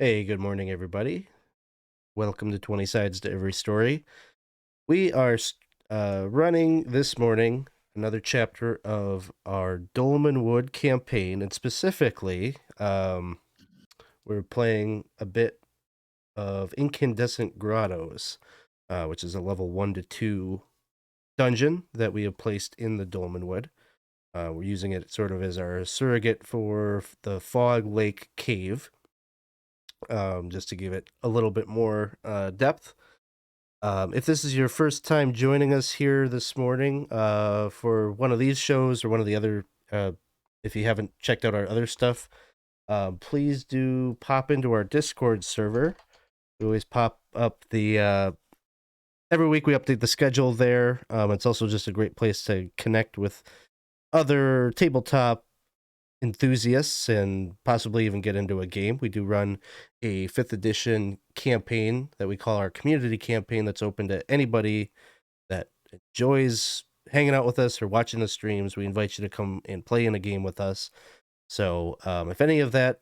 Hey, good morning, everybody. Welcome to 20 Sides to Every Story. We are running this morning another chapter of our Dolmenwood campaign, and specifically, we're playing a bit of Incandescent Grottoes, which is a level 1 to 2 dungeon that we have placed in the Dolmenwood. We're using it sort of as our surrogate for the Fog Lake Cave, just to give it a little bit more depth. If this is your first time joining us here this morning for one of these shows or one of the other, if you haven't checked out our other stuff, please do pop into our Discord server. We always pop up every week we update the schedule there. It's also just a great place to connect with other tabletop enthusiasts and possibly even get into a game. We do run a 5th edition campaign that we call our community campaign that's open to anybody that enjoys hanging out with us or watching the streams. We invite you to come and play in a game with us. So if any of that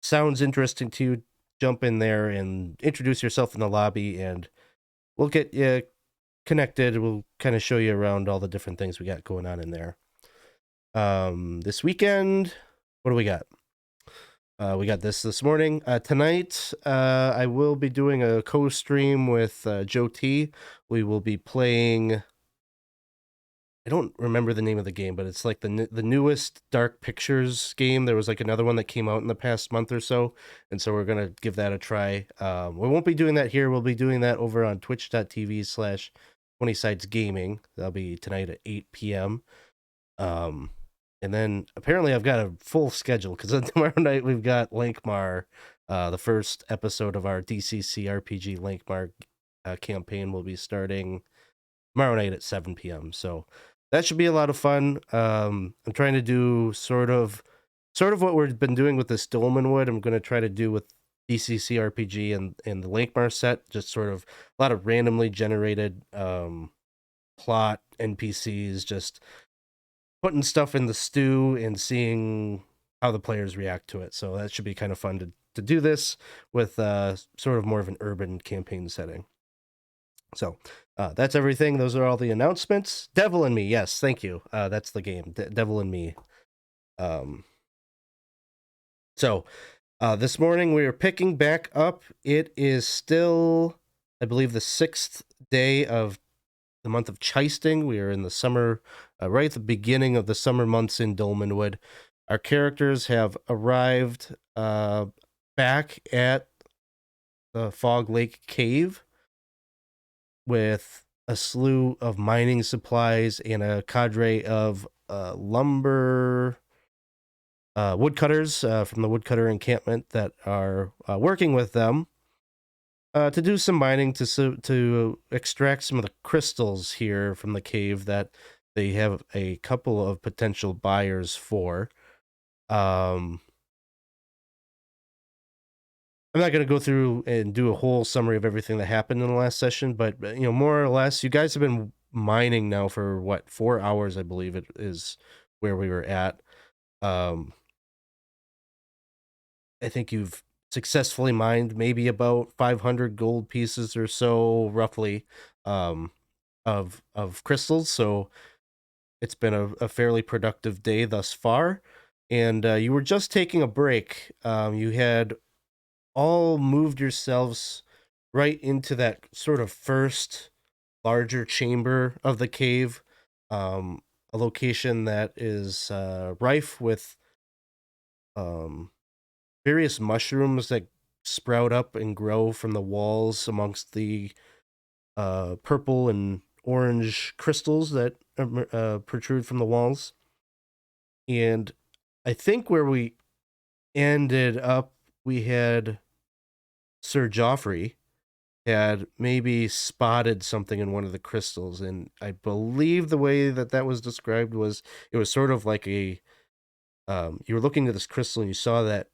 sounds interesting to you, jump in there and introduce yourself in the lobby and we'll get you connected. We'll kind of show you around all the different things we got going on in there. This weekend, what do we got? We got this morning. Tonight, I will be doing a co-stream with Joe T. We will be playing. I don't remember the name of the game, but it's like the newest Dark Pictures game. There was like another one that came out in the past month or so, and so we're gonna give that a try. We won't be doing that here. We'll be doing that over on twitch.tv/20sides gaming. That'll be tonight at 8 p.m. And then apparently I've got a full schedule because tomorrow night we've got Lankmar. The first episode of our DCC RPG Lankmar campaign will be starting tomorrow night at 7 p.m. So that should be a lot of fun. I'm trying to do sort of what we've been doing with this Dolmenwood. I'm going to try to do with DCC RPG and the Lankmar set, just sort of a lot of randomly generated plot NPCs, just putting stuff in the stew and seeing how the players react to it. So that should be kind of fun to do this with sort of more of an urban campaign setting. So that's everything. Those are all the announcements. Devil and Me. Yes, thank you. That's the game. Devil and Me. So this morning we are picking back up. It is still, I believe, the 6th day of the month of Chisting. We are in the summer, right at the beginning of the summer months in Dolmenwood. Our characters have arrived back at the Fog Lake Cave with a slew of mining supplies and a cadre of lumber woodcutters from the woodcutter encampment that are working with them to do some mining to extract some of the crystals here from the cave that they have a couple of potential buyers for. I'm not going to go through and do a whole summary of everything that happened in the last session, but more or less, you guys have been mining now for what, 4 hours, I believe it is where we were at. I think you've successfully mined maybe about 500 gold pieces or so, roughly, of crystals. So it's been a fairly productive day thus far. And you were just taking a break. You had all moved yourselves right into that sort of first larger chamber of the cave, a location that is rife with various mushrooms that sprout up and grow from the walls amongst the purple and orange crystals that protrude from the walls. And I think where we ended up, we had Sir Geoffrey had maybe spotted something in one of the crystals, and I believe the way that was described was it was sort of like a you were looking at this crystal and you saw that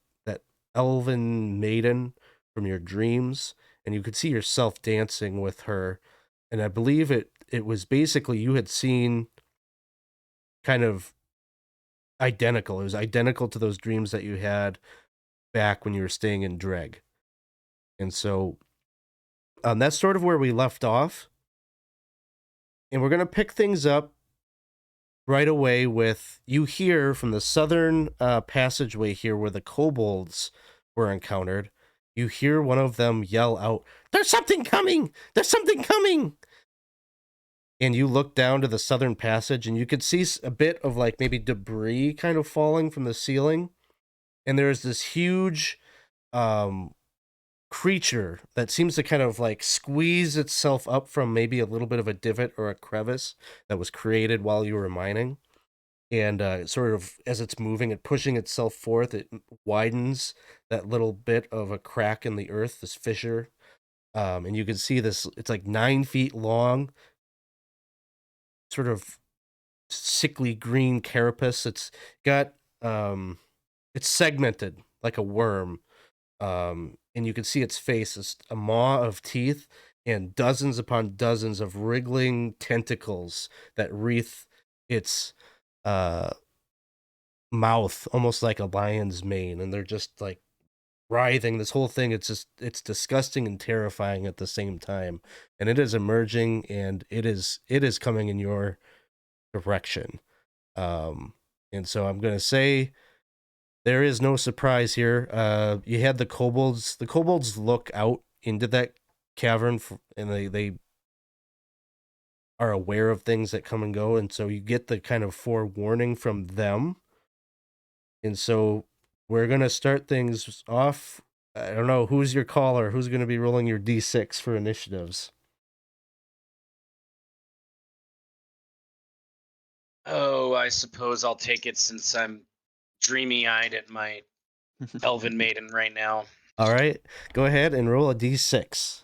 elven maiden from your dreams, and you could see yourself dancing with her, and I believe it was basically you had seen kind of identical. It was identical to those dreams that you had back when you were staying in Dreg. And so that's sort of where we left off. And we're going to pick things up right away with you hear from the southern passageway here where the kobolds were encountered. You hear one of them yell out, "There's something coming! There's something coming!" And you look down to the southern passage and you could see a bit of like maybe debris kind of falling from the ceiling. And there's this huge creature that seems to kind of like squeeze itself up from maybe a little bit of a divot or a crevice that was created while you were mining. And sort of as it's moving and pushing itself forth, it widens that little bit of a crack in the earth, this fissure. And you can see this, it's like 9 feet long, sort of sickly green carapace. It's got, it's segmented like a worm. And you can see its face is a maw of teeth and dozens upon dozens of wriggling tentacles that wreath its mouth almost like a lion's mane, and they're just like writhing. This whole thing, it's disgusting and terrifying at the same time, and it is emerging, and it is coming in your direction. And so I'm gonna say there is no surprise here. You had the kobolds. The kobolds look out into that cavern, and they are aware of things that come and go, and so you get the kind of forewarning from them. And so we're gonna start things off. I don't know who's your caller. Who's gonna be rolling your d6 for initiatives? Oh, I suppose I'll take it since I'm dreamy-eyed at my elven maiden right now. All right, go ahead and roll a d6.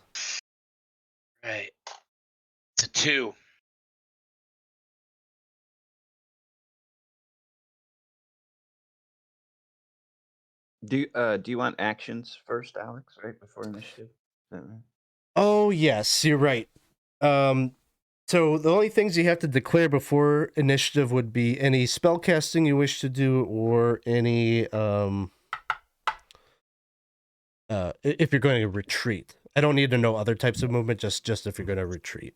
Right. It's a 2. Do you want actions first, Alex? Right before initiative. Is that right? Oh yes, you're right. So the only things you have to declare before initiative would be any spell casting you wish to do, or any if you're going to retreat. I don't need to know other types of movement, just if you're going to retreat.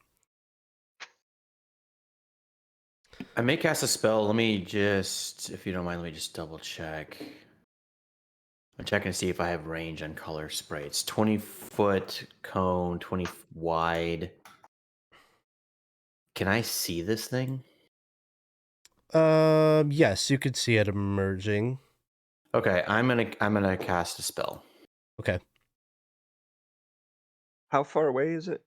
I may cast a spell. Let me just, if you don't mind, let me just double check. I'm checking to see if I have range on color spray. It's 20-foot cone, 20 wide. Can I see this thing? Yes, you could see it emerging. Okay, I'm gonna cast a spell. Okay. How far away is it?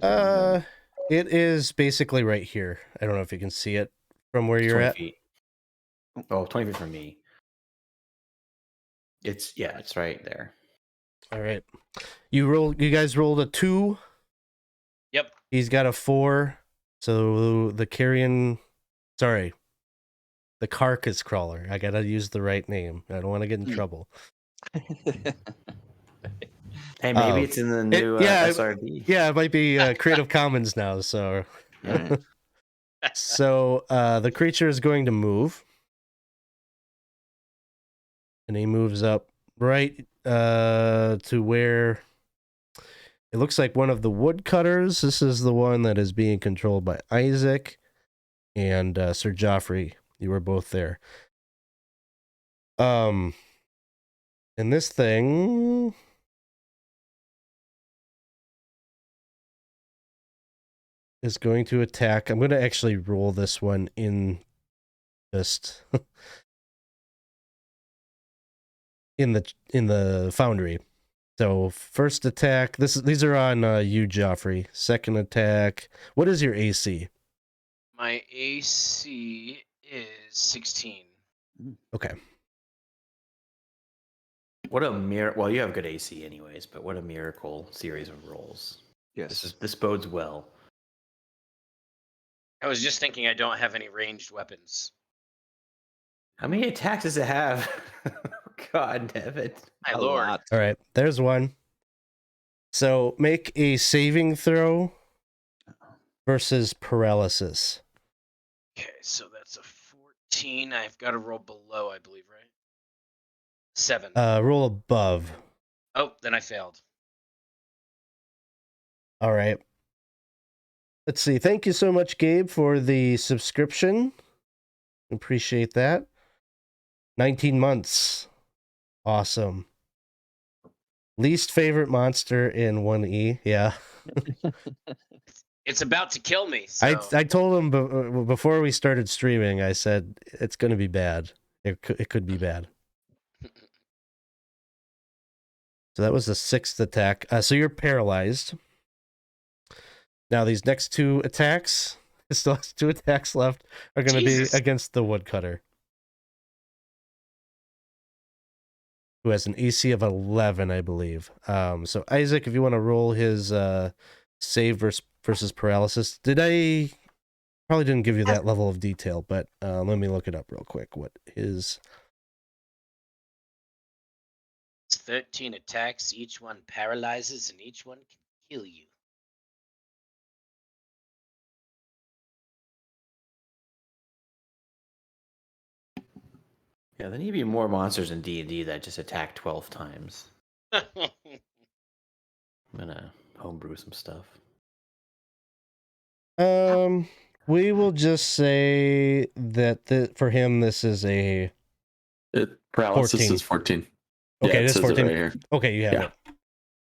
It is basically right here. I don't know if you can see it from where you're 20 at. feet. Oh, 20 feet from me. It's right there. All right. You guys rolled a 2. Yep. He's got a 4. So the carcass crawler. I gotta use the right name. I don't want to get in trouble. Hey, maybe it's in the new SRD. Yeah, it might be Creative Commons now. So, Right. so the creature is going to move, and he moves up right to where it looks like one of the woodcutters. This is the one that is being controlled by Issac and Sir Geoffrey. You were both there. And this thing is going to attack. I'm going to actually roll this one in just in the foundry. So first attack, these are on you, Geoffrey. Second attack, what is your AC? My AC is 16. Okay. What a well, you have good AC anyways, but what a miracle series of rolls. Yes. This bodes well. I was just thinking I don't have any ranged weapons. How many attacks does it have? God damn it. My A lord. lot. All right, there's one. So make a saving throw versus paralysis. Okay, so that's a 14. I've got to roll below, I believe, right? 7. Roll above. Oh, then I failed. All right. Let's see. Thank you so much, Gabe, for the subscription. Appreciate that. 19 months. Awesome. Least favorite monster in 1E. Yeah. It's about to kill me. So. I told him before we started streaming, I said, it's going to be bad. It could be bad. So that was the 6th attack. So you're paralyzed. Now these next 2 attacks, still has 2 attacks left, are going to be against the woodcutter, who has an AC of 11, I believe. So Isaac, if you want to roll his save versus paralysis, probably didn't give you that level of detail, but let me look it up real quick. What is? It's 13 attacks. Each one paralyzes, and each one can kill you. Yeah, there need to be more monsters in D&D that just attack 12 times. I'm gonna homebrew some stuff. We will just say that for him, this is a paralysis 14. is 14. Okay, Yeah, it is says 14. right here. Okay, you have Yeah.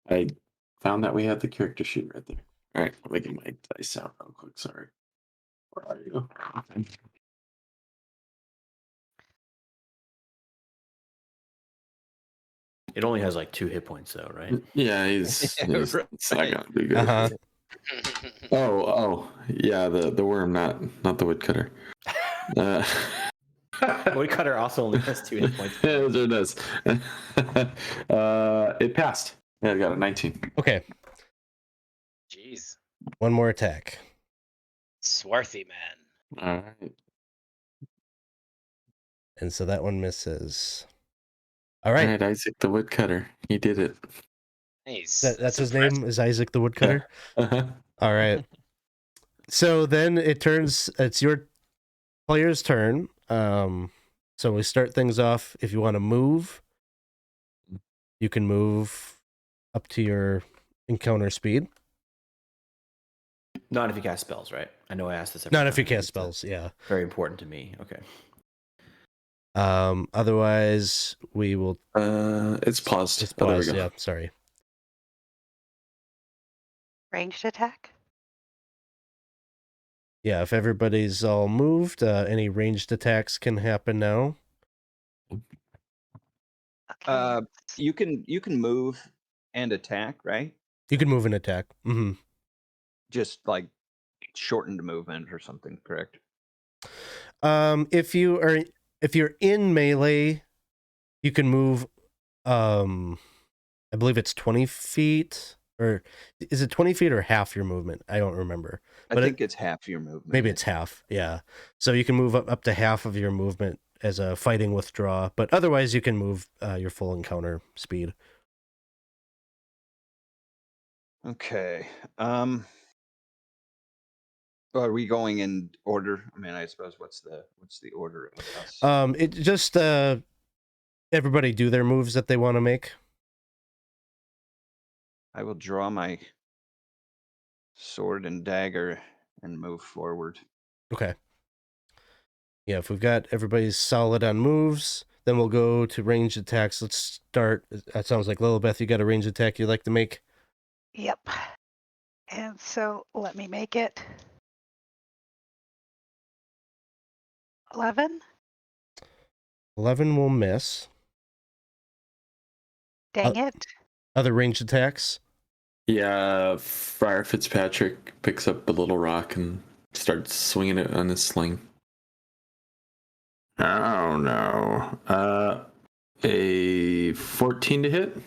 it. I found that we had the character sheet right there. All right, let me get my dice out real quick. Sorry. Where are you? It only has like 2 hit points though, right? Yeah, he's Right. it's not gonna be good. Uh-huh. Oh, yeah, the worm, not the woodcutter. Woodcutter also only has 2 hit points. Yeah, it does. It passed. Yeah, I got a 19. Okay, Jeez. one more attack. Swarthy man. All right. And so that one misses. All All right. right, Isaac the woodcutter. He did it. Nice. That's his name, is Isaac the Woodcutter? Uh-huh. All right. So then it's your player's turn. So we start things off. If you want to move, you can move up to your encounter speed. Not if you cast spells, right? I know I asked this. Not if you cast spells, yeah. Very important to me. Okay. Otherwise, we will. It's paused. It's Oh, there we paused. go. Yeah, sorry. Ranged attack? Yeah, if everybody's all moved, any ranged attacks can happen now. Okay. You can move and attack, right? You can move and attack. Mm-hmm. Just like shortened movement or something, correct? If you're in melee, you can move. I believe it's 20 feet, or is it 20 feet or half your movement? I don't remember. I think it's half your movement. Maybe it's half. Yeah. So you can move up to half of your movement as a fighting withdraw, but otherwise you can move your full encounter speed. Okay. Are we going in order? I mean, I suppose what's the order of us? It just everybody do their moves that they want to make. I will draw my sword and dagger and move forward. Okay. Yeah, if we've got everybody's solid on moves, then we'll go to ranged attacks. Let's start. That sounds like Lillibeth, you got a ranged attack you'd like to make? Yep. And so let me make it 11. 11 will miss. Dang it. Other ranged attacks? Yeah, Friar Fitzpatrick picks up a little rock and starts swinging it on his sling. Oh no. A 14 to hit?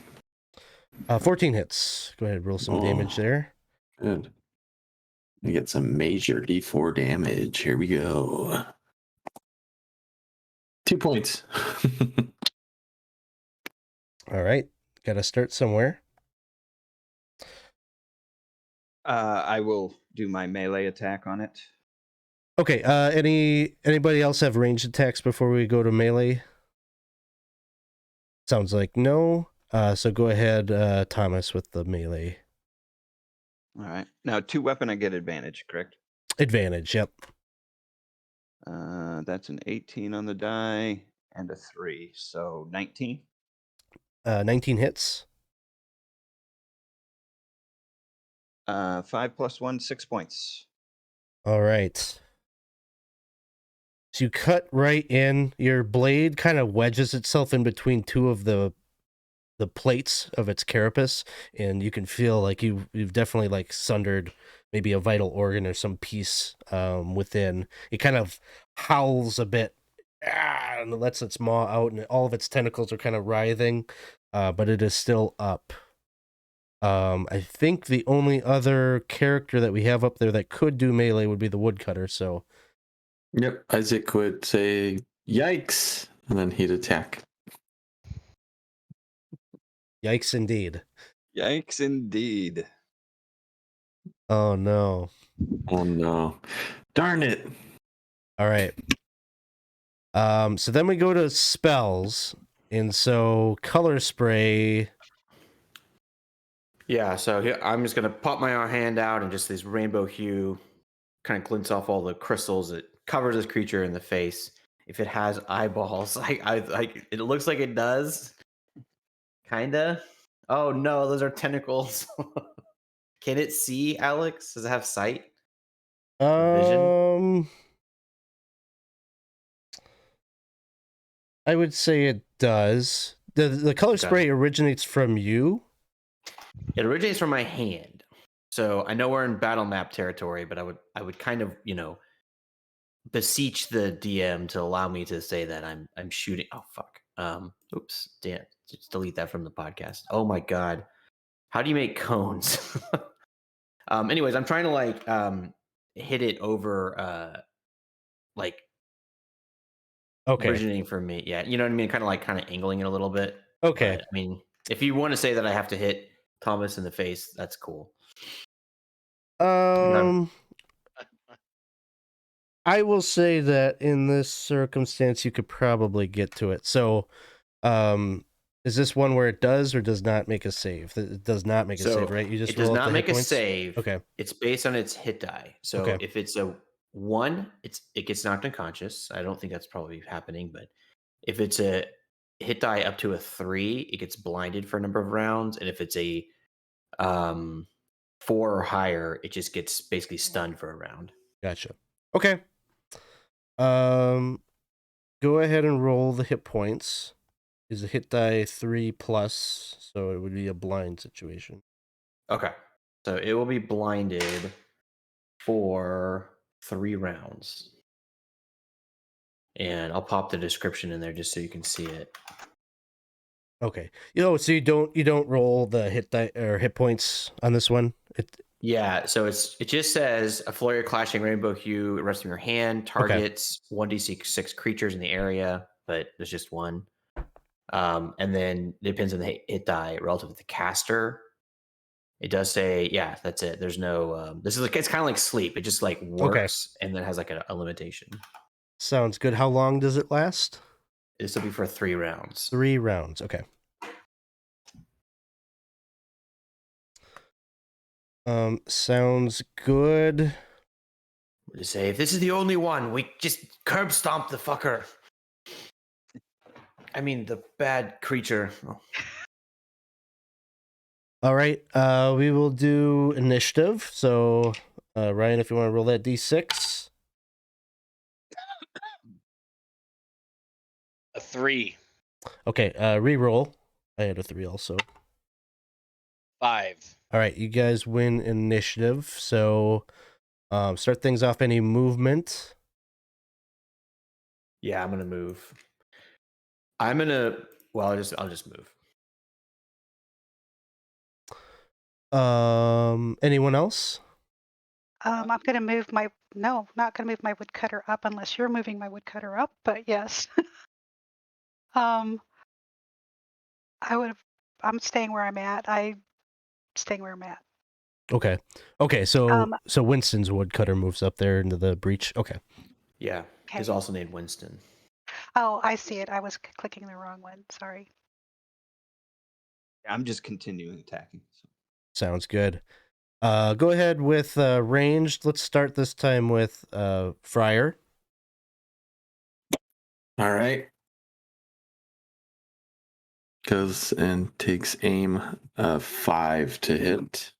14 hits. Go ahead, roll some damage there. Good. We get some major D4 damage. Here we go. 2 points. All right. Got to start somewhere. I will do my melee attack on it. Okay. Anybody else have ranged attacks before we go to melee? Sounds like no. So go ahead, Thomas, with the melee. All right. Now, 2-weapon, I get advantage, correct? Advantage, yep. That's an 18 on the die and a 3, so 19. 19 hits. 5 + 1, 6 points. All right. So you cut right in. Your blade kind of wedges itself in between two of the plates of its carapace, and you can feel like you've definitely like sundered maybe a vital organ or some piece within. It kind of howls a bit and lets its maw out, and all of its tentacles are kind of writhing, but it is still up. I think the only other character that we have up there that could do melee would be the woodcutter, so Yep. Isaac would say, "Yikes," and then he'd attack. yikes indeed. Yikes, indeed. Oh no. Oh no! Darn it! All right. So then we go to spells, and so color spray. Yeah, so here, I'm just gonna pop my hand out, and just this rainbow hue kind of glints off all the crystals. It covers this creature in the face. If it has eyeballs, it looks like it does. Kinda. Oh no, those are tentacles. Can it see, Alex? Does it have sight? Vision? I would say it does. The color Okay. spray originates from you. It originates from my hand. So I know we're in battle map territory, but I would kind of, beseech the DM to allow me to say that I'm shooting. Oh fuck. Oops. Damn. Just delete that from the podcast. Oh my god. How do you make cones? Anyways, I'm trying to hit it over Okay. originating from me. Yeah, you know what I mean? Kind of angling it a little bit. Okay. But, I mean, if you want to say that I have to hit Thomas in the face, that's cool. I will say that in this circumstance, you could probably get to it. So, is this one where it does or does not make a save? It does not make a save, right? You just it does roll up not the hit make a points? save. Okay. It's based on its hit die. So Okay. if it's a 1, it gets knocked unconscious. I don't think that's probably happening, but if it's a hit die up to a 3, it gets blinded for a number of rounds, and if it's a 4 or higher, it just gets basically stunned for a round. Gotcha. Okay. Go ahead and roll the hit points. Is a hit die 3+, so it would be a blind situation. Okay. So it will be blinded for 3 rounds. And I'll pop the description in there just so you can see it. Okay. So you don't roll the hit die or hit points on this one? Yeah, so it just says a flurry of clashing rainbow hue rests from your hand, targets 1d6 creatures in the area, but there's just one. And then it depends on the hit die relative to the caster. It does say, yeah, that's it. There's no it's kind of like sleep. It just works and then has a limitation. Sounds good. How long does it last? This will be for 3 rounds. 3 rounds. Okay. Sounds good. To say, if this is the only one, we just curb stomp the fucker. I mean, the bad creature. Oh. All right. We will do initiative. So, Ryan, if you want to roll that d6. A 3. Okay. Reroll. I had a 3 also. 5. All right. You guys win initiative. So, start things off. Any movement? Yeah, I'm gonna move. I'll just move. Anyone else? I'm gonna move my not gonna move my woodcutter up unless you're moving my woodcutter up, but yes. I'm staying where I'm at. Staying where I'm at. Okay. So Winston's woodcutter moves up there into the breach. Okay. Yeah, Okay. he's also named Winston. Oh, I see it. I was clicking the wrong one. Sorry. I'm just continuing attacking. So. Sounds good. Go ahead with ranged. Let's start this time with Friar. All right. Goes and takes aim 5 to hit.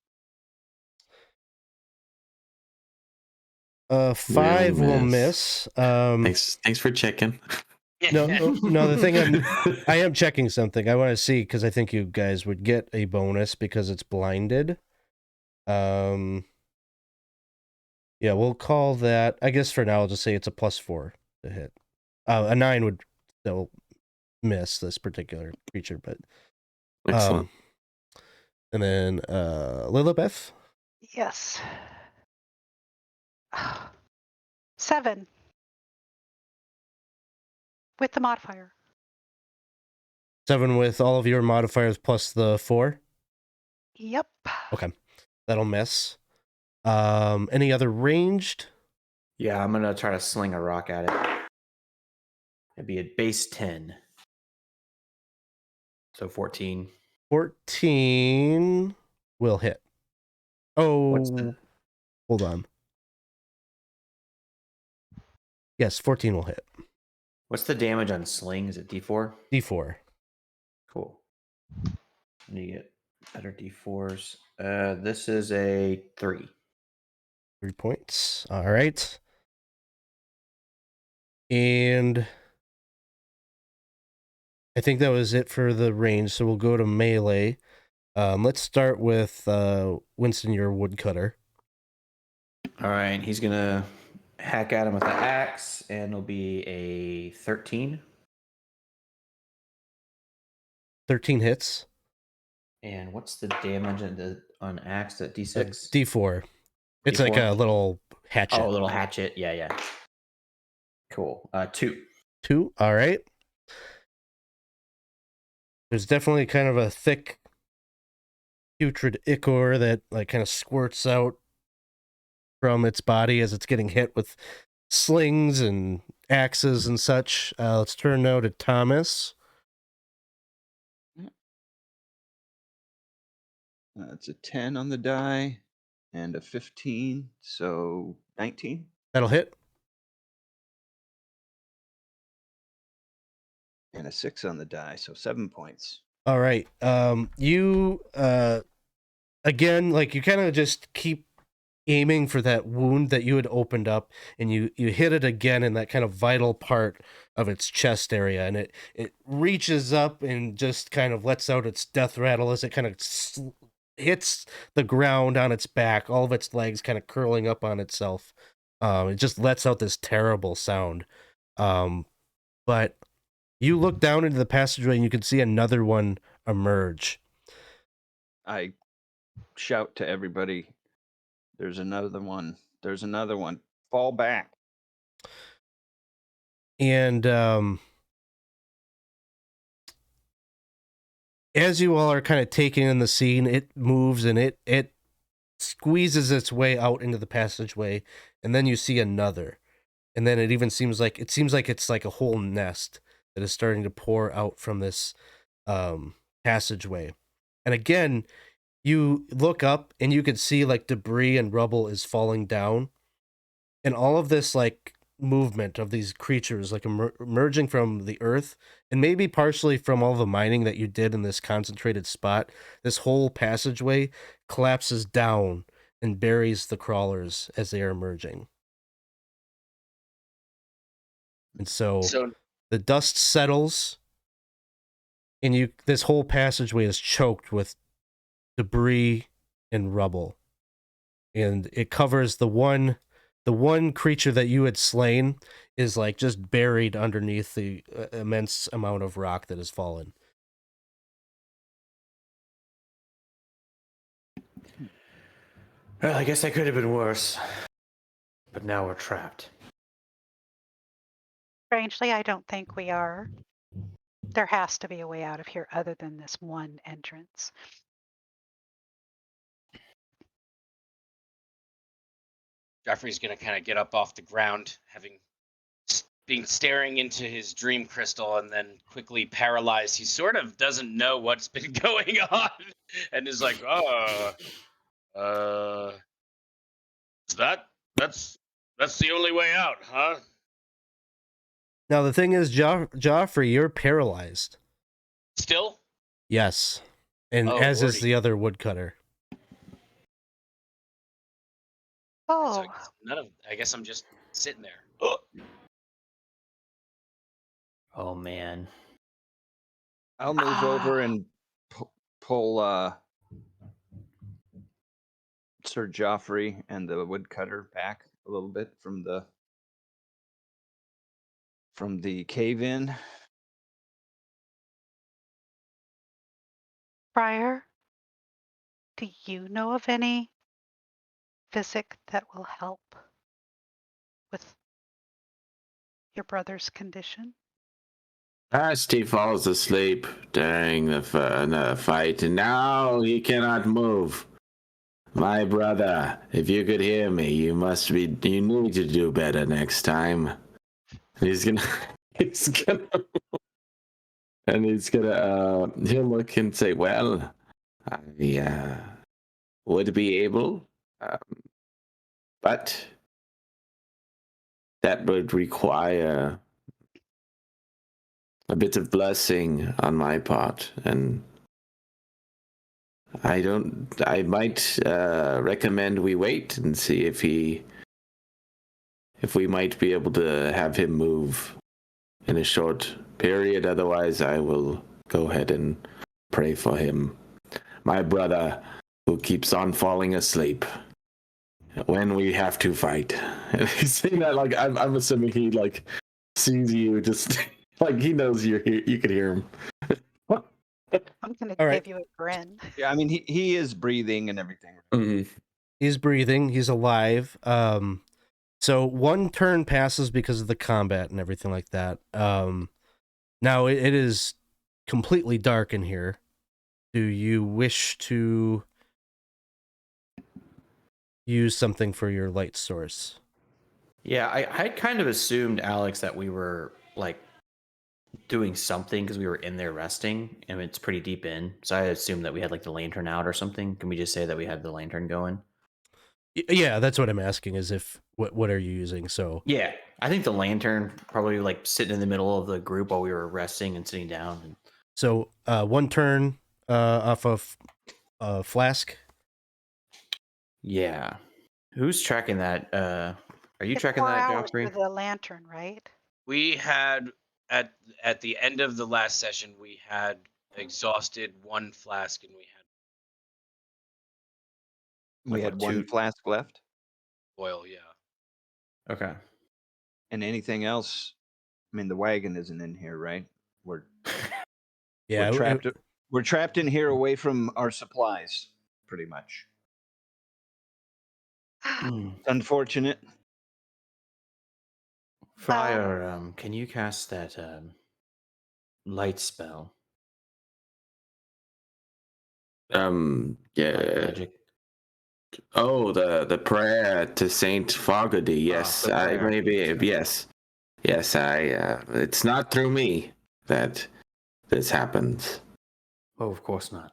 5 will miss. miss. Thanks for checking. No, the thing I am checking something. I want to see because I think you guys would get a bonus because it's blinded. Yeah, we'll call that. I guess for now, I'll just say it's a +4 to hit. A 9 would still miss this particular creature, but Excellent. and then Lillibeth. Yes. 7 with the modifier. 7 with all of your modifiers plus the 4. Yep. Okay, that'll miss. Any other ranged? Yeah, I'm gonna try to sling a rock at it. It'd be at base 10. So 14. 14 will hit. What's Oh, the hold on. Yes, 14 will hit. what's the damage on sling? Is it D4? D4. Cool. I need to get better D4s. This is a 3. 3 points. All right. And I think that was it for the range, so we'll go to melee. Let's start with Winston, your woodcutter. All right, he's gonna hack at him with the axe, and it'll be a 13. 13 hits. And what's the damage on axe at D6? D4. It's like D4? a little hatchet. Oh, a little hatchet. Yeah. Cool. 2. 2. All right. There's definitely kind of a thick, putrid ichor that like kind of squirts out from its body as it's getting hit with slings and axes and such. Let's turn now to Thomas. It's a 10 on the die and a 15, so 19. That'll hit. And a 6 on the die, so 7 points. All right. You again, like you kind of just keep aiming for that wound that you had opened up, and you hit it again in that kind of vital part of its chest area, and it reaches up and just kind of lets out its death rattle as it kind of hits the ground on its back, all of its legs kind of curling up on itself. It just lets out this terrible sound. But you look down into the passageway and you can see another one emerge. I shout to everybody, there's another one. There's another one. Fall back. And as you all are kind of taking in the scene, it moves and it squeezes its way out into the passageway, and then you see another. And then it even seems like it's like a whole nest that is starting to pour out from this passageway. And again, you look up and you can see like debris and rubble is falling down. And all of this like movement of these creatures like emerging from the earth, and maybe partially from all the mining that you did in this concentrated spot, this whole passageway collapses down and buries the crawlers as they are emerging. And so the dust settles, and this whole passageway is choked with debris and rubble, and it covers the one creature that you had slain is like just buried underneath the immense amount of rock that has fallen. Well, I guess that could have been worse. But now we're trapped. Strangely, I don't think we are. There has to be a way out of here other than this one entrance. Geoffrey's going to kind of get up off the ground, having being staring into his dream crystal and then quickly paralyzed. He sort of doesn't know what's been going on, and is like, that's the only way out, huh? Now the thing is, Geoffrey, you're paralyzed. Still? Yes, and Oh, as is lordy. the other woodcutter. Oh, So I guess I'm just sitting there. Oh man. I'll move over and pull Sir Geoffrey and the woodcutter back a little bit from the cave in. Friar, do you know of any physic that will help with your brother's condition? First, he falls asleep during the fight, and now he cannot move. My brother, if you could hear me, you need to do better next time. He's gonna, he'll look and say, well, I would be able, but that would require a bit of blessing on my part, and I might recommend we wait and see if we might be able to have him move in a short period. Otherwise, I will go ahead and pray for him. My brother, who keeps on falling asleep when we have to fight. And he's saying that like I'm assuming he like sees you, just like he knows you're here. You could hear him. I'm going to All right. give you a grin. Yeah, I mean he is breathing and everything. Mm-hmm. He's breathing. He's alive. So one turn passes because of the combat and everything like that. Now it is completely dark in here. Do you wish to use something for your light source? Yeah, I kind of assumed, Alex, that we were like doing something because we were in there resting, and it's pretty deep in. So I assumed that we had like the lantern out or something. Can we just say that we had the lantern going? Yeah, that's what I'm asking. Is if what are you using? So Yeah, I think the lantern probably like sitting in the middle of the group while we were resting and sitting down. And... So one turn off of flask. Yeah, who's tracking that? Are you It's tracking 4 that, hours Geoffrey? for the lantern, right? We had at the end of the last session, we had exhausted one flask, and We had what, one two? flask left, oil. Yeah. Okay. and anything else. I mean, the wagon isn't in here, right? We're Yeah, we're trapped in here away from our supplies, pretty much. It's unfortunate. Friar, can you cast that light spell? Yeah. Light magic. Oh, the prayer to Saint Fogarty. Yes, the I prayer. maybe yes. It's not through me that this happens. Oh, of course not.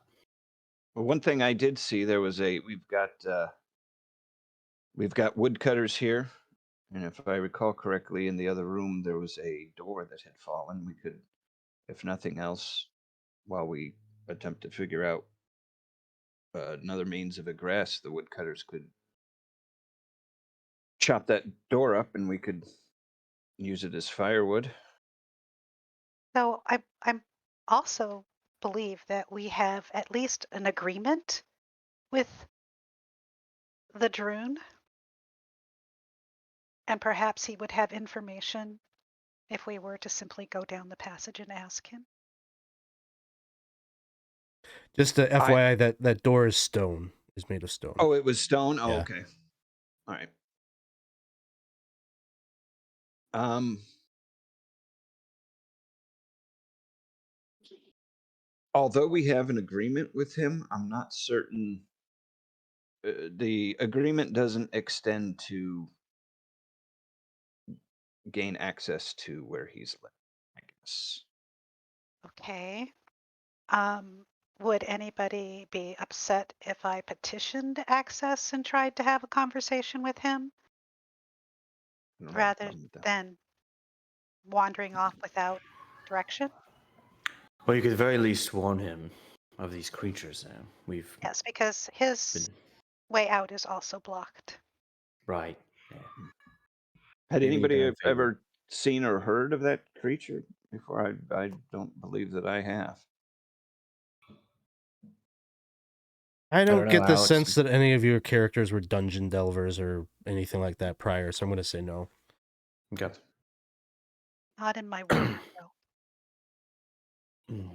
Well, one thing I did see, there was we've got woodcutters here, and if I recall correctly, in the other room there was a door that had fallen. We could, if nothing else, while we attempt to figure out another means of egress, the woodcutters could chop that door up, and we could use it as firewood. So I'm also believe that we have at least an agreement with the Droon, and perhaps he would have information if we were to simply go down the passage and ask him. just a FYI, that door is stone. Is made of stone. Oh, it was stone. Oh, Yeah. okay. All right. Although we have an agreement with him, I'm not certain. The agreement doesn't extend to gain access to where he's living, I guess. Okay. Would anybody be upset if I petitioned access and tried to have a conversation with him I don't have a rather problem with that. than wandering off without direction? Well, you could at the very least warn him of these creatures. We've Yes, because his been way out is also blocked. right. Yeah. Had Maybe anybody bad favor. ever seen or heard of that creature before? I don't believe that I have. I don't don't know, get the Alex. sense that any of your characters were dungeon delvers or anything like that prior, so I'm going to say no. Okay. Not in my world, no.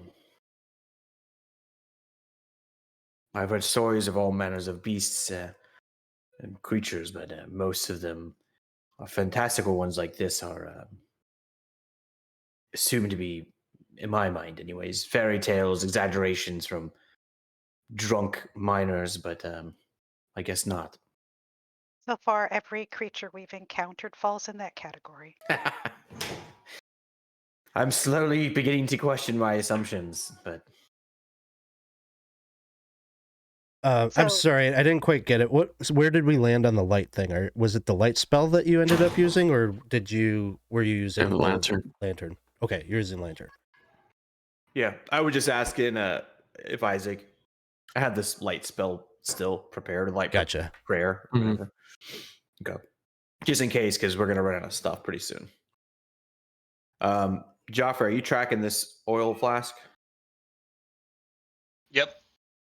I've heard stories of all manners of beasts and creatures, but most of them are fantastical ones like this are assumed to be, in my mind anyways, fairy tales, exaggerations from drunk miners, but I guess not. So far, every creature we've encountered falls in that category. I'm slowly beginning to question my assumptions, but I'm So- sorry, I didn't quite get it. Where did we land on the light thing? Or was it the light spell that you ended up using, or were you using And the lantern. lantern? Okay, you're using lantern. yeah, I would just ask in if Isaac, I had this light spell still prepared, like Gotcha. prayer. Or whatever. Okay, just in case, because we're gonna run out of stuff pretty soon. Geoffrey, are you tracking this oil flask? Yep.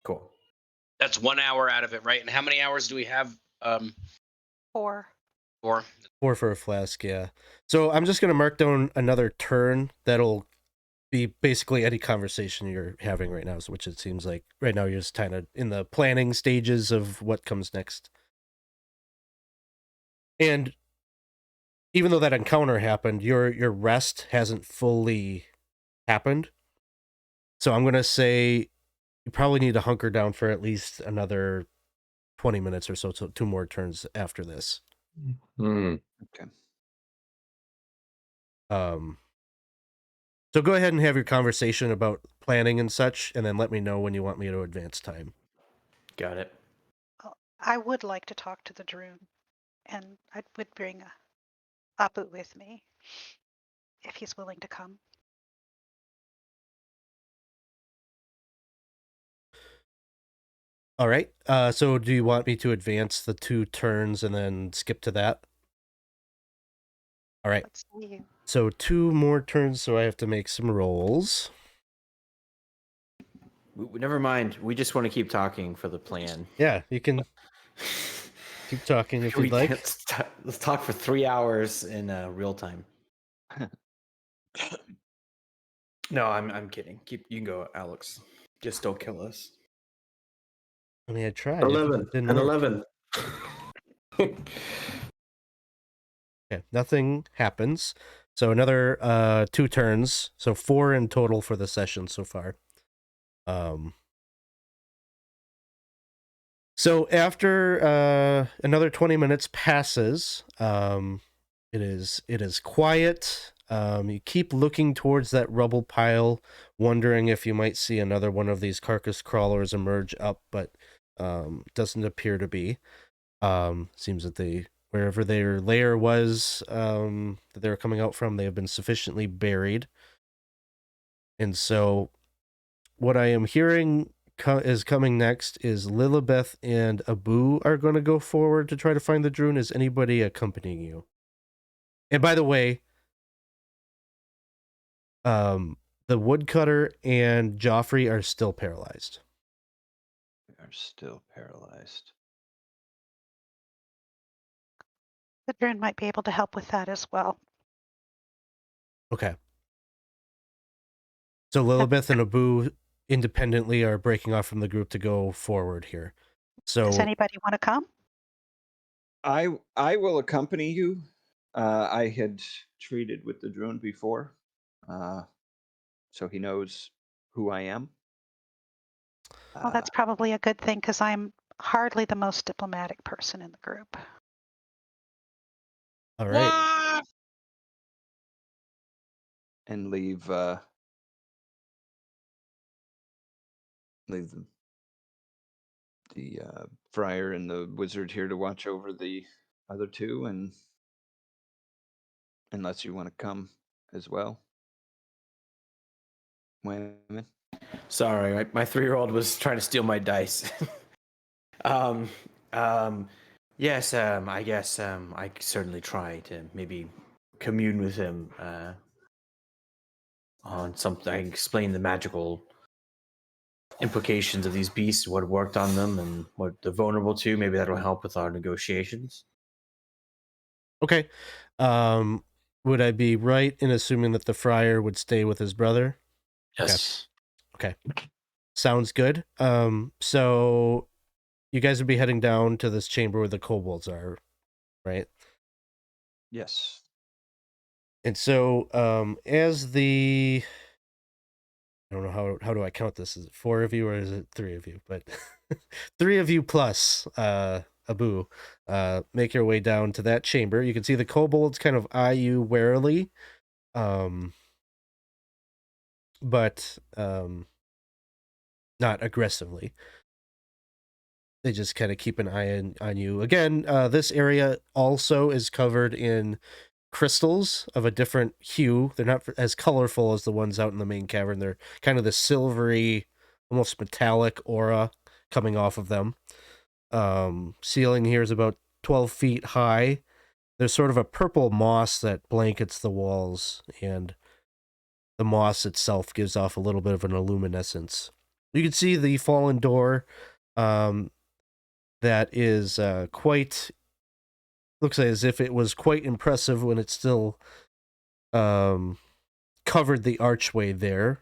Cool. That's 1 hour out of it, right? And how many hours do we have? 4. 4. 4 for a flask, yeah. So I'm just going to mark down another turn that'll be basically any conversation you're having right now, which it seems like right now you're just kind of in the planning stages of what comes next. And even though that encounter happened, your rest hasn't fully happened. So I'm going to say you probably need to hunker down for at least another 20 minutes or so, 2 more turns after this. Hmm. Okay. So go ahead and have your conversation about planning and such, and then let me know when you want me to advance time. Got it. I would like to talk to the Droon, and I would bring Apu with me if he's willing to come. All right. So do you want me to advance the 2 turns and then skip to that? All right. Let's see. So 2 more turns, so I have to make some rolls. Never mind. We just want to keep talking for the plan. Yeah, you can keep talking if you'd like. Let's talk for 3 hours in real time. No, I'm kidding. You can go, Alex. Just don't kill us. I mean, I tried. 11. Didn't And work. 11. Okay, nothing happens. So another 2 turns. So 4 in total for the session so far. So after another 20 minutes passes, it is quiet. You keep looking towards that rubble pile, wondering if you might see another one of these carcass crawlers emerge up, but doesn't appear to be. Seems that wherever their lair was that they were coming out from, they have been sufficiently buried. And so what I am hearing is coming next is Lillibeth and Abu are going to go forward to try to find the Droon. Is anybody accompanying you? And by the way, the woodcutter and Geoffrey are still paralyzed. We are still paralyzed. The Droon might be able to help with that as well. Okay. So Lillibeth and Abu independently are breaking off from the group to go forward here. So Does anybody want to come? I will accompany you. I had treated with the Droon before, so he knows who I am. Well, that's probably a good thing because I'm hardly the most diplomatic person in the group. all right. What? and leave the friar and the wizard here to watch over the other two, and unless you want to come as well. Weymund? Sorry, my 3-year-old was trying to steal my dice. Yes, I guess I could certainly try to maybe commune with him on something, explain the magical implications of these beasts, what worked on them, and what they're vulnerable to. Maybe that'll help with our negotiations. Okay. Would I be right in assuming that the friar would stay with his brother? Yes. Okay. Sounds good. So you guys would be heading down to this chamber where the kobolds are, right? Yes. And so as the I don't know how do I count this? Is it 4 of you or is it 3 of you? But 3 of you plus Abu make your way down to that chamber. You can see the kobolds kind of eye you warily, but not aggressively. They just kind of keep an eye on you. Again, this area also is covered in crystals of a different hue. They're not as colorful as the ones out in the main cavern. They're kind of the silvery, almost metallic aura coming off of them. Ceiling here is about 12 feet high. There's sort of a purple moss that blankets the walls, and the moss itself gives off a little bit of an illuminescence. You can see the fallen door that is quite... looks as if it was quite impressive when it still covered the archway there.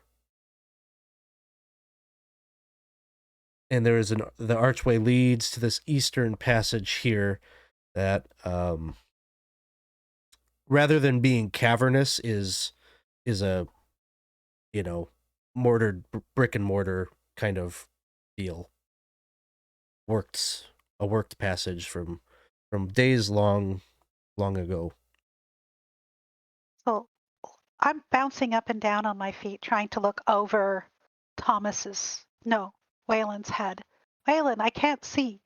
And there is the archway leads to this eastern passage here that, rather than being cavernous, is a, mortared brick and mortar kind of deal. A worked passage from days long ago. So I'm bouncing up and down on my feet, trying to look over Waylon's head. Waylon, I can't see.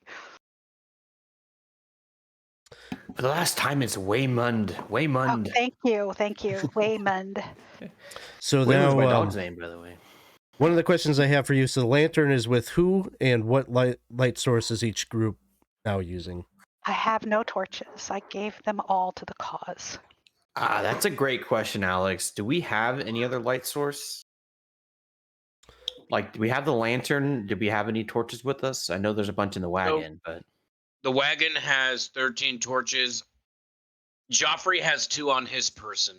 For the last time, it's Weymund. Oh, thank you, Weymund. So Weymund's my now, dog's name, by the way. one of the questions I have for you, so the lantern is with who, and what light source is each group now using? I have no torches. I gave them all to the cause. That's a great question, Alex. Do we have any other light source? Like, do we have the lantern? Did we have any torches with us? I know there's a bunch in the wagon, but... The wagon has 13 torches. Geoffrey has 2 on his person.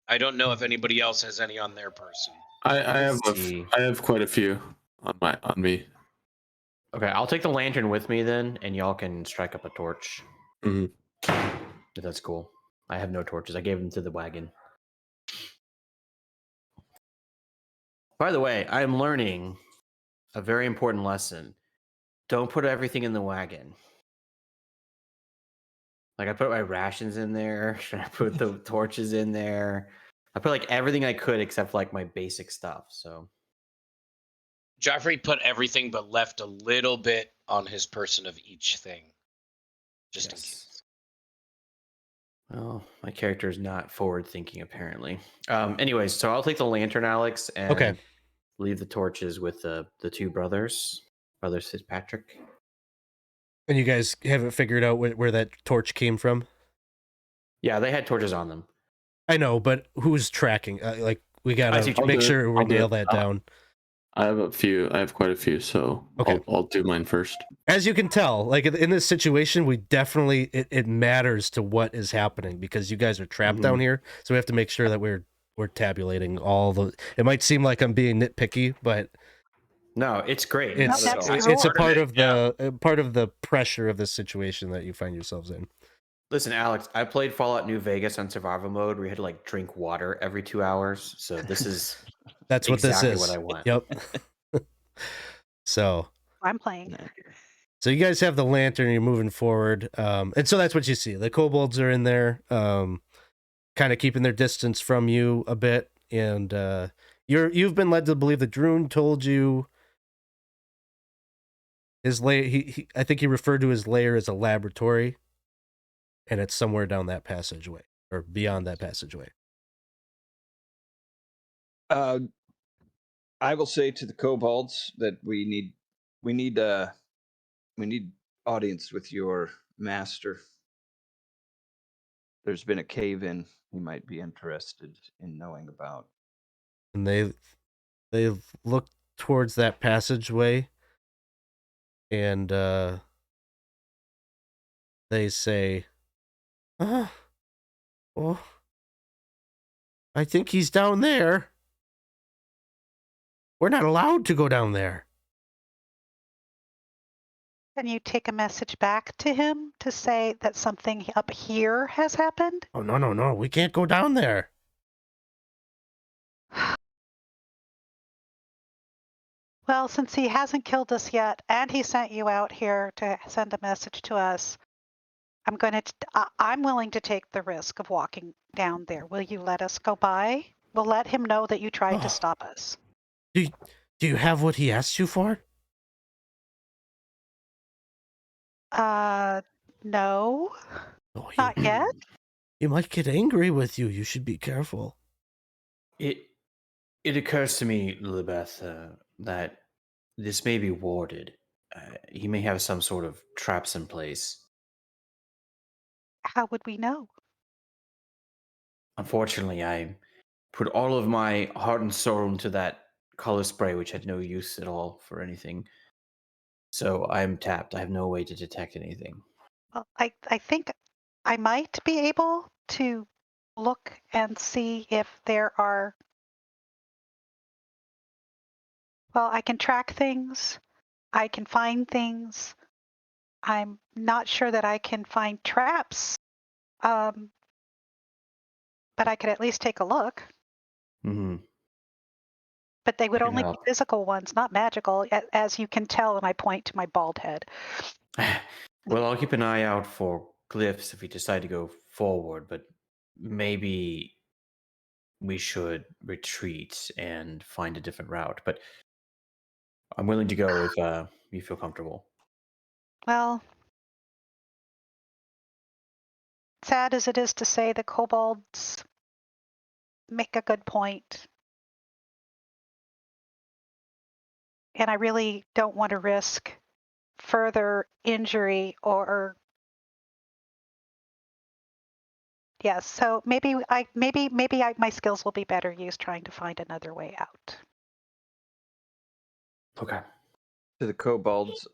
I don't know if anybody else has any on their person. I have quite a few on me. Okay, I'll take the lantern with me then, and y'all can strike up a torch. Mm-hmm. If that's cool. I have no torches. I gave them to the wagon. By the way, I'm learning a very important lesson. Don't put everything in the wagon. Like, I put my rations in there. I put the torches in there. I put, like, everything I could except, like, my basic stuff, so... Geoffrey put everything but left a little bit on his person of each thing. Just in case. Well, my character is not forward-thinking, apparently. Anyways, so I'll take the lantern, Alex, and leave the torches with the 2 brothers Fitzpatrick. And you guys haven't figured out where that torch came from? Yeah, they had torches on them. I know, but who's tracking? We gotta make sure we nail that down. I have a few. I have quite a few, so okay. I'll do mine first. As you can tell, like in this situation, we definitely it matters to what is happening because you guys are trapped down here, so we have to make sure that we're tabulating all the. It might seem like I'm being nitpicky, but no, it's great. It's a part of the pressure of the situation that you find yourselves in. Listen, Alex, I played Fallout New Vegas on survival mode where you had to like drink water every 2 hours. So this is that's exactly what this is. What I want. Yep. So I'm playing. So you guys have the lantern. You're moving forward, and so that's what you see. The kobolds are in there, kind of keeping their distance from you a bit. and you've been led to believe that Droon told you his lair. I think he referred to his lair as a laboratory, and it's somewhere down that passageway or beyond that passageway. I will say to the kobolds that we need audience with your master. There's been a cave-in he might be interested in knowing about. And they look towards that passageway, and they say, oh, I think he's down there. We're not allowed to go down there. Can you take a message back to him to say that something up here has happened? Oh, no. We can't go down there. Well, since he hasn't killed us yet, and he sent you out here to send a message to us, I'm willing to take the risk of walking down there. Will you let us go by? We'll let him know that you tried to stop us. Do you have what he asked you for? No. Oh, Not yet? He might get angry with you. You should be careful. It occurs to me, Lillibeth, that this may be warded. He may have some sort of traps in place. How would we know? Unfortunately, I put all of my heart and soul into that color spray, which had no use at all for anything. So I'm tapped. I have no way to detect anything. Well, I think I might be able to look and see if there are... Well, I can track things. I can find things. I'm not sure that I can find traps. But I could at least take a look. Mm-hmm. But they would I can only be help. physical ones, not magical, as you can tell, and I point to my bald head. Well, I'll keep an eye out for glyphs if we decide to go forward, but maybe we should retreat and find a different route. But I'm willing to go if you feel comfortable. Well, sad as it is to say, the kobolds make a good point. And I really don't want to risk further injury or... Yes, so maybe my skills will be better used trying to find another way out. Okay. To the kobolds,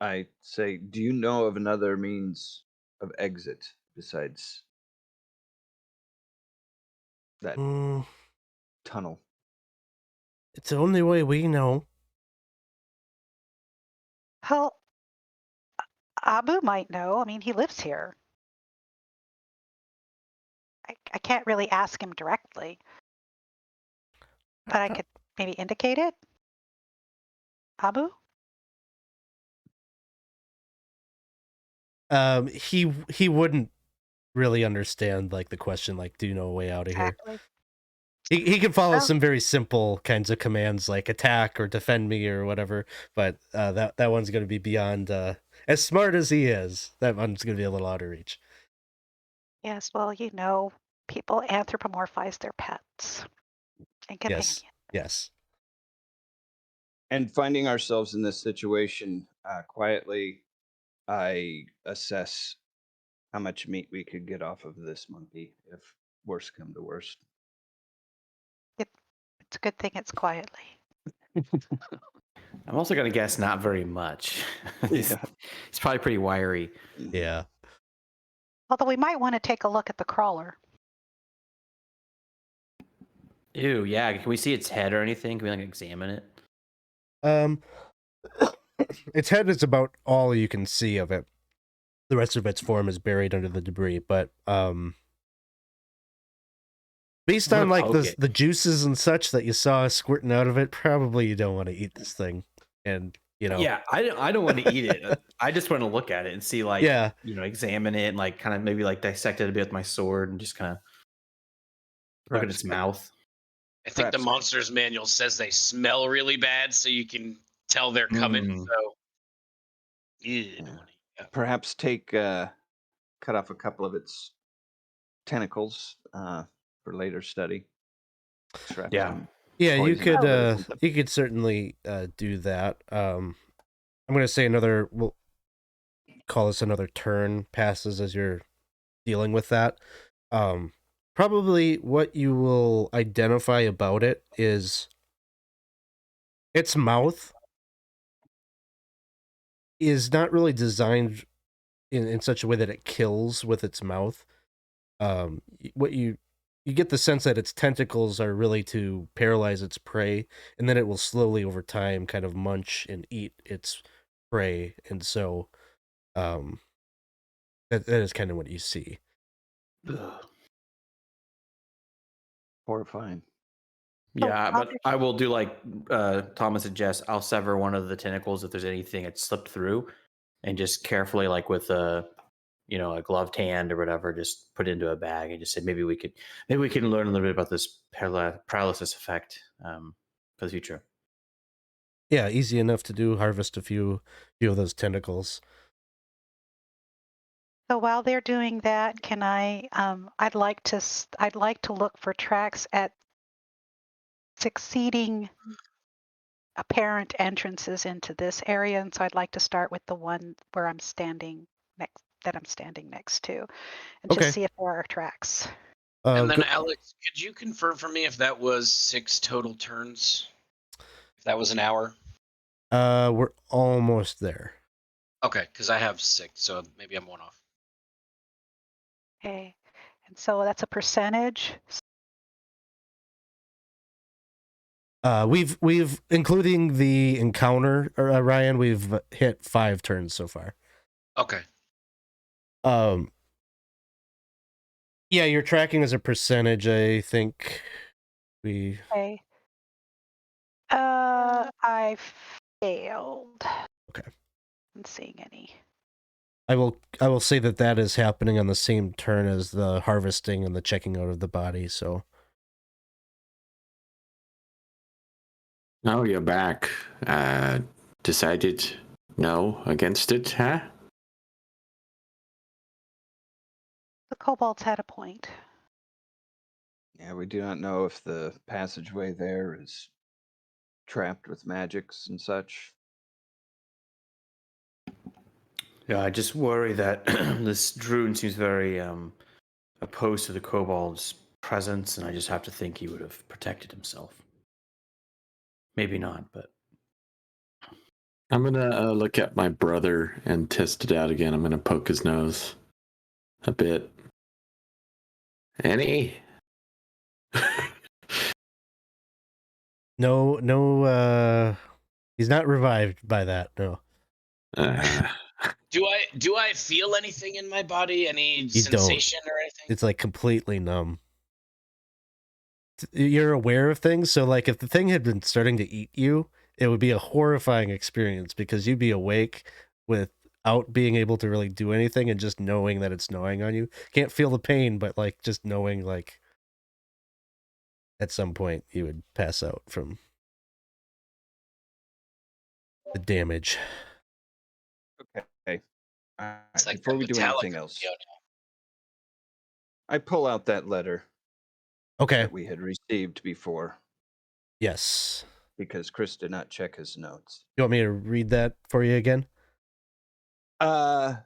I say, do you know of another means of exit besides that tunnel? It's the only way we know. Well, Abu might know. I mean, he lives here. I can't really ask him directly, but I could maybe indicate it. Abu? He wouldn't really understand like the question, like, do you know a way out of Exactly. here? He can follow Well, some very simple kinds of commands like attack or defend me or whatever, but that one's going to be beyond. As smart as he is, that one's going to be a little out of reach. yes, well, you know, people anthropomorphize their pets and companions. Yes. And finding ourselves in this situation quietly, I assess how much meat we could get off of this monkey if worse come to worst. It's a good thing it's quietly. I'm also going to guess not very much. He's probably pretty wiry. Yeah. Although we might want to take a look at the crawler. Ew, yeah. Can we see its head or anything? Can we like examine it? Its head is about all you can see of it. The rest of its form is buried under the debris, but based on like the juices and such that you saw squirting out of it, probably you don't want to eat this thing. And yeah, I don't want to eat it. I just want to look at it and see, like, examine it and like kind of maybe like dissect it a bit with my sword and just kind of look at its mouth. I think the Perhaps- monster's manual says they smell really bad, so you can tell they're coming. So, yeah. Perhaps cut off a couple of its tentacles for later study. Extract some Yeah, you poison out of it or something. you could certainly do that. I'm gonna say we'll call this another turn passes as you're dealing with that. Probably what you will identify about it is its mouth is not really designed in such a way that it kills with its mouth. What you get the sense that its tentacles are really to paralyze its prey, and then it will slowly over time kind of munch and eat its prey, and so that is kind of what you see. Horrifying. Yeah, I'll but I will do like Thomas suggests. I'll sever one of the tentacles if there's anything that slipped through, and just carefully, like with a gloved hand or whatever, just put it into a bag and just say maybe we can learn a little bit about this paralysis effect for the future. Yeah, easy enough to do. Harvest a few of those tentacles. So while they're doing that, can I? I'd like to look for tracks at succeeding apparent entrances into this area, and so I'd like to start with the one where I'm standing next to, and Okay. just see if there are tracks. And then, Alex, could you confirm for me if that was 6 total turns? If that was an hour? We're almost there. Okay, because I have 6, so maybe I'm 1 off. Okay, and so that's a percentage. We've including the encounter, Ryan. We've hit 5 turns so far. Okay. Yeah, you're tracking as a percentage. I think we. Okay. I failed. Okay. I'm seeing any. I will say that is happening on the same turn as the harvesting and the checking out of the body. So. Now you're back. Decided no against it, huh? The kobolds had a point. Yeah, we do not know if the passageway there is trapped with magics and such. Yeah, I just worry that this Droon seems very opposed to the kobold's presence, and I just have to think he would have protected himself. Maybe not, but I'm gonna look at my brother and test it out again. I'm gonna poke his nose a bit. Any? No, he's not revived by that. No. Do I feel anything in my body? Any sensation or anything? It's like completely numb. You're aware of things, so like if the thing had been starting to eat you, it would be a horrifying experience because you'd be awake without being able to really do anything and just knowing that it's gnawing on you. Can't feel the pain, but like just knowing like at some point you would pass out from the damage. Okay. It's like Before the we do metallic anything else, audio. I pull out that letter Okay. that we had received before Yes. because Chris did not check his notes. You want me to read that for you again? Yeah,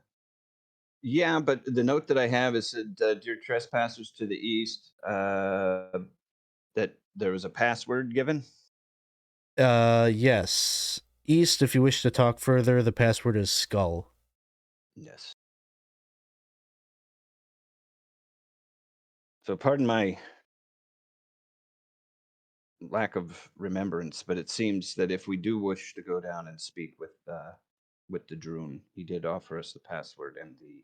but the note that I have is dear trespassers to the east, that there was a password given. Yes. East, if you wish to talk further, the password is skull. Yes. So pardon my lack of remembrance, but it seems that if we do wish to go down and speak with the Droon, he did offer us the password and the.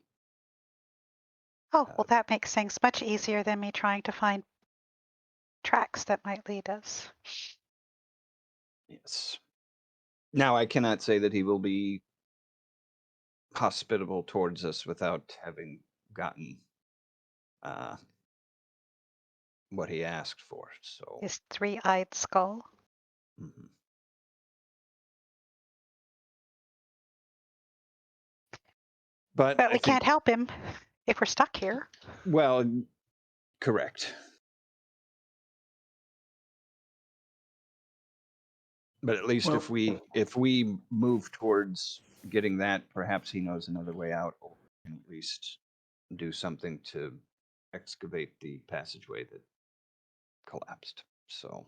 Oh, well, that makes things much easier than me trying to find tracks that might lead us. Yes. Now I cannot say that he will be hospitable towards us without having gotten what he asked for. So, His three-eyed skull. mhm. But But I we think, can't help him if we're stuck here. well, correct. But at least Well- if we move towards getting that, perhaps he knows another way out, or can at least do something to excavate the passageway that collapsed. So,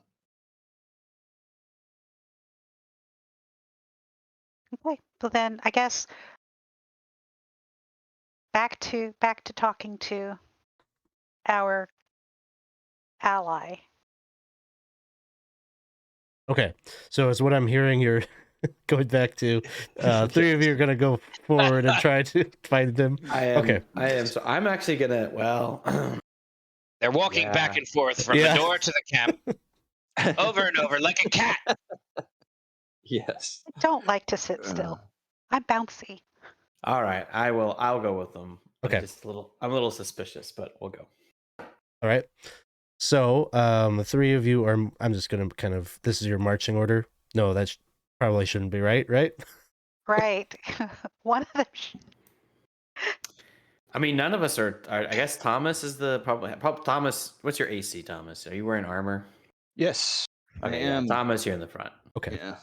Okay, so then I guess back to talking to our ally. Okay, so as what I'm hearing, you're going back to three of you are going to go forward and try to find them. I am. Okay. I am. So I'm actually gonna. Well, They're walking Yeah. back and forth from Yeah. the door to the camp, over and over like a cat. yes. I don't like to sit still. I'm bouncy. all right. I'll go with them. Okay. I'm a little suspicious, but we'll go. All right. So the three of you are. I'm just going to kind of. This is your marching order. No, that probably shouldn't be right. Right? Right. One of them. I mean, none of us are. I guess Thomas is the probably. Thomas, what's your AC, Thomas? Are you wearing armor? Yes. Okay, I yeah, am. Thomas, you're in the front. Okay. Yeah.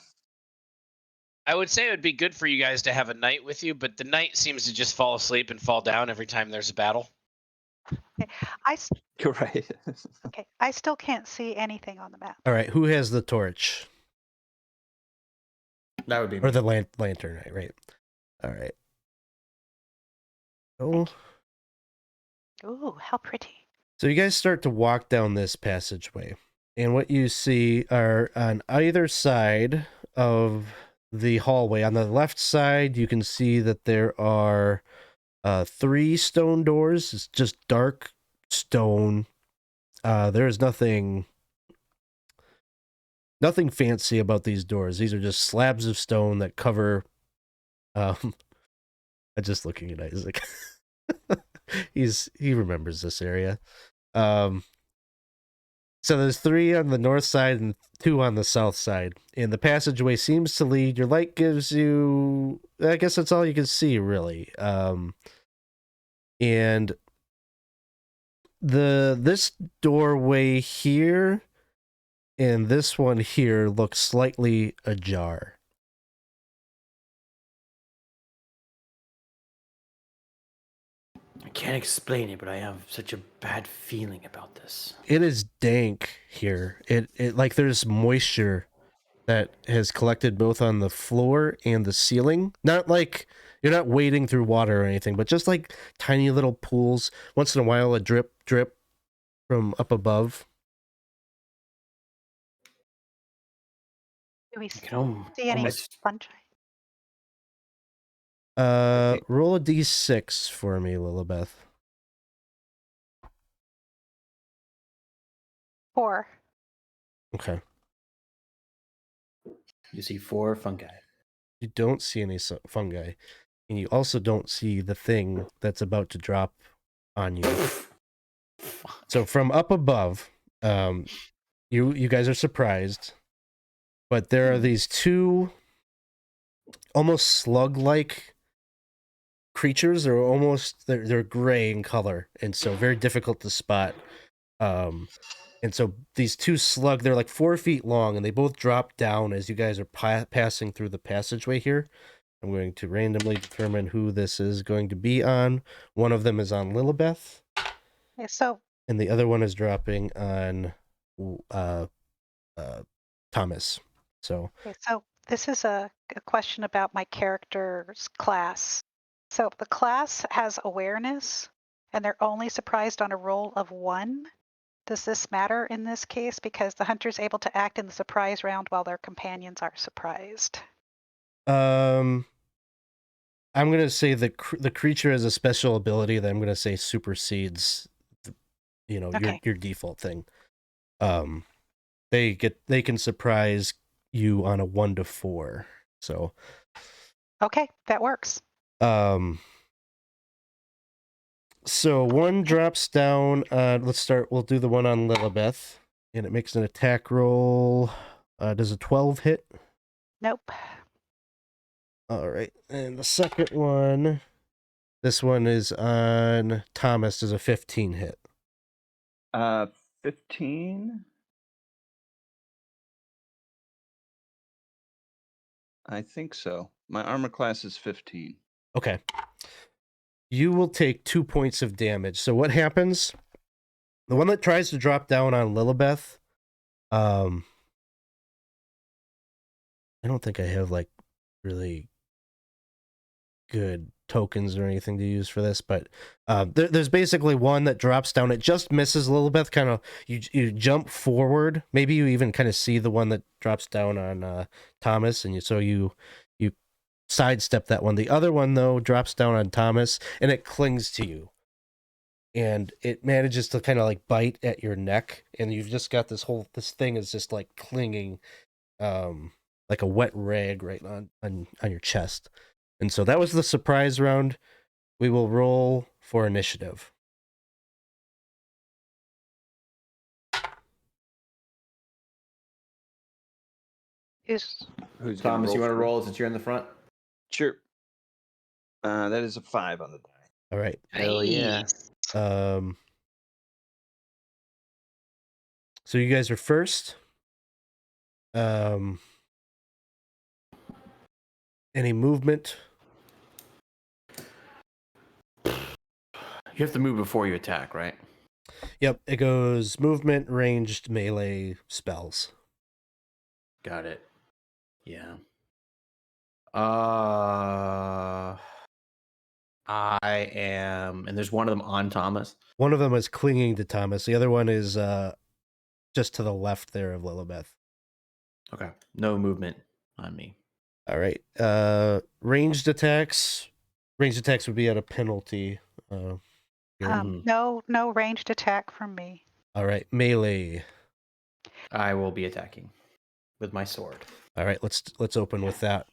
I would say it would be good for you guys to have a knight with you, but the knight seems to just fall asleep and fall down every time there's a battle. You're right. Okay, I still can't see anything on the map. All right. Who has the torch That would be or me. the lantern? Right. All right. Oh. Ooh, how pretty. So you guys start to walk down this passageway, and what you see are on either side of the hallway. On the left side, you can see that there are 3 stone doors. It's just dark stone. There is nothing fancy about these doors. These are just slabs of stone that cover. I'm just looking at Isaac. He remembers this area. So there's 3 on the north side and 2 on the south side. And the passageway seems to lead. Your light gives you, I guess that's all you can see, really. And this doorway here and this one here look slightly ajar. I can't explain it, but I have such a bad feeling about this. It is dank here. It like there's moisture that has collected both on the floor and the ceiling. Not like you're not wading through water or anything, but just like tiny little pools. Once in a while, a drip from up above. Do we I can see any almost. fungi? Roll a d6 for me, Lillibeth. 4. Okay. You see 4 fungi. You don't see any fungi, and you also don't see the thing that's about to drop on you. So from up above, you guys are surprised, but there are these 2 almost slug-like creatures. They're gray in color, and so very difficult to spot. And so these 2 slug, they're like 4 feet long, and they both drop down as you guys are passing through the passageway here. I'm going to randomly determine who this is going to be on. One of them is on Lillibeth, Okay, so and the other one is dropping on Thomas. So this is a question about my character's class. So the class has awareness, and they're only surprised on a roll of 1. Does this matter in this case? Because the hunter's able to act in the surprise round while their companions are surprised. I'm gonna say the creature has a special ability that I'm gonna say supersedes, Okay. your default thing. They can surprise you on a 1 to 4. So Okay, that works. So one drops down. Let's start. We'll do the one on Lillibeth, and it makes an attack roll. Does a 12 hit? Nope. All right. And the second one, this one is on Thomas. Does a 15 hit? 15. I think so. My armor class is 15. Okay. You will take 2 points of damage. So what happens? The one that tries to drop down on Lillibeth, I don't think I have like really good tokens or anything to use for this, but there's basically one that drops down. It just misses Lillibeth. Kind of you jump forward. Maybe you even kind of see the one that drops down on Thomas, and you sidestep that one. The other one though drops down on Thomas, and it clings to you, and it manages to kind of like bite at your neck, and you've just got this thing is just like clinging, like a wet rag right on your chest. And so that was the surprise round. We will roll for initiative. Who's Who's gonna Thomas, you want to first? roll since you're in the front? Sure. That is a 5 on the die. All right. Hell yeah. So you guys are first. Any movement? You have to move before you attack, right? Yep, it goes movement, ranged, melee, spells. Got it. Yeah. I am, and there's one of them on Thomas. One of them is clinging to Thomas. The other one is just to the left there of Lillibeth. Okay. No movement on me. All right. Ranged attacks. Ranged attacks would be at a penalty. no ranged attack from me. All right. Melee. I will be attacking with my sword. All right. Let's open with that.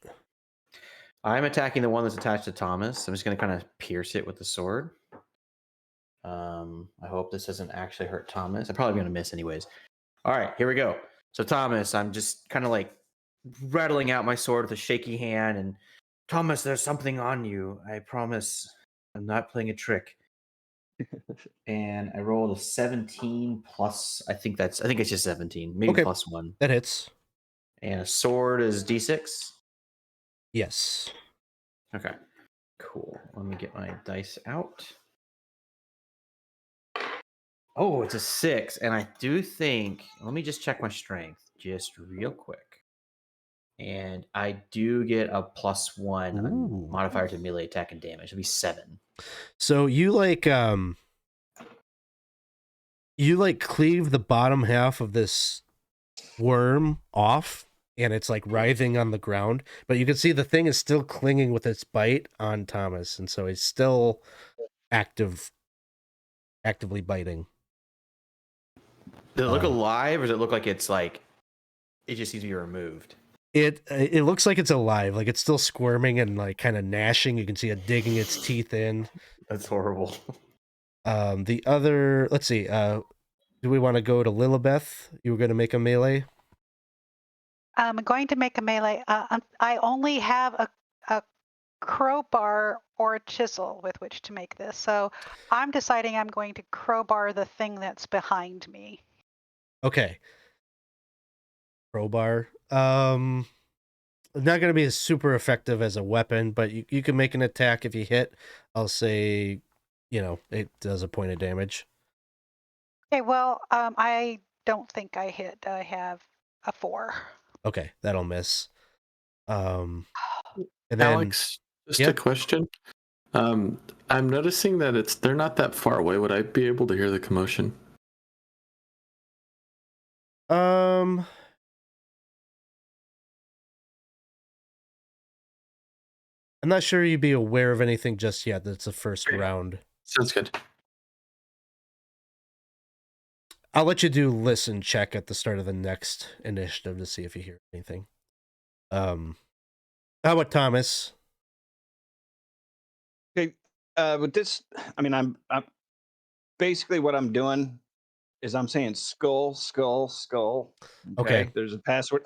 I'm attacking the one that's attached to Thomas. I'm just going to kind of pierce it with the sword. I hope this doesn't actually hurt Thomas. I'm probably going to miss anyways. All right, here we go. So Thomas, I'm just kind of like rattling out my sword with a shaky hand. And Thomas, there's something on you. I promise I'm not playing a trick. And I rolled a 17 plus, I think it's just 17, maybe Okay. plus 1. That hits. And a sword is D6. Yes. Okay, cool. Let me get my dice out. Oh, it's a 6. And I do think, let me just check my strength just real quick. And I do get a +1 Ooh. modifier to melee attack and damage. It'll be 7. So you cleave the bottom half of this worm off, and it's like writhing on the ground, but you can see the thing is still clinging with its bite on Thomas, and so he's still actively biting. Does it look alive, or does it look like it's like it just needs to be removed? It looks like it's alive, like it's still squirming and like kind of gnashing. You can see it digging its teeth in. That's horrible. The other, let's see, do we want to go to Lillibeth? You were going to make a melee? I'm going to make a melee. I only have a crowbar or a chisel with which to make this. So I'm deciding I'm going to crowbar the thing that's behind me. Okay. Crowbar. Not going to be as super effective as a weapon, but you can make an attack if you hit. I'll say, it does a point of damage. Okay, well, I don't think I hit. I have a 4. Okay, that'll miss. And then, Alex, just yeah. a question. I'm noticing that they're not that far away. Would I be able to hear the commotion? I'm not sure you'd be aware of anything just yet. That's the first round. Sounds good. I'll let you do listen check at the start of the next initiative to see if you hear anything. How about Thomas? Okay, With this, I mean, I'm basically what I'm doing is I'm saying skull, skull, skull. Okay. There's a password.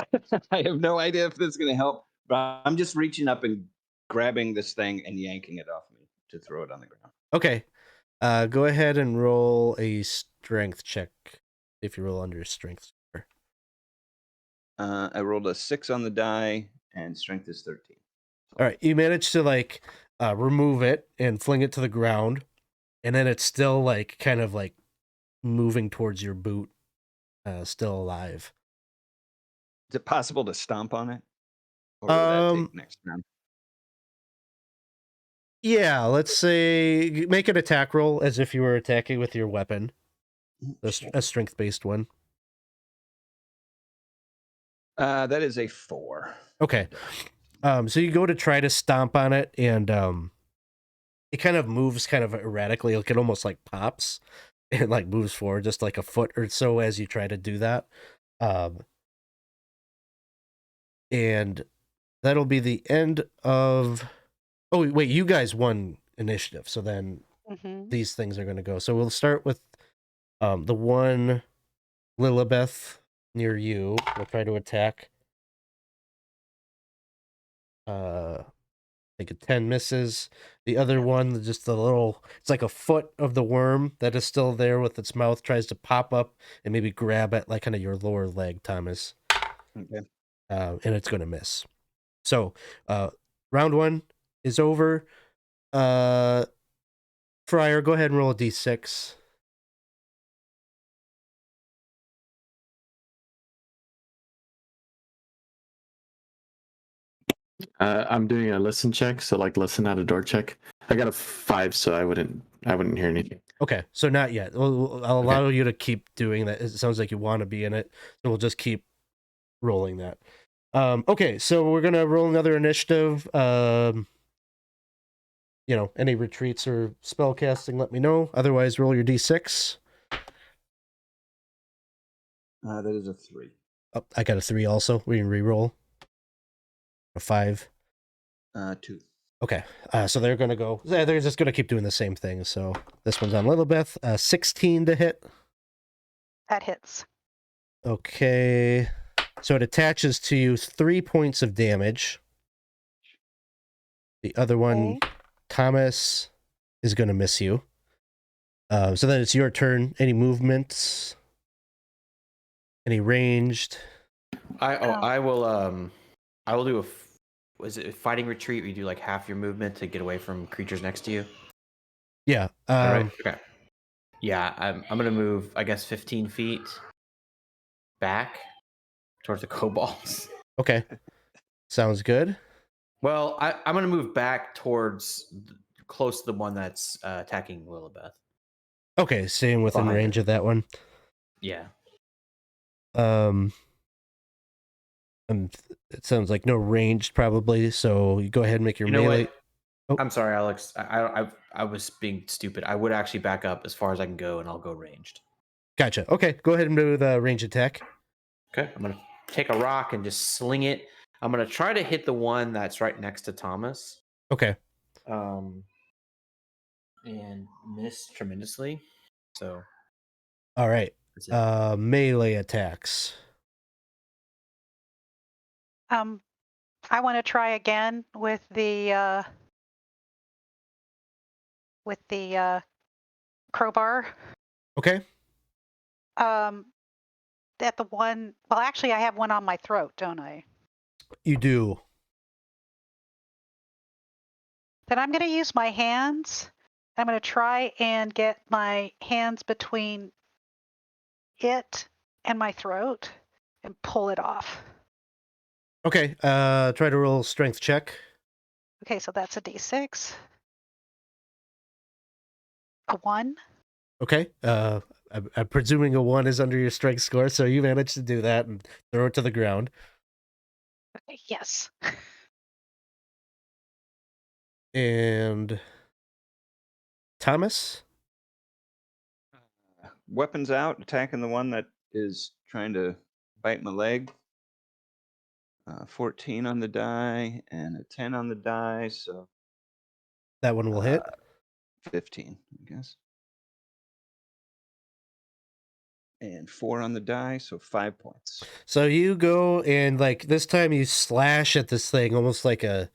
I have no idea if this is going to help, but I'm just reaching up and grabbing this thing and yanking it off me to throw it on the ground. Okay. Go ahead and roll a strength check if you roll under strength. I rolled a 6 on the die, and strength is 13. All right, you managed to like remove it and fling it to the ground, and then it's still like kind of like moving towards your boot, still alive. Is it possible to stomp on it? Or will that take next round? Yeah, let's say make an attack roll as if you were attacking with your weapon, a strength-based one. That is a 4. Okay. So you go to try to stomp on it, and it kind of moves kind of erratically, like it almost like pops and like moves forward just like a foot or so as you try to do that. And that'll be the end of... Oh, wait, you guys won initiative, so then these things are going to go. So we'll start with the one Lillibeth near you. We'll try to attack. I think a 10 misses. The other one, just a little, it's like a foot of the worm that is still there with its mouth, tries to pop up and maybe grab at like kind of your lower leg, Thomas. Okay. And it's going to miss. So round 1 is over. Friar, go ahead and roll a d6. I'm doing a listen check, so like listen at a door check. I got a 5, so I wouldn't hear anything. Okay, so not yet. I'll allow you to keep doing that. It sounds like you want to be in it, so we'll just keep rolling that. Okay, so we're gonna roll another initiative. Any retreats or spell casting, let me know. Otherwise, roll your d6. That is a 3. Oh, I got a 3 also. We can re-roll. A 5. 2. Okay, so they're gonna go. They're just gonna keep doing the same thing. So this one's on Lillibeth. 16 to hit. That hits. Okay, so it attaches to you 3 points of damage. The other one, Okay. Thomas, is gonna miss you. So then it's your turn. Any movements? Any ranged? I will do was it a fighting retreat where you do like half your movement to get away from creatures next to you? Yeah. All right. Okay. Yeah, I'm gonna move, I guess, 15 feet back towards the kobolds. Okay. Sounds good. Well, I'm gonna move back towards close to the one that's attacking Lillibeth. Okay, staying within Behind range it. of that one. Yeah. And it sounds like no ranged probably. So you go ahead and make your melee. What? Oh. I'm sorry, Alex. I was being stupid. I would actually back up as far as I can go, and I'll go ranged. Gotcha. Okay, go ahead and do the range attack. Okay, I'm gonna take a rock and just sling it. I'm gonna try to hit the one that's right next to Thomas. Okay. And miss tremendously. So. All right. Melee attacks. I want to try again with the crowbar. Okay. At the one. Well, actually, I have one on my throat, don't I? You do. Then I'm going to use my hands. I'm going to try and get my hands between it and my throat and pull it off. Okay. Try to roll strength check. Okay, so that's a d6. A 1. Okay. I'm presuming a 1 is under your strength score, so you managed to do that and throw it to the ground. Okay, yes. And Thomas? Weapons out, attacking the one that is trying to bite my leg. 14 on the die and a 10 on the die, so That one will hit. 15, I guess. And 4 on the die, so 5 points. So you go and like this time you slash at this thing almost like a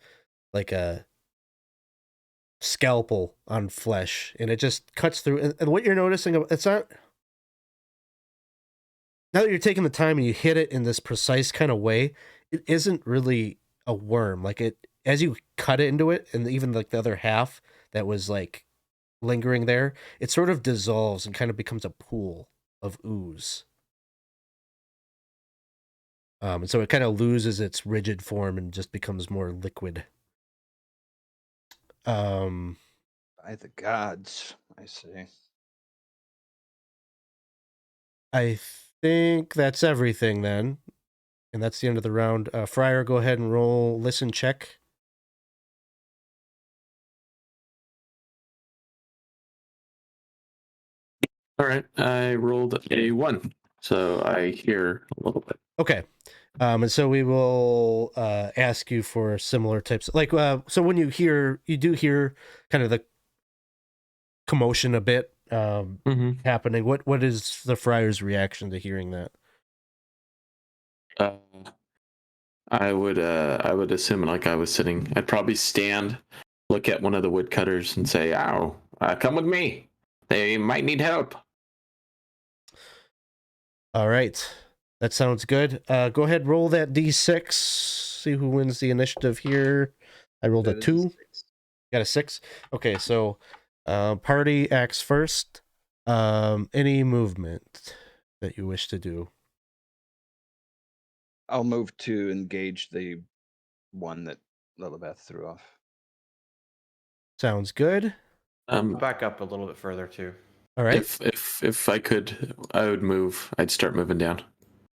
scalpel on flesh, and it just cuts through. And what you're noticing, it's not. Now that you're taking the time and you hit it in this precise kind of way, it isn't really a worm. Like it, as you cut into it, and even like the other half that was like lingering there, it sort of dissolves and kind of becomes a pool of ooze. And so it kind of loses its rigid form and just becomes more liquid. By the gods, I say. I think that's everything then. And that's the end of the round. Friar, go ahead and roll listen check. All right, I rolled a 1, so I hear a little bit. Okay. And so we will ask you for similar types. Like, so when you do hear kind of the commotion a bit happening. What is the Friar's reaction to hearing that? I would assume, like I was sitting, I'd probably stand, look at one of the woodcutters and say, "Ow, come with me. They might need help." All right. That sounds good. Go ahead, roll that D6. See who wins the initiative here. I rolled a 2. Got a 6. Okay, so party acts first. Any movement that you wish to do? I'll move to engage the one that Lillibeth threw off. Sounds good. Back up a little bit further too. All right. If I could, I would move. I'd start moving down.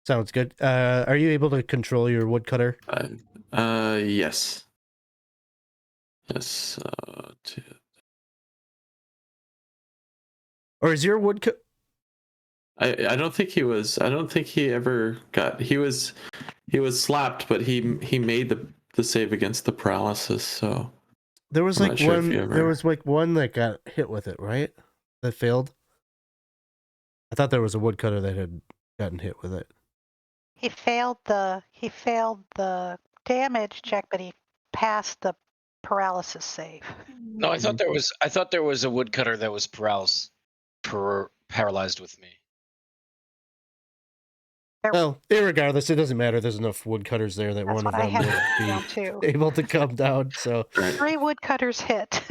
Sounds good. Are you able to control your woodcutter? Yes. Yes. Or is your woodcutter? I don't think he was. I don't think he ever got. He was slapped, but he made the save against the paralysis. So there was like one. There was like one that got hit with it, right? That failed. I thought there was a woodcutter that had gotten hit with it. He failed the damage check, but he passed the paralysis save. No, I thought there was a woodcutter that was paralyzed with me. Well, irregardless, it doesn't matter. There's enough woodcutters there that one of them would be able to come down. So 3 woodcutters hit.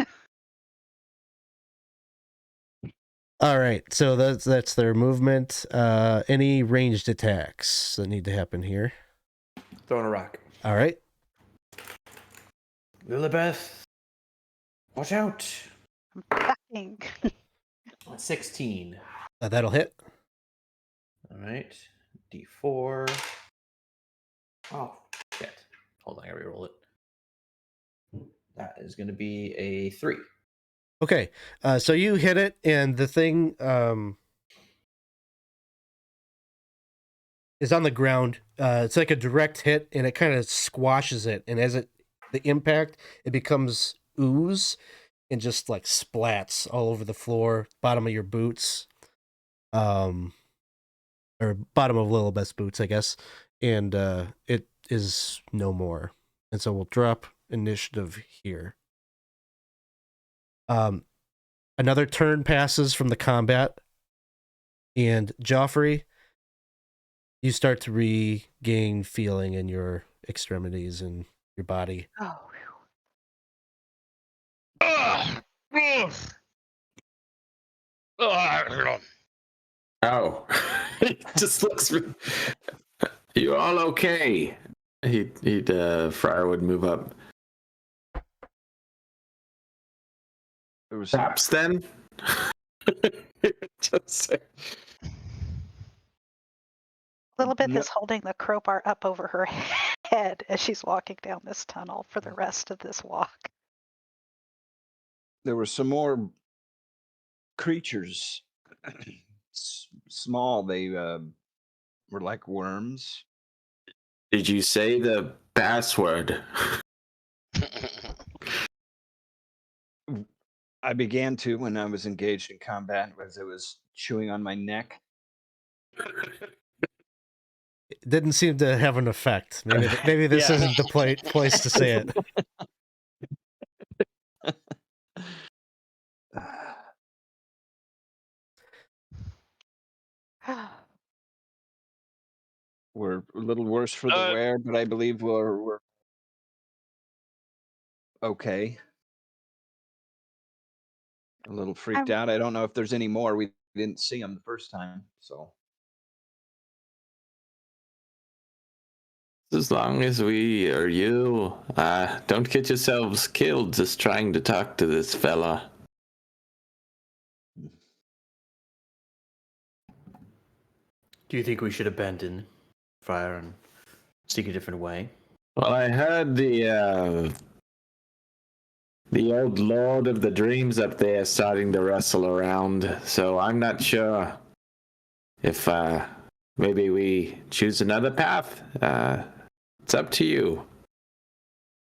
All right, so that's their movement. Any ranged attacks that need to happen here? Throwing a rock. All right. Lillibeth, watch out. I'm ducking. 16. That'll hit. All right. D4. Oh, shit. Hold on, I gotta reroll it. That is going to be a 3. Okay, so you hit it, and the thing is on the ground. It's like a direct hit, and it kind of squashes it. And as the impact, it becomes ooze and just like splats all over the floor, bottom of your boots, or bottom of Lillibeth's boots, I guess. And it is no more. And so we'll drop initiative here. Another turn passes from the combat, and Geoffrey, you start to regain feeling in your extremities and your body. Oh. Oh, he just looks. You all okay? He'd Friar would move up. There was Perhaps then. Just say. Lillibeth is holding the crowbar up over her head as she's walking down this tunnel for the rest of this walk. There were some more creatures. Small. They were like worms. Did you say the password? I began to when I was engaged in combat, as it was chewing on my neck. It didn't seem to have an effect. Maybe this Yeah. isn't the place to say it. We're a little worse for the wear, but I believe we're okay. A little freaked out. I don't know if there's any more. We didn't see them the first time, so. As long as we or you don't get yourselves killed just trying to talk to this fella. Do you think we should abandon Friar and seek a different way? Well, I heard the old Lord of the Dreams up there starting to wrestle around, so I'm not sure if maybe we choose another path. It's up to you.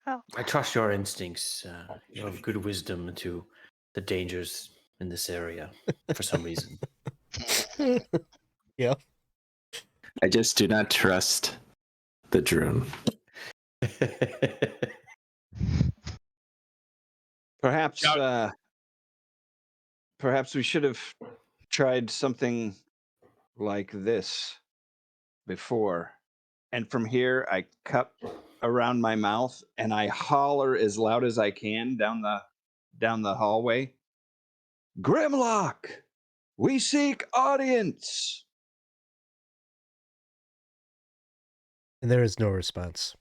Oh, I trust your instincts. You have good wisdom to the dangers in this area for some reason. Yeah. I just do not trust the drone. Perhaps we should have tried something like this before. And from here, I cup around my mouth and I holler as loud as I can down the hallway. Grimlock, we seek audience. And there is no response.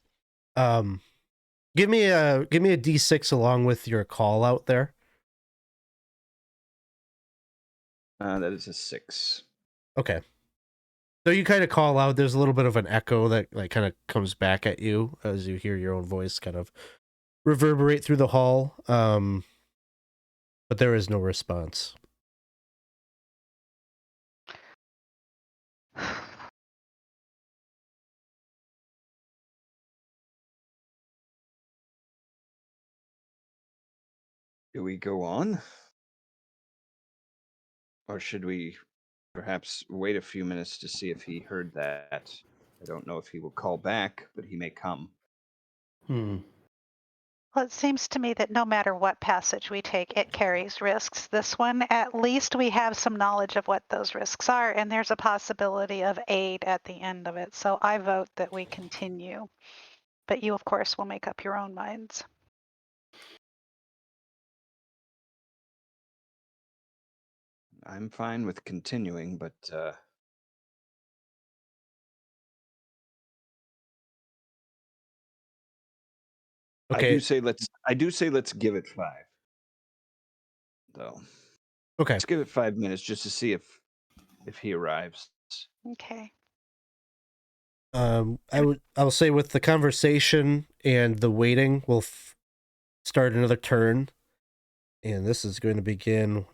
Give me a D6 along with your call out there. That is a 6. Okay. So you kind of call out. There's a little bit of an echo that like kind of comes back at you as you hear your own voice kind of reverberate through the hall. But there is no response. Do we go on? Or should we perhaps wait a few minutes to see if he heard that? I don't know if he will call back, but he may come. Well, it seems to me that no matter what passage we take, it carries risks. This one, at least we have some knowledge of what those risks are, and there's a possibility of aid at the end of it. So I vote that we continue. But you, of course, will make up your own minds. I'm fine with continuing, but Okay. I do say let's give it 5. Though. Okay. Let's give it 5 minutes just to see if he arrives. Okay. I'll say with the conversation and the waiting, we'll start another turn, and this is going to begin.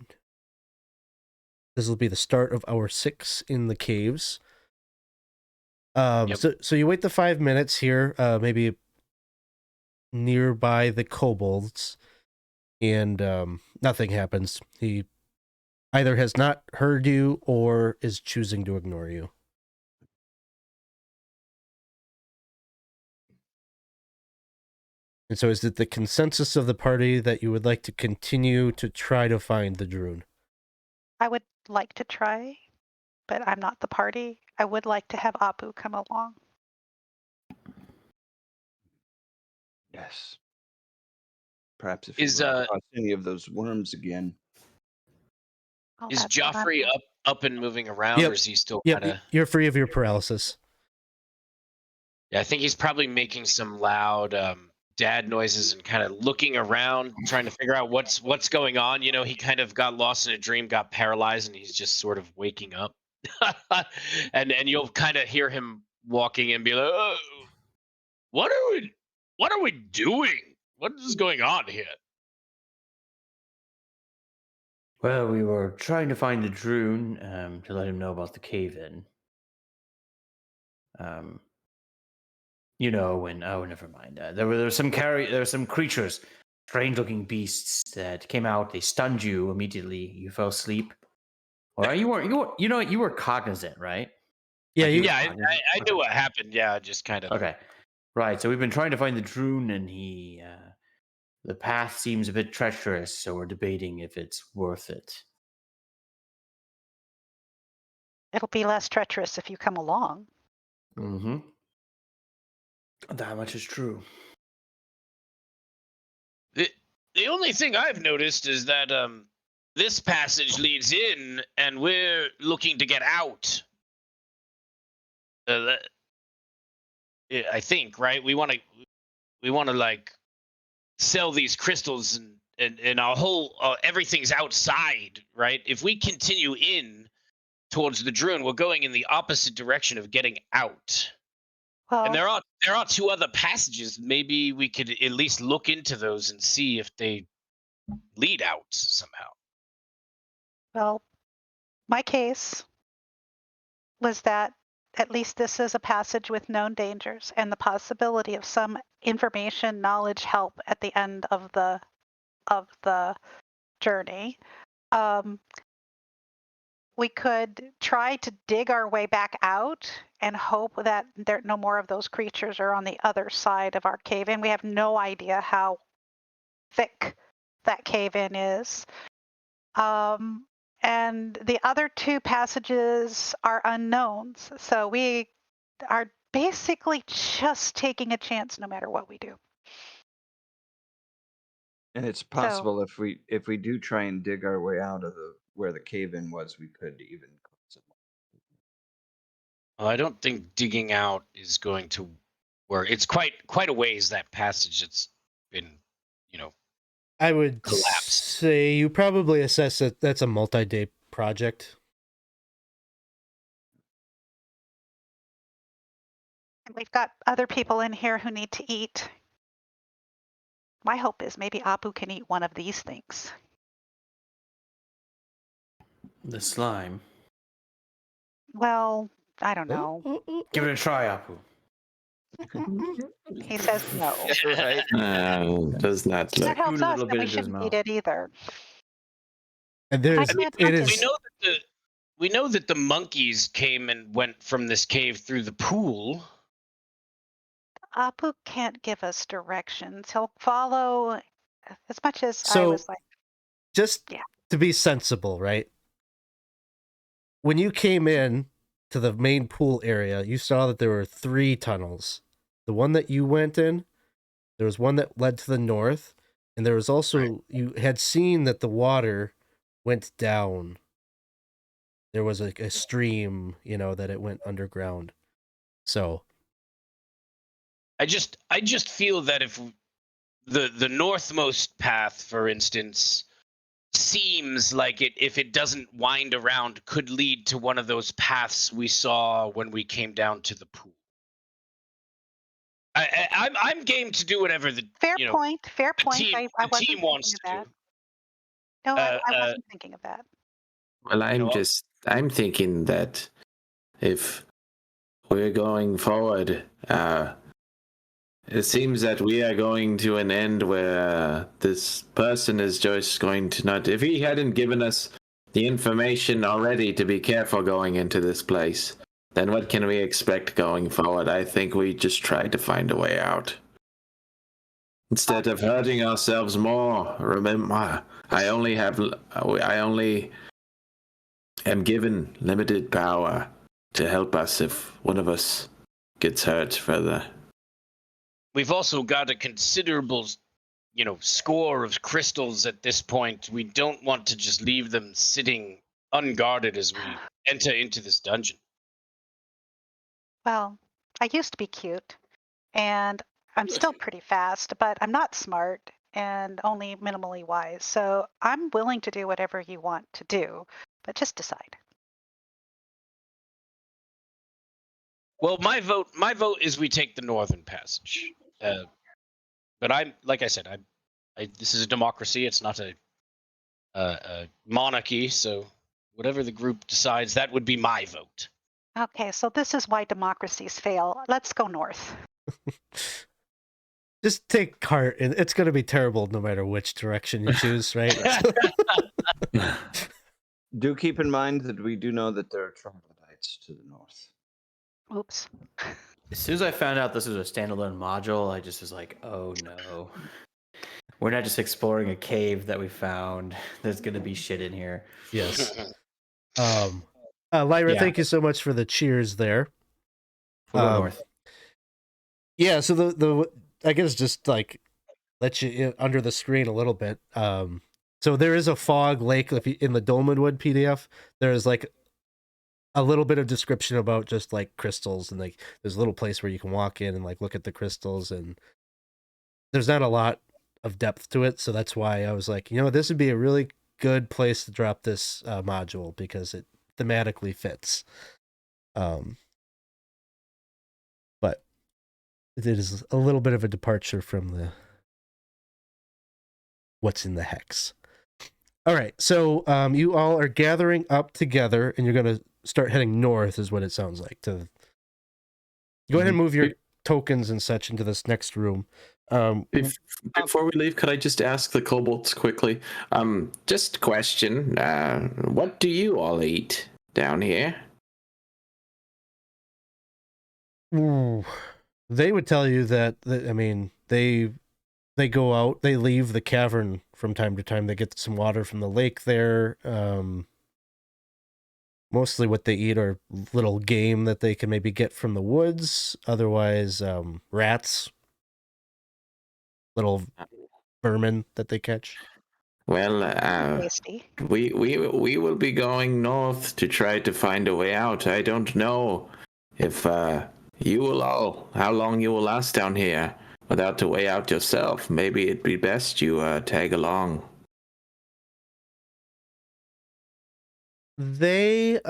This will be the start of our 6 in the caves. Yep. So you wait the 5 minutes here, maybe nearby the kobolds, and nothing happens. He either has not heard you or is choosing to ignore you. And so is it the consensus of the party that you would like to continue to try to find the Droon? I would like to try, but I'm not the party. I would like to have Apu come along. Yes. Perhaps if Is you run across any of those worms again. Oh, is that's what I'm Geoffrey doing. up and moving around, Yep. or is he still Yep, kind of? you're free of your paralysis. Yeah, I think he's probably making some loud dad noises and kind of looking around, trying to figure out what's going on. You know, he kind of got lost in a dream, got paralyzed, and he's just sort of waking up. and you'll kind of hear him walking and be like, "Oh, what are we doing? What is going on here?" Well, we were trying to find the Droon to let him know about the cave-in. You know, when never mind. There were some creatures strange-looking beasts that came out. They stunned you immediately. You fell asleep. Or you were cognizant, right? Yeah, Like, you. Yeah, cognizant? I knew what happened. Yeah, just kind of. Okay. Right. So we've been trying to find the Droon, and the path seems a bit treacherous. So we're debating if it's worth it. It'll be less treacherous if you come along. Mm-hmm. That much is true. The only thing I've noticed is that this passage leads in, and we're looking to get out. I think, right? We want to like sell these crystals, and our whole everything's outside, right? If we continue in towards the Droon, we're going in the opposite direction of getting out. And Well, there are two other passages. Maybe we could at least look into those and see if they lead out somehow. well, my case was that at least this is a passage with known dangers and the possibility of some information, knowledge, help at the end of the journey. We could try to dig our way back out and hope that there no more of those creatures are on the other side of our cave-in. We have no idea how thick that cave-in is. And the other two passages are unknowns. So we are basically just taking a chance no matter what we do. And it's possible if we do try and dig our way out of where the cave-in was, we could even cause it. Well, I don't think digging out is going to work. It's quite a ways, that passage. It's been, I would collapsed. say you probably assess that that's a multi-day project. And we've got other people in here who need to eat. My hope is maybe Apu can eat one of these things. The slime. Well, I don't know. Give it a try, Apu. He says no. Right. Does not That look. helps Spoon a us, little and bit we into his shouldn't mouth. eat it either. And there's I can't it touch is We know that the monkeys came and went from this cave through the pool. Apu can't give us directions. He'll follow as much as I So- was like, just Yeah. to be sensible, right? When you came in to the main pool area, you saw that there were 3 tunnels. The one that you went in, there was one that led to the north, and there was also you had seen that the water went down. There was a stream, that it went underground. So I just feel that if the northmost path, for instance, seems like if it doesn't wind around, could lead to one of those paths we saw when we came down to the pool. I'm game to do whatever the fair you know point. Fair the point. team, I the wasn't team thinking wants of to that. do. No, I Uh, wasn't thinking of that. Well, I'm thinking that if we're going forward, it seems that we are going to an end where this person is just going to not. If he hadn't given us the information already to be careful going into this place, then what can we expect going forward? I think we just try to find a way out. Instead of hurting ourselves more, remember, I only am given limited power to help us if one of us gets hurt further. We've also got a considerable, score of crystals at this point. We don't want to just leave them sitting unguarded as we enter into this dungeon. Well, I used to be cute, and I'm still pretty fast, but I'm not smart and only minimally wise. So I'm willing to do whatever you want to do, but just decide. Well, my vote is we take the northern passage. But I'm, like I said, this is a democracy. It's not a monarchy. So whatever the group decides, that would be my vote. Okay, so this is why democracies fail. Let's go north. Just take heart, and it's going to be terrible no matter which direction you choose, right? Do keep in mind that we do know that there are troglodytes to the north. Oops. As soon as I found out this was a standalone module, I just was like, oh no. We're not just exploring a cave that we found. There's going to be shit in here. Yes. Lyra, Yeah. thank you so much for the cheers there. We'll go north. Yeah, so the I guess just like let you in under the screen a little bit. So there is a fog lake in the Dolmenwood PDF. There's like a little bit of description about just like crystals, and like there's a little place where you can walk in and like look at the crystals, and there's not a lot of depth to it. So that's why I was like, this would be a really good place to drop this module because it thematically fits. But it is a little bit of a departure from the what's in the hex. All right, so you all are gathering up together, and you're going to start heading north, is what it sounds like. Go ahead and move your tokens and such into this next room. Before we leave, could I just ask the kobolds quickly? Just a question. What do you all eat down here? Ooh, they would tell you that, I mean, they go out, they leave the cavern from time to time. They get some water from the lake there. Mostly what they eat are little game that they can maybe get from the woods. Otherwise, rats, little vermin that they catch. Well, Tasty. we will be going north to try to find a way out. I don't know if how long you will last down here without a way out yourself. Maybe it'd be best you tag along. They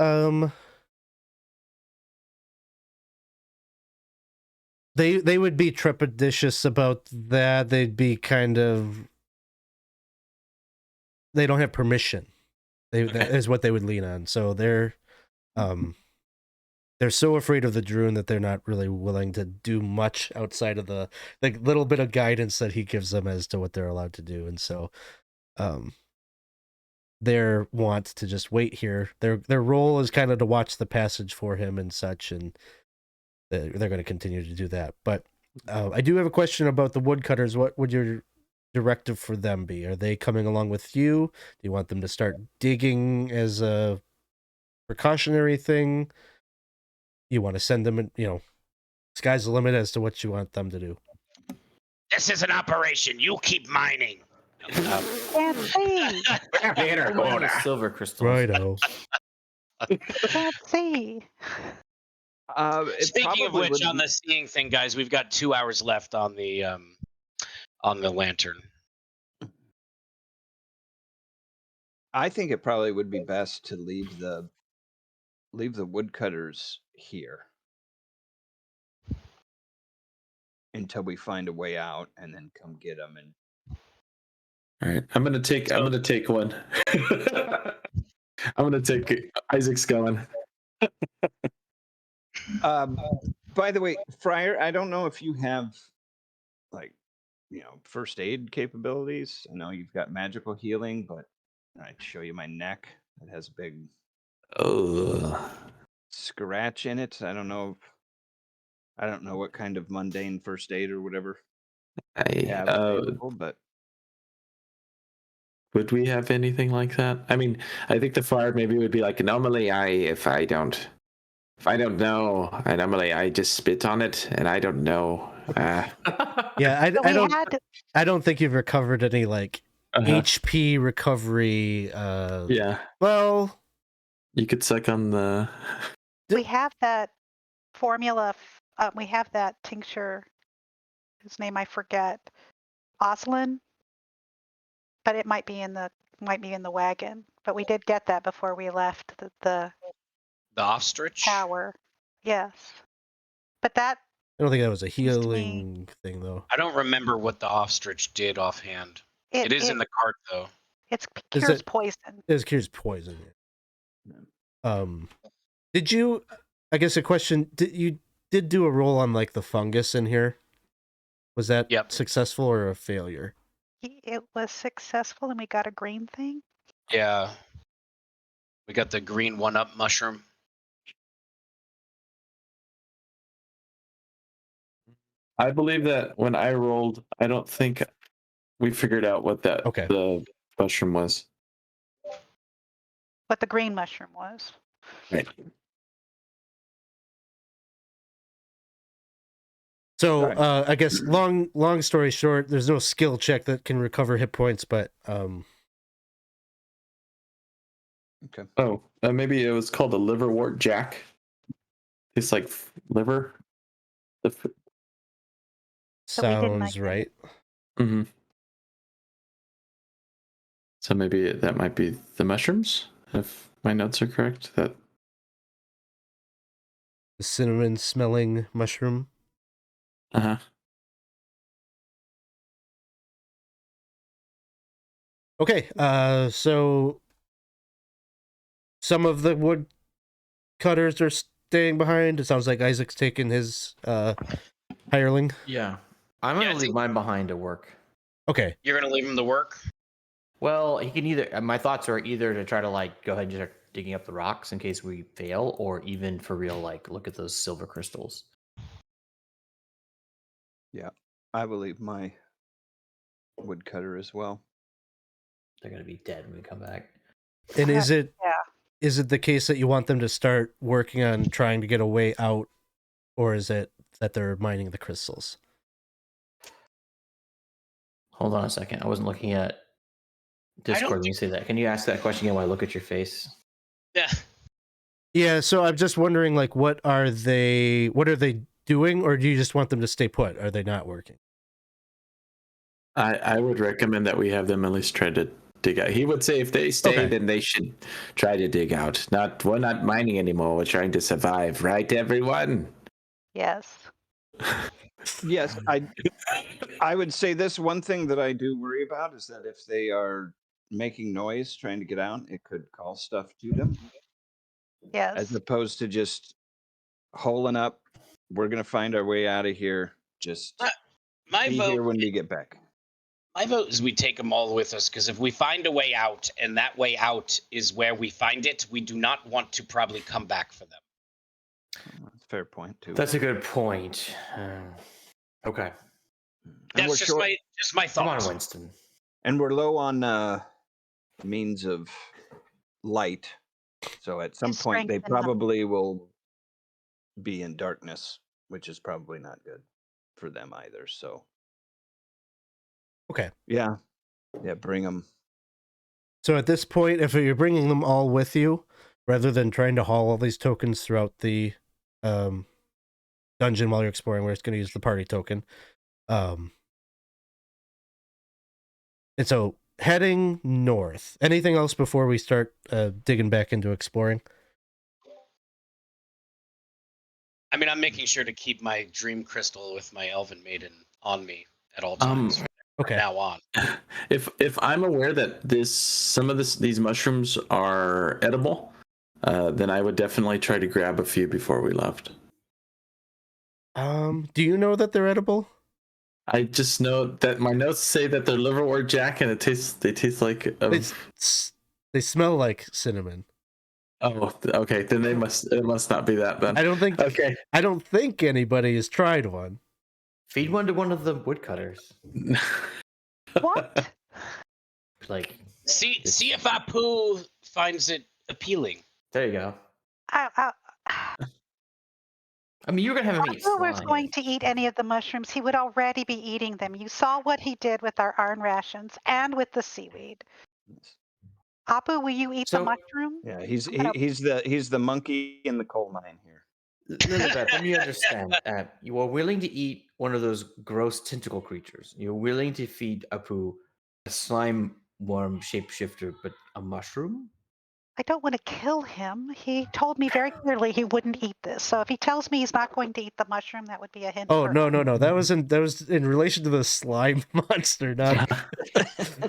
they would be trepidatious about that. They'd be kind of, they don't have permission. That is what they would lean on. So they're so afraid of the Druin that they're not really willing to do much outside of the little bit of guidance that he gives them as to what they're allowed to do. And so their want to just wait here. Their role is kind of to watch the passage for him and such, and they're going to continue to do that. But I do have a question about the woodcutters. What would your directive for them be? Are they coming along with you? Do you want them to start digging as a precautionary thing? You want to send them, sky's the limit as to what you want them to do. This is an operation. You keep mining. Can't see. Silver crystals. Righto. Can't see. Speaking of which, on the seeing thing, guys, we've got 2 hours left on the lantern. I think it probably would be best to leave the woodcutters here until we find a way out, and then come get them. And All right, I'm gonna take one. I'm gonna take Isaac's going. By the way, Friar, I don't know if you have first aid capabilities. I know you've got magical healing, but I'd show you my neck. It has a big scratch in it. I don't know what kind of mundane first aid or whatever I have available, but would we have anything like that? I mean, I think the fire maybe would be like, normally if I don't know, normally I just spit on it, and I don't know. Yeah, I don't think you've recovered any HP recovery. Yeah. Well, you could suck on the. We have that formula. We have that tincture, whose name I forget, Oslin, but it might be in the wagon. But we did get that before we left the ostrich tower. Yes, but that. I don't think that was a healing thing, though. I don't remember what the ostrich did offhand. It is in the cart, though. It cures poison. It cures poison. Did you? I guess a question. You did do a roll on the fungus in here? Was that Yep. successful or a failure? It was successful, and we got a green thing. Yeah. We got the green 1-up mushroom. I believe that when I rolled, I don't think we figured out what that Okay. the mushroom was. What the green mushroom was. Right. So Alright. I guess long story short, there's no skill check that can recover hit points, but Okay. Oh, maybe it was called a liverwort jack. It's like liver. So we didn't sounds like right. Mm-hmm. So maybe that might be the mushrooms, if my notes are correct. That The cinnamon smelling mushroom. uh-huh. Okay, so some of the wood cutters are staying behind. It sounds like Isaac's taking his hireling. Yeah. I'm going to leave mine behind to work. Okay. You're going to leave him to work? Well, he can either. My thoughts are either to try to like go ahead and just start digging up the rocks in case we fail, or even for real, like look at those silver crystals. Yeah, I will leave my woodcutter as well. They're going to be dead when we come back. And is it Yeah. the case that you want them to start working on trying to get a way out, or is it that they're mining the crystals? Hold on a second. I wasn't looking at Discord when you say that. Can you ask that question again while I look at your face? Yeah. Yeah, so I'm just wondering, like, what are they doing, or do you just want them to stay put? Are they not working? I would recommend that we have them at least try to dig out. He would say if they stay, Okay. then they should try to dig out. We're not mining anymore. We're trying to survive, right, everyone? Yes. Yes, I would say this one thing that I do worry about is that if they are making noise trying to get out, it could call stuff to them. Yes. As opposed to just holing up. We're gonna find our way out of here. Just My be here vote. when we get back. My vote is we take them all with us, because if we find a way out, and that way out is where we find it, we do not want to probably come back for them. That's a fair point too. That's a good point. Okay. And we're That's short, just my Come thoughts. on, Winston. and we're low on means of light. So at some point they Strength and probably will be in darkness, which is probably not good for them either. So Okay. yeah, bring them. So at this point, if you're bringing them all with you, rather than trying to haul all these tokens throughout the dungeon while you're exploring, we're just going to use the party token. And so heading north. Anything else before we start digging back into exploring? I mean, I'm making sure to keep my dream crystal with my elven maiden on me at all times from Okay. now on. If I'm aware that some of these mushrooms are edible, then I would definitely try to grab a few before we left. Do you know that they're edible? I just know that my notes say that they're liverwort jack, and they taste like. They smell like cinnamon. Oh, okay. Then it must not be that then. I don't think. Okay. I don't think anybody has tried one. Feed one to one of the woodcutters. What? Like, See if Apu finds it appealing. there you go. I I mean, you're gonna have him eat If he was slime. going to eat any of the mushrooms, he would already be eating them. You saw what he did with our iron rations and with the seaweed. Apu, will you eat the So- mushroom? Yeah, he's the monkey in the coal mine here. Lillibeth, let me understand. You are willing to eat one of those gross tentacle creatures. You're willing to feed Apu a slime worm shapeshifter, but a mushroom? I don't want to kill him. He told me very clearly he wouldn't eat this. So if he tells me he's not going to eat the mushroom, that would be a hint. Oh for no. him. That was in relation to the slime monster. Not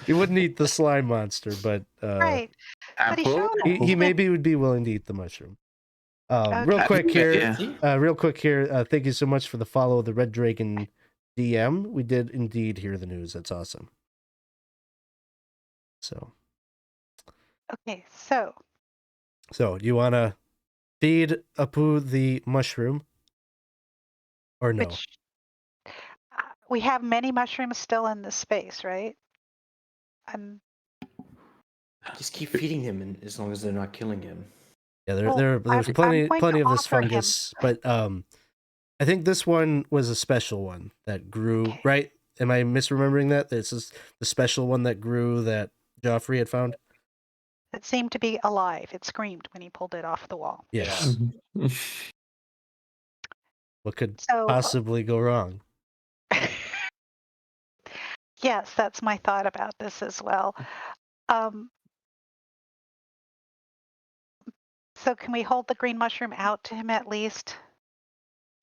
he wouldn't eat the slime monster, but Right. But he showed he maybe would be willing to eat the mushroom. Real Okay. quick here. Yeah. Real quick here. Thank you so much for the follow, the Red Dragon DM, we did indeed hear the news. That's awesome. So Okay, so do you want to feed Apu the mushroom? Or no? which we have many mushrooms still in this space, right? Just keep feeding him, and as long as they're not killing him. Yeah, Well, there's I'm plenty going to of this offer him- fungus, but I think this one was a special one that grew, Okay. right? Am I misremembering that? This is the special one that grew that Geoffrey had found? It seemed to be alive. It screamed when he pulled it off the wall. Yes. Mm-hmm. What could So possibly go wrong? yes, that's my thought about this as well. So can we hold the green mushroom out to him at least?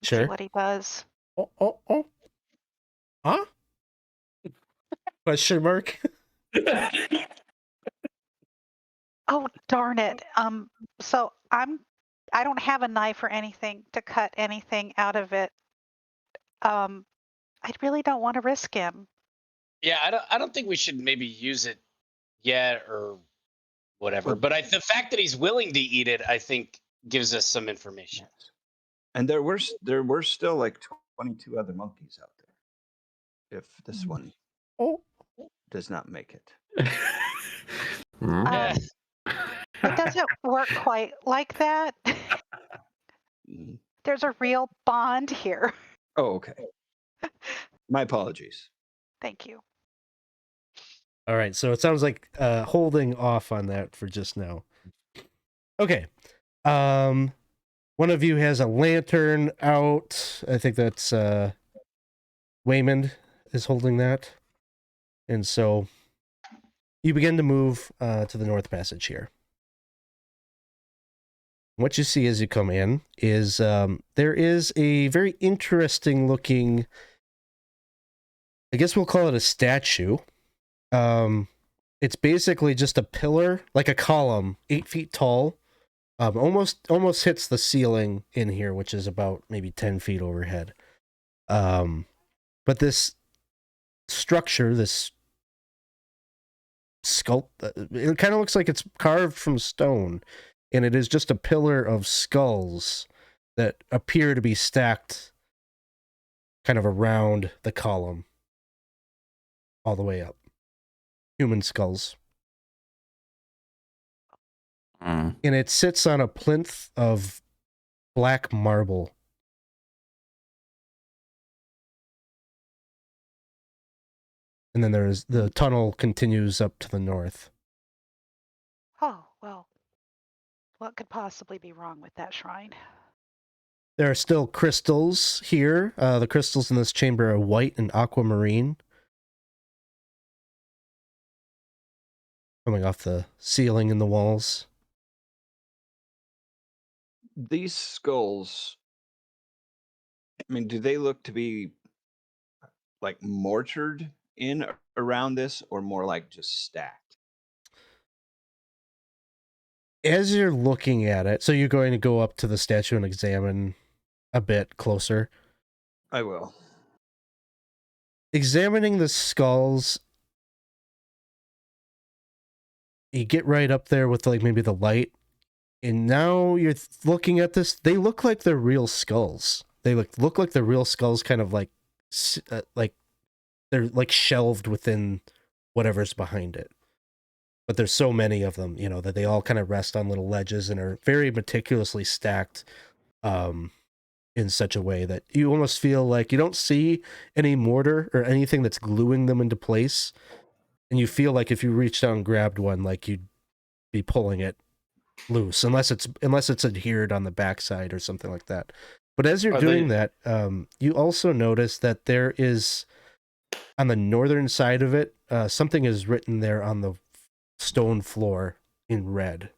See Sure. what he does. Oh. Huh? Question mark? Oh, darn it. So I don't have a knife or anything to cut anything out of it. I really don't want to risk him. Yeah, I don't think we should maybe use it yet or whatever. Well- But the fact that he's willing to eat it, I think, gives us some information. Yes. And there were still like 22 other monkeys out there. If this one Oh. does not make it. Hmm? Yeah. It doesn't work quite like that. Mhm. There's a real bond here. Oh, okay. My apologies. Thank you. All right, so it sounds like holding off on that for just now. Okay. One of you has a lantern out. I think that's Weymund is holding that. And so you begin to move to the North Passage here. What you see as you come in is there is a very interesting looking, I guess we'll call it a statue. It's basically just a pillar, like a column, 8 feet tall. Almost hits the ceiling in here, which is about maybe 10 feet overhead. But this structure, this sculpt, it kind of looks like it's carved from stone, and it is just a pillar of skulls that appear to be stacked kind of around the column all the way up. Human skulls. Mm. And it sits on a plinth of black marble. And then there's the tunnel continues up to the north. Oh, well, what could possibly be wrong with that shrine? There are still crystals here. The crystals in this chamber are white and aquamarine. Coming off the ceiling and the walls. These skulls, I mean, do they look to be like mortared in around this or more like just stacked? As you're looking at it, so you're going to go up to the statue and examine a bit closer. I will. Examining the skulls, you get right up there with like maybe the light, and now you're looking at this. They look like they're real skulls. They look like the real skulls, kind of like they're like shelved within whatever's behind it. But there's so many of them, you know, that they all kind of rest on little ledges and are very meticulously stacked in such a way that you almost feel like you don't see any mortar or anything that's gluing them into place. And you feel like if you reached out and grabbed one, like you'd be pulling it loose, unless it's adhered on the backside or something like that. But as you're doing that, you also notice that there is, on the northern side of it, something is written there on the stone floor in red.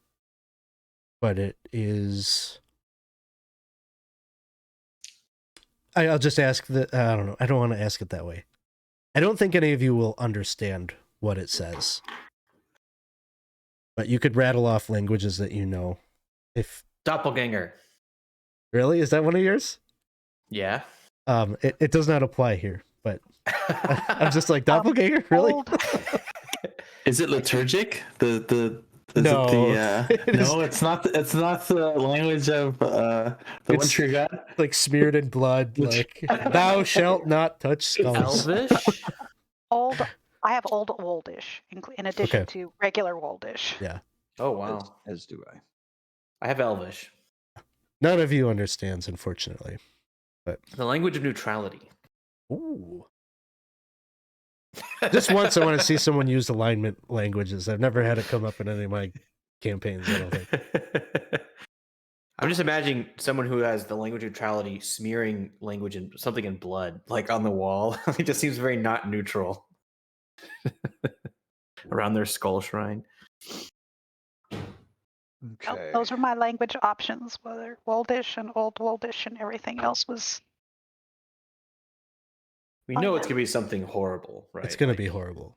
But it is... I'll just ask I don't know. I don't want to ask it that way. I don't think any of you will understand what it says. But you could rattle off languages that you know. If Doppelganger. Really? Is that one of yours? Yeah. It does not apply here. but I'm just like, doppelganger, really? Old, Is it liturgic? No. No, it's not. It's not the language of the one It's- true God. Like smeared in blood, like thou shalt not touch skulls. Elvish? old. I have old oldish in addition Okay. to regular oldish. Yeah. Oh, wow. As do I. I have Elvish. None of you understands, unfortunately. The language of neutrality. Ooh. Just once I want to see someone use alignment languages. I've never had it come up in any of my campaigns, I don't think. I'm just imagining someone who has the language of neutrality smearing language in something in blood, like on the wall. It just seems very not neutral. Around their skull shrine. Nope, Okay. those were my language options, whether Woldish and Old Woldish and everything else was. We know it's gonna be something horrible, right? It's going to be horrible.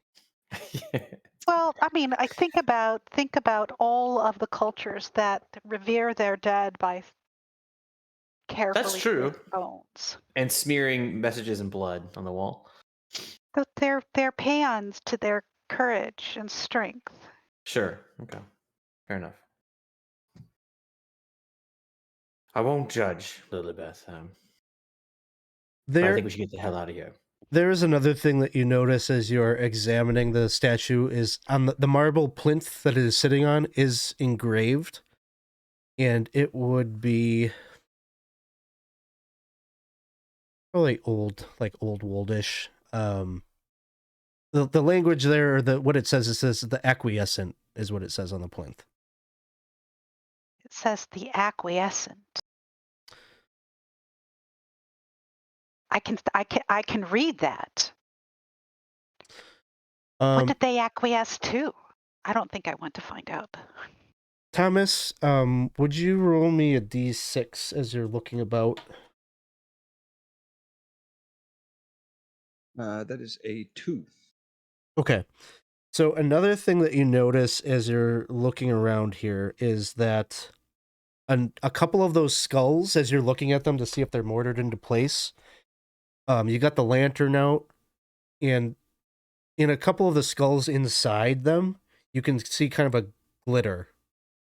Well, I mean, I think about all of the cultures that revere their dead by carefully true. with bones. And smearing messages in blood on the wall. They're paeans to their courage and strength. Sure. Okay. Fair enough. I won't judge, Lillibeth. But I There, think we should get the hell out of here. there is another thing that you notice as you're examining the statue is on the marble plinth that it is sitting on is engraved, and it would be probably old, like old Woldish. The language there, or what it says the acquiescent is what it says on the plinth. It says the acquiescent. I can read that. What did they acquiesce to? I don't think I want to find out. Thomas, would you roll me a d6 as you're looking about? That is a 2. Okay. So another thing that you notice as you're looking around here is that a couple of those skulls, as you're looking at them to see if they're mortared into place, you got the lantern out, and in a couple of the skulls inside them, you can see kind of a glitter,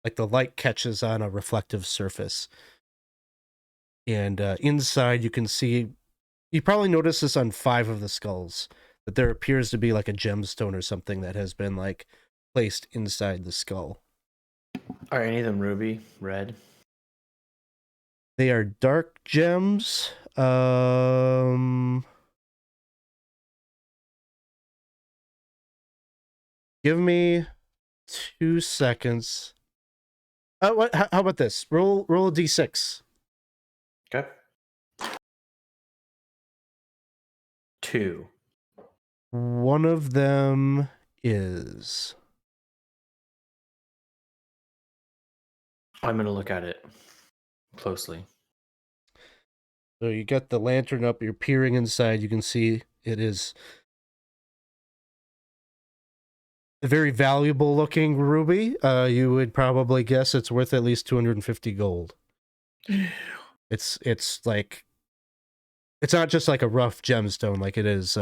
like the light catches on a reflective surface. And inside you can see, you probably noticed this on 5 of the skulls, that there appears to be like a gemstone or something that has been like placed inside the skull. Are any of them ruby, red? They are dark gems. Give me 2 seconds. How about this? Roll a d6. Okay. 2. One of them is. I'm gonna look at it closely. So you got the lantern up, you're peering inside, you can see it is a very valuable looking ruby. You would probably guess it's worth at least 250 gold. It's like, it's not just like a rough gemstone, like it is,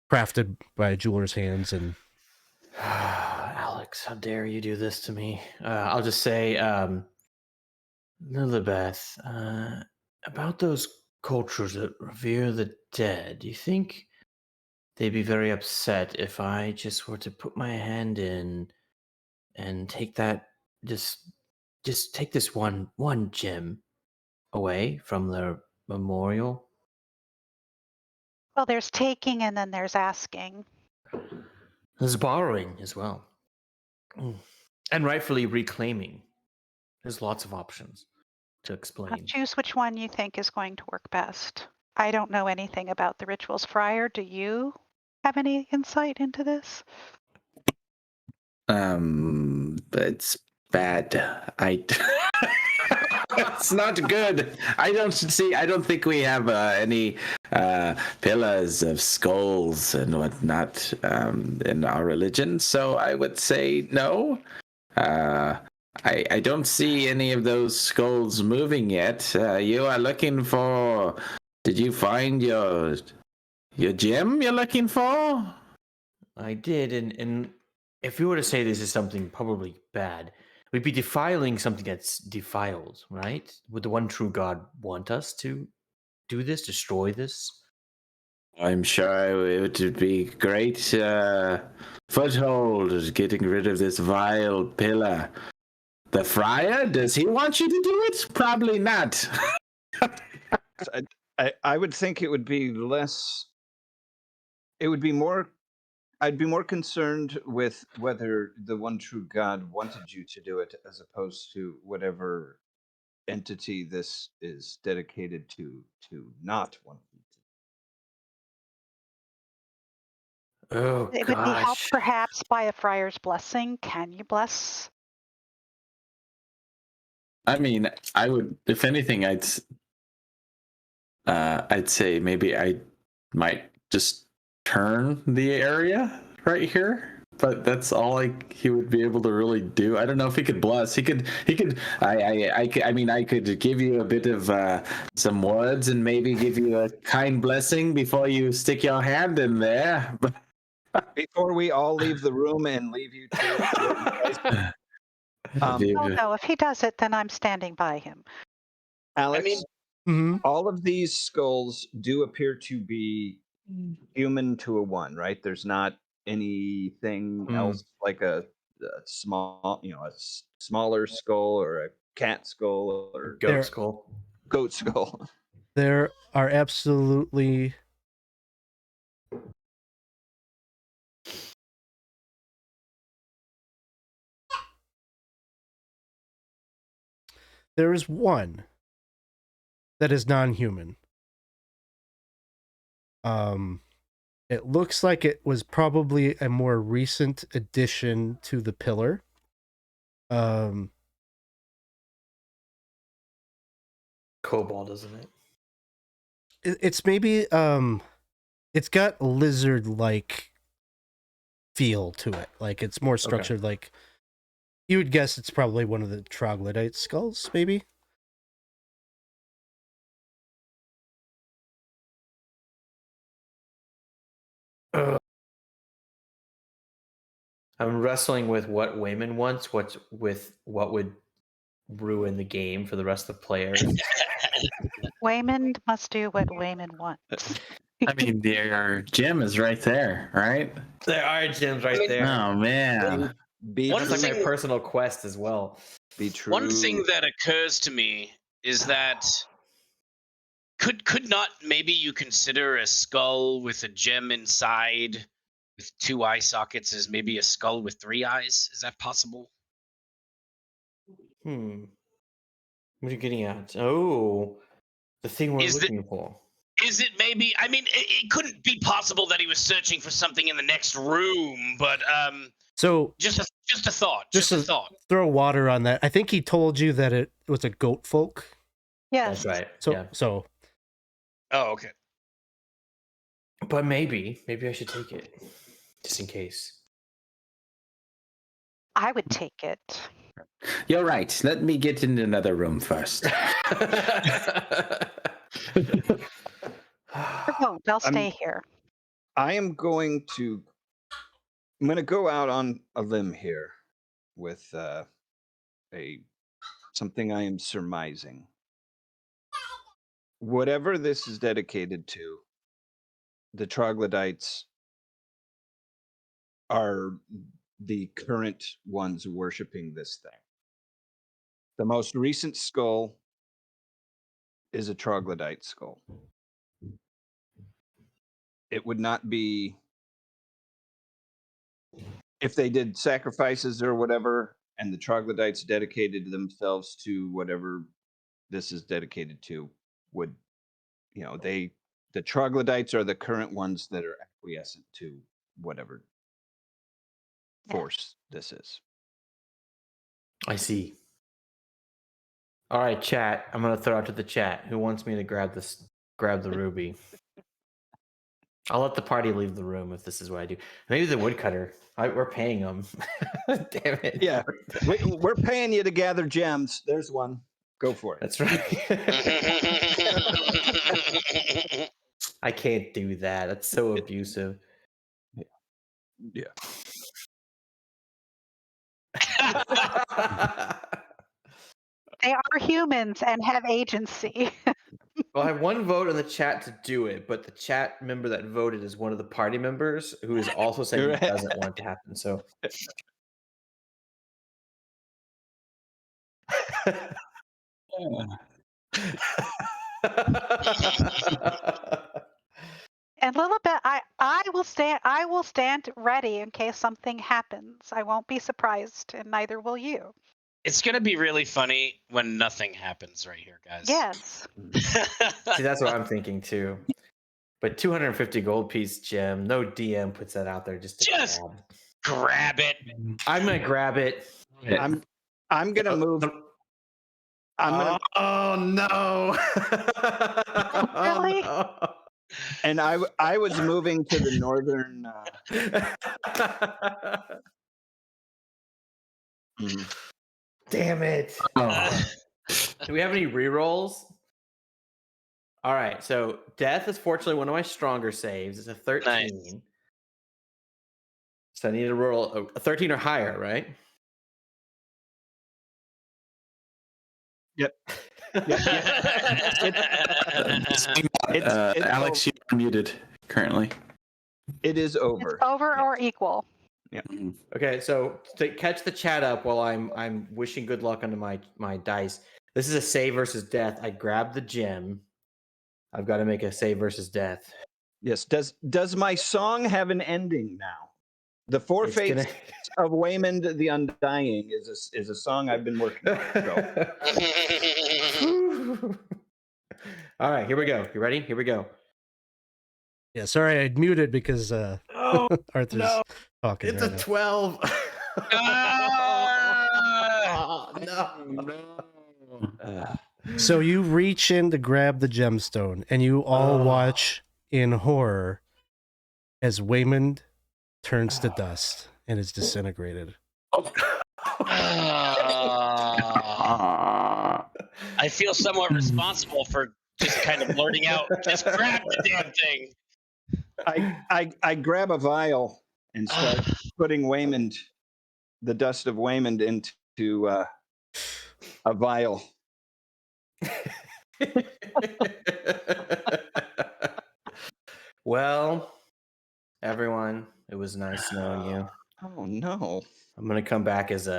crafted by jeweler's hands. And Alex, how dare you do this to me? I'll just say, Lillibeth, about those cultures that revere the dead, do you think they'd be very upset if I just were to put my hand in and take that, just take this one gem away from their memorial? Well, there's taking and then there's asking. There's borrowing as well. And rightfully reclaiming. There's lots of options to explain. Choose which one you think is going to work best. I don't know anything about the rituals. Friar, do you have any insight into this? It's bad. It's not good. I don't think we have any pillars of skulls and whatnot in our religion, so I would say no. I don't see any of those skulls moving yet. You are looking for Did you find your gem you're looking for? I did, and if we were to say this is something probably bad, we'd be defiling something that's defiled, right? Would the one true God want us to do this, destroy this? I'm sure it would be great foothold getting rid of this vile pillar. The Friar, does he want you to do it? Probably not. I would think it would be less. It would be more. I'd be more concerned with whether the one true God wanted you to do it, as opposed to whatever entity this is dedicated to not want you to. Oh, It would be helped gosh. perhaps by a friar's blessing. Can you bless? I mean, I would, if anything, I'd say maybe I might just turn the area right here, but that's all he would be able to really do. I don't know if he could bless. He could. I mean, I could give you a bit of some words and maybe give you a kind blessing before you stick your hand in there. Before we all leave the room and leave you to Oh no, if he does it, then I'm standing by him. Alex, Mhm. all of these skulls do appear to be human to a one, right? There's not anything else like a small, a smaller skull or a cat skull or Goat There- skull. goat skull. There are absolutely there is one that is non-human. It looks like it was probably a more recent addition to the pillar. Cobalt, isn't it? It's maybe it's got lizard-like feel to it. Like it's more structured. Like you would guess, it's probably one of the troglodyte skulls, maybe. I'm wrestling with what Weymund wants, what would ruin the game for the rest of the players. Waymond must do what Waymond wants. I mean, their gem is right there, right? There are gems right there. Oh man. That's like my personal quest as well. Be true. One thing that occurs to me is that could not maybe you consider a skull with a gem inside with 2 eye sockets as maybe a skull with 3 eyes? Is that possible? What are you getting at? Oh, the thing we're Is looking for. Is it maybe? I mean, it couldn't be possible that he was searching for something in the next room, but So just a thought. Just a thought. throw water on that. I think he told you that it was a goat folk. Yes. That's right. So Oh, okay. But maybe I should take it just in case. I would take it. You're right. Let me get in another room first. I won't. I'll stay here. I'm going to go out on a limb here with something I am surmising. Whatever this is dedicated to, the troglodytes are the current ones worshiping this thing. The most recent skull is a troglodyte skull. It would not be, if they did sacrifices or whatever, and the troglodytes dedicated themselves to whatever this is dedicated to, would, the troglodytes are the current ones that are acquiescent to whatever force this is. I see. All right, chat. I'm gonna throw out to the chat. Who wants me to grab the ruby? I'll let the party leave the room if this is what I do. Maybe the woodcutter. We're paying them. Damn it. Yeah, we're paying you to gather gems. There's one. Go for it. That's right. I can't do that. That's so abusive. Yeah. They are humans and have agency. Well, I have one vote in the chat to do it, but the chat member that voted is one of the party members who is also saying he doesn't want it to happen. So, And Lillibeth, I will stand ready in case something happens. I won't be surprised, and neither will you. It's gonna be really funny when nothing happens right here, guys. Yes. see, that's what I'm thinking too. But 250 gold piece gem, no DM puts that out there just to Just grab. grab it. I'm gonna grab it. I'm gonna move. I'm gonna. Oh no! Really? Oh, no. And I was moving to the northern. Damn it! Do we have any rerolls? All right, so death is fortunately one of my stronger saves. It's a 13. Nice. So I need to roll a 13 or higher, right? Yep. It's Alex, you're muted currently. It is over. It's over or equal. Okay, so to catch the chat up while I'm wishing good luck onto my dice. This is a save versus death. I grab the gem. I've got to make a save versus death. Yes. Does my song have an ending now? The Four It's Fates gonna- of Weymund the Undying is a song I've been working on. All right, here we go. You ready? Here we go. Yeah, sorry, I'd muted because Oh, Arthur's no. talking. It's right a now. 12. Ah! No. So you reach in to grab the gemstone, and you all watch in horror as Weymund turns to dust and is disintegrated. I feel somewhat responsible for just kind of blurting out, just grab the damn thing. I grab a vial and start putting Weymund, the dust of Weymund, into a vial. Well, everyone, it was nice knowing you. Oh no! I'm gonna come back as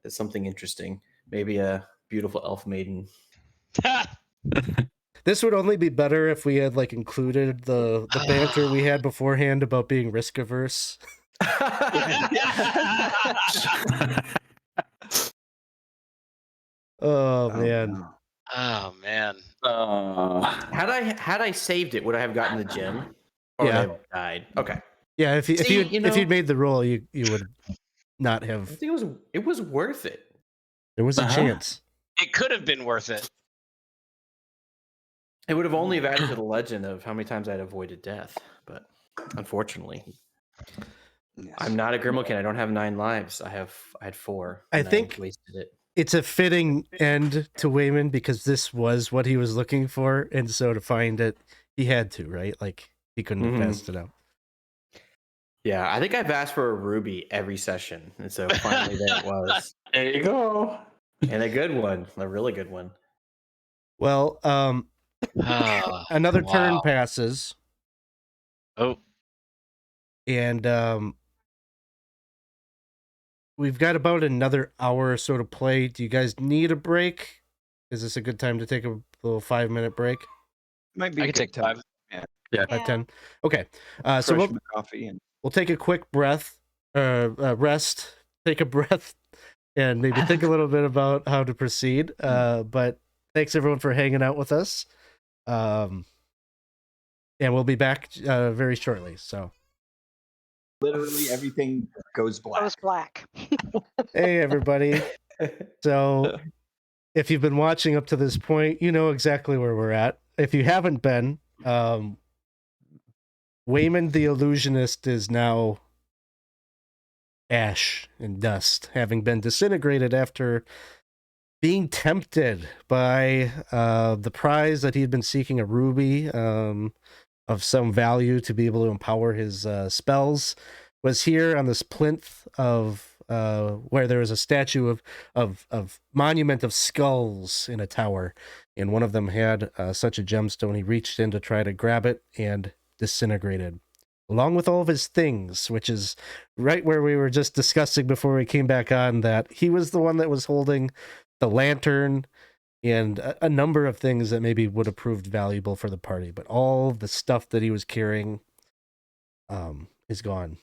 something interesting. Maybe a beautiful elf maiden. This would only be better if we had like included the banter we had beforehand about being risk averse. Oh man. No. Oh man. Had I saved it, would I have gotten the gem? Or Yeah. would I have died? Okay. Yeah, if See, you'd made the roll, you would not I have. think it was worth it. There was a chance. It could have been worth it. It would have only added to the legend of how many times I'd avoided death, but unfortunately, Yes. I'm not a Grimmelkin. I don't have 9 lives. I had 4. I and think- wasted it. It's a fitting end to Weymund because this was what he was looking for, and so to find it, he had to, right? Like he couldn't have passed it out. Yeah, I think I've asked for a ruby every session, and so finally there it was, There you go. and a good one, a really good one. Well, another turn Wow. passes, Oh, and we've got about another hour or so to play. Do you guys need a break? Is this a good time to take a little 5-minute break? Might be I a can good take time 5. At Yeah. 10? Okay. to So crush we'll my coffee and we'll take a quick rest, take a breath, and maybe think a little bit about how to proceed. But thanks everyone for hanging out with us. And we'll be back very shortly. So, literally everything goes black. Goes black. hey everybody. So, if you've been watching up to this point, you know exactly where we're at. If you haven't been, Weymund the Illusionist is now ash and dust, having been disintegrated after being tempted by the prize that he had been seeking, a ruby of some value to be able to empower his spells, was here on this plinth of where there was a statue of monument of skulls in a tower, and one of them had such a gemstone. He reached in to try to grab it and disintegrated, along with all of his things, which is right where we were just discussing before we came back on, that he was the one that was holding the lantern and a number of things that maybe would have proved valuable for the party. But all the stuff that he was carrying is gone.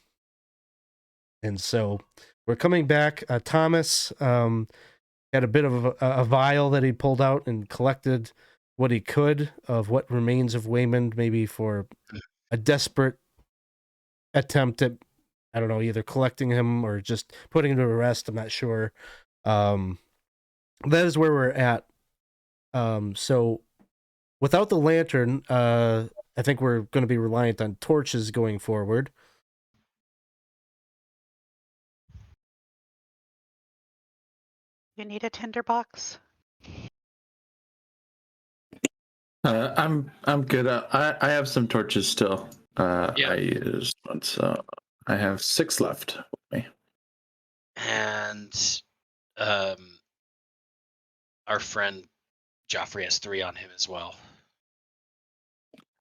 And so we're coming back. Thomas had a bit of a vial that he pulled out and collected what he could of what remains of Weymund, maybe for a desperate attempt at, I don't know, either collecting him or just putting him to rest. I'm not sure. That is where we're at. So without the lantern, I think we're going to be reliant on torches going forward. You need a tinderbox? I'm good. I have some torches still. Yeah. I used one, so I have 6 left with me. And our friend Geoffrey has 3 on him as well.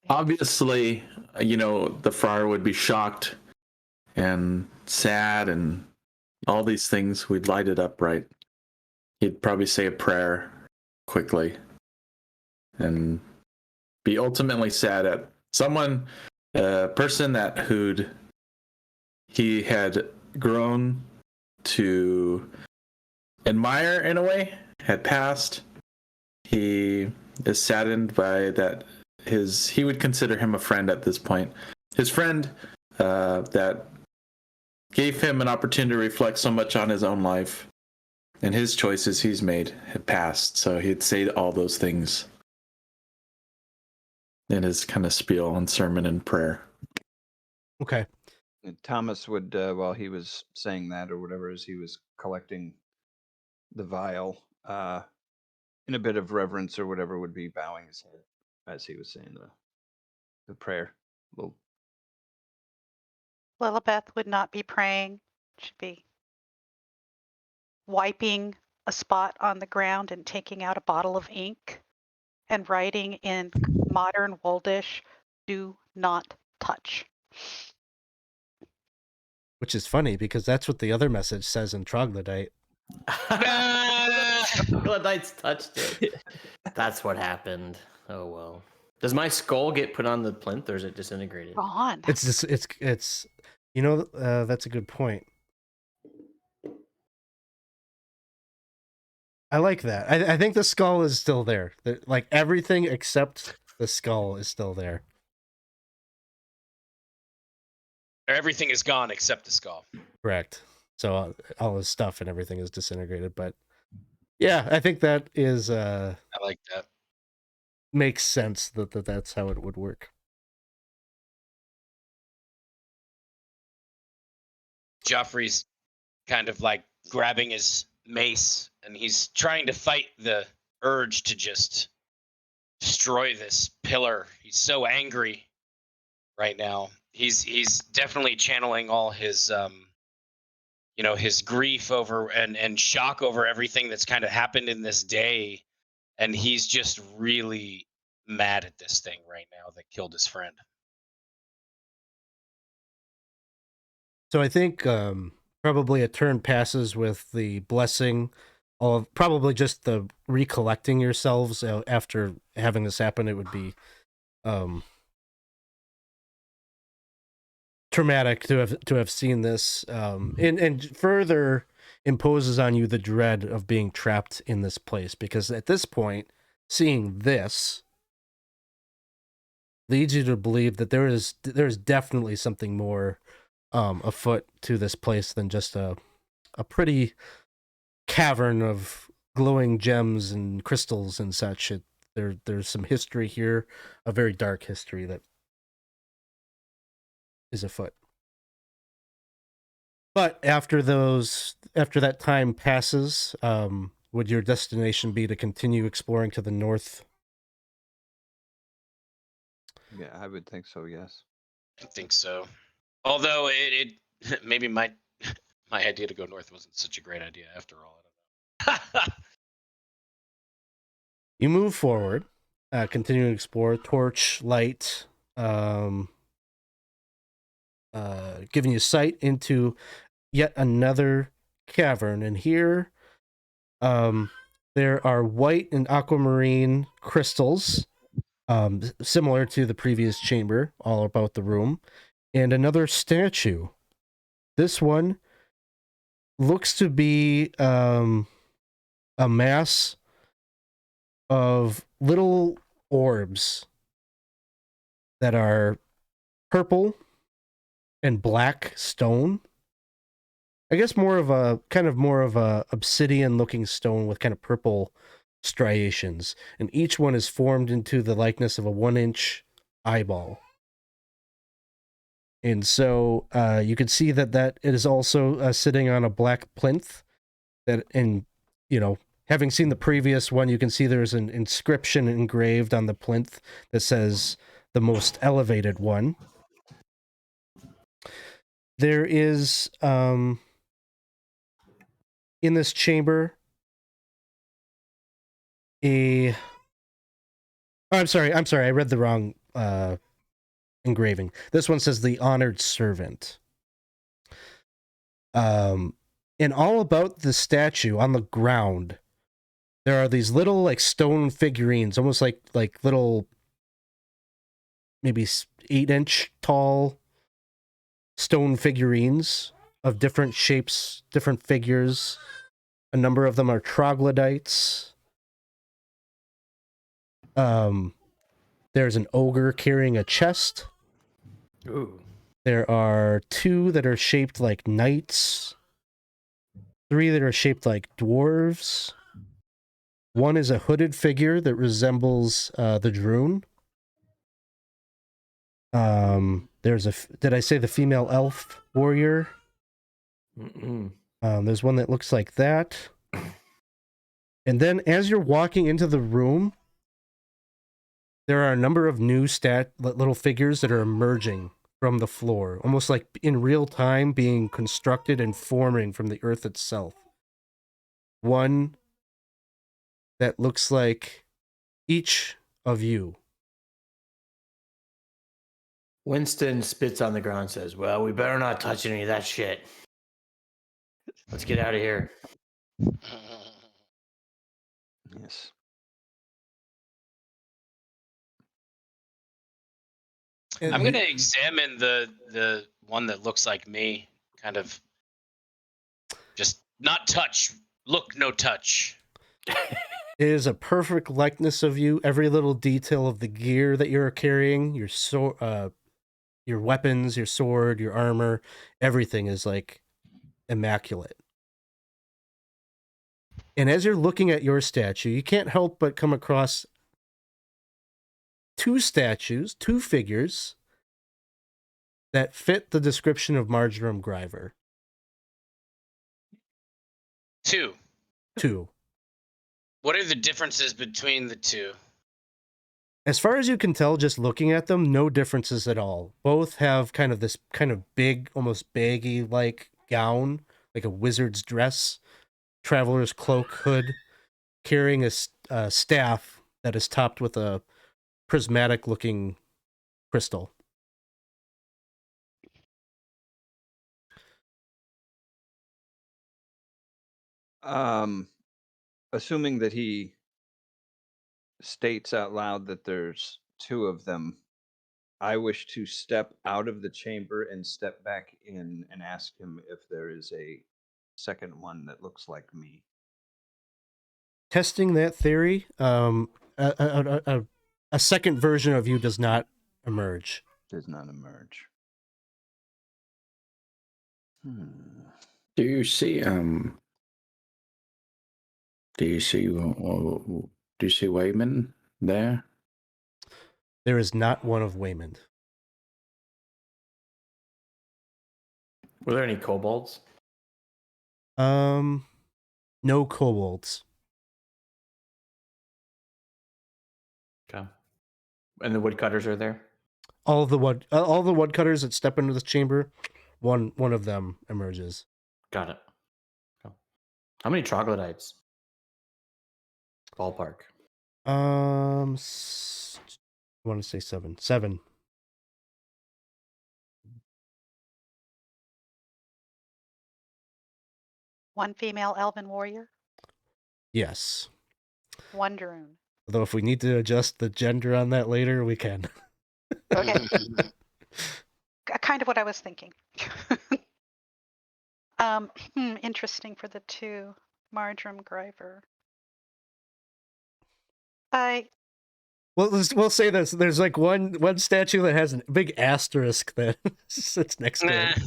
Obviously, the friar would be shocked and sad and all these things. We'd light it up right. He'd probably say a prayer quickly and be ultimately sad at someone, a person that he had grown to admire in a way, had passed. He is saddened by that. He would consider him a friend at this point. His friend that gave him an opportunity to reflect so much on his own life and his choices he's made had passed. So he'd say all those things in his kind of spiel and sermon and prayer. Okay. And Thomas would, while he was saying that or whatever, as he was collecting the vial, in a bit of reverence or whatever, would be bowing his head as he was saying the prayer. Well, Lillibeth would not be praying. She'd be wiping a spot on the ground and taking out a bottle of ink and writing in modern Woldish, "Do not touch." Which is funny because that's what the other message says in Troglodyte. Troglodyte's touched it. That's what happened. Oh well. Does my skull get put on the plinth or is it disintegrated? Gone. It's just it's that's a good point. I like that. I think the skull is still there. Like everything except the skull is still there. Everything is gone except the skull. Correct. So all his stuff and everything is disintegrated. But yeah, I think that is I like that. Makes sense that's how it would work. Geoffrey's kind of like grabbing his mace and he's trying to fight the urge to just destroy this pillar. He's so angry right now. He's definitely channeling all his his grief over and shock over everything that's kind of happened in this day, and he's just really mad at this thing right now that killed his friend. So I think probably a turn passes with the blessing of probably just the recollecting yourselves after having this happen. It would be traumatic to have seen this, and further imposes on you the dread of being trapped in this place, because at this point, seeing this leads you to believe that there is definitely something more afoot to this place than just a pretty cavern of glowing gems and crystals and such. There's some history here, a very dark history that is afoot. But after that time passes, would your destination be to continue exploring to the north? Yeah, I would think so. Yes. I think so. Although it maybe my idea to go north wasn't such a great idea after all. I don't know. You move forward, continuing to explore. Torch light, giving you sight into yet another cavern, and here, there are white and aquamarine crystals, similar to the previous chamber, all about the room, and another statue. This one looks to be a mass of little orbs that are purple and black stone. I guess more of a obsidian looking stone with kind of purple striations, and each one is formed into the likeness of a 1-inch eyeball. And so you can see that it is also sitting on a black plinth. That, and having seen the previous one, you can see there's an inscription engraved on the plinth that says "the most elevated one." There is in this chamber I'm sorry, I read the wrong engraving. This one says "the honored servant." And all about the statue on the ground, there are these little like stone figurines, almost like little, maybe 8-inch tall stone figurines of different shapes, different figures. A number of them are troglodytes. There's an ogre carrying a chest. Ooh. There are 2 that are shaped like knights. 3 that are shaped like dwarves. 1 is a hooded figure that resembles the Droon. There's did I say the female elf warrior? There's one that looks like that. And then as you're walking into the room, there are a number of new little figures that are emerging from the floor, almost like in real time being constructed and forming from the earth itself. One that looks like each of you. Winston spits on the ground and says, "Well, we better not touch any of that shit. Let's get out of here." Yes. I'm gonna examine the one that looks like me, kind of just not touch. Look, no touch. It is a perfect likeness of you. Every little detail of the gear that you're carrying, your weapons, your sword, your armor, everything is like immaculate. And as you're looking at your statue, you can't help but come across 2 statues, 2 figures that fit the description of Marjoram Gryver. 2. 2. What are the differences between the 2? As far as you can tell, just looking at them, no differences at all. Both have kind of this kind of big, almost baggy-like gown, like a wizard's dress, traveler's cloak, hood, carrying a staff that is topped with a prismatic-looking crystal. Assuming that he states out loud that there's 2 of them, I wish to step out of the chamber and step back in and ask him if there is a second one that looks like me. Testing that theory, a second version of you does not emerge. Does not emerge. Do you see Weymund there? There is not one of Weymund. Were there any kobolds? No kobolds. And the woodcutters are there? All the woodcutters that step into this chamber, one of them emerges. Got it. Cool. How many troglodytes? Ballpark. I want to say 7. 7. One female elven warrior, Yes. one Droon. Although if we need to adjust the gender on that later, we can. Okay. Kind of what I was thinking. Interesting for the 2. Marjoram Gryver. We'll say this. There's like one statue that has a big asterisk that sits next to it.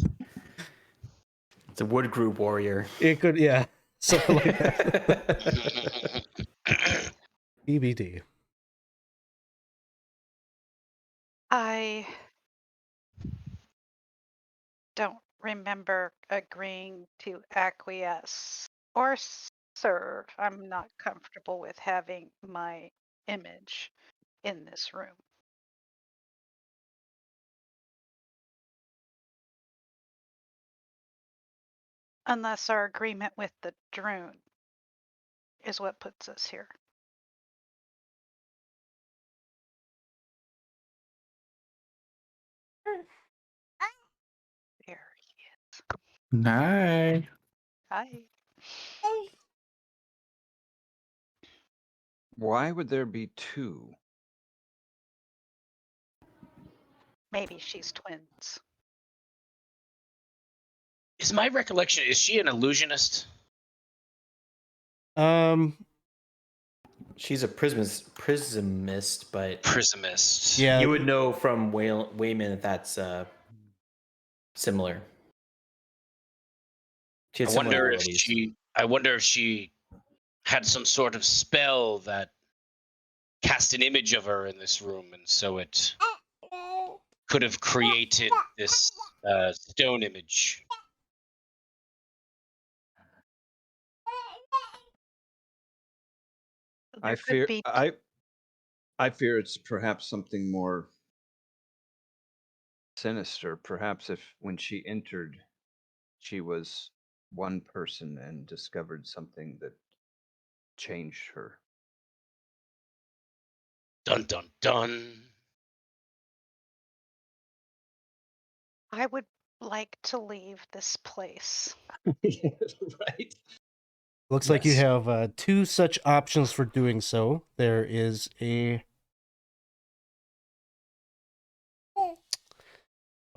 It's a wood group warrior. It could, yeah. Something like that. BBD. I don't remember agreeing to acquiesce or serve. I'm not comfortable with having my image in this room. Unless our agreement with the Droon is what puts us here. There he is. Hi. Hi. Why would there be 2? Maybe she's twins. Is my recollection, is she an illusionist? She's a prismist, but Prismist. Yeah. you would know from Weymund that that's similar. She had I similar wonder abilities. if she had some sort of spell that cast an image of her in this room, and so it could have created this stone image. I fear it's perhaps something more sinister. Perhaps if when she entered, she was one person and discovered something that changed her. Dun dun dun. I would like to leave this place. Right. Looks like you Yes. have 2 such options for doing so. There is a... I'm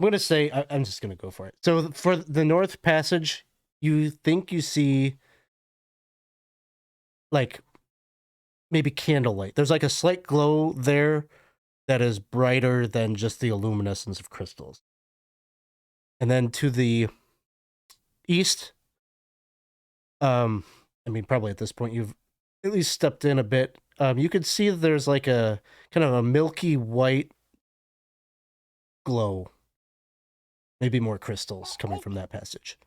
going to say, I'm just going to go for it. So for the North Passage, you think you see like maybe candlelight. There's like a slight glow there that is brighter than just the luminescence of crystals. And then to the east, I mean, probably at this point you've at least stepped in a bit. You could see that there's like a kind of a milky white glow. Maybe more crystals coming from that passage.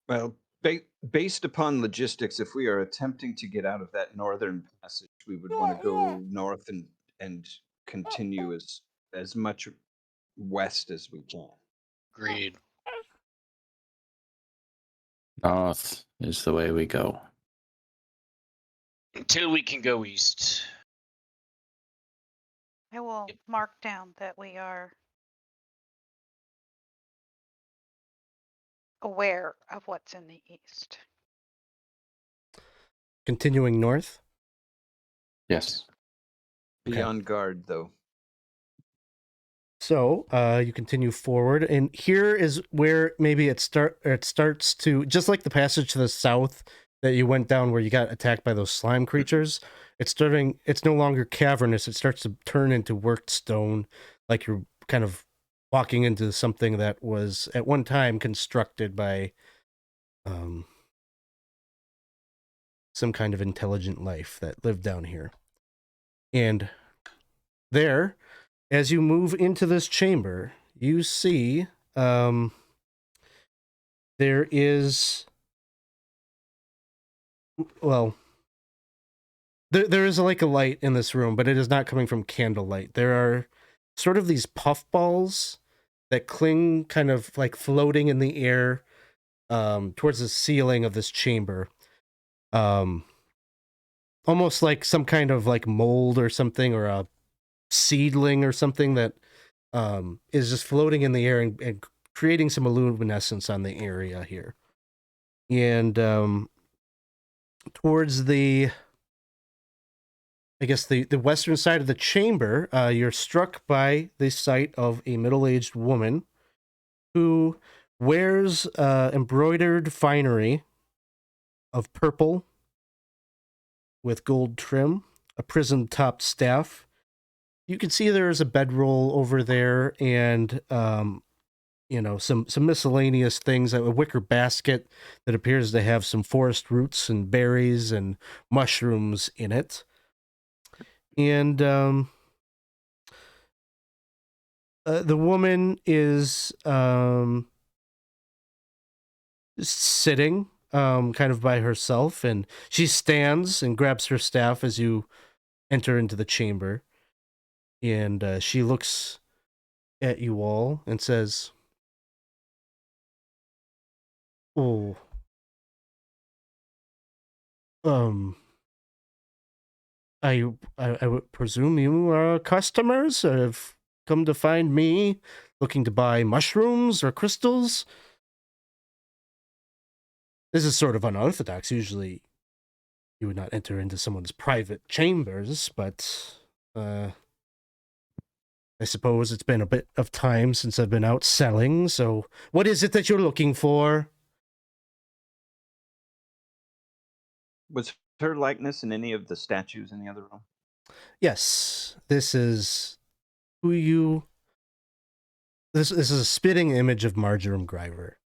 Well, based upon logistics, if we are attempting to get out of that northern passage, we would want to go north and continue as much west as we can. Agreed. North is the way we go. Until we can go east. I will mark down that we are aware of what's in the east. Continuing north. Yes. Be Okay. on guard, though. So you continue forward, and here is where maybe it starts to, just like the passage to the south that you went down where you got attacked by those slime creatures. It's no longer cavernous. It starts to turn into worked stone, like you're kind of walking into something that was at one time constructed by some kind of intelligent life that lived down here. And there, as you move into this chamber, you see there is well, there is like a light in this room, but it is not coming from candlelight. There are sort of these puff balls that cling, kind of like floating in the air, towards the ceiling of this chamber. Almost like some kind of like mold or something, or a seedling or something that is just floating in the air and creating some luminescence on the area here. And towards the, I guess, the western side of the chamber, you're struck by the sight of a middle-aged woman who wears embroidered finery of purple with gold trim, a prison-topped staff. You can see there's a bedroll over there, and some miscellaneous things, a wicker basket that appears to have some forest roots and berries and mushrooms in it. And the woman is sitting kind of by herself, and she stands and grabs her staff as you enter into the chamber. And she looks at you all and says, "Oh, I would presume you are customers, or have come to find me looking to buy mushrooms or crystals." This is sort of unorthodox. Usually you would not enter into someone's private chambers, but I suppose it's been a bit of time since I've been out selling, so what is it that you're looking for? Was her likeness in any of the statues in the other room? Yes, this is who you... This is a spitting image of Marjoram Gryver.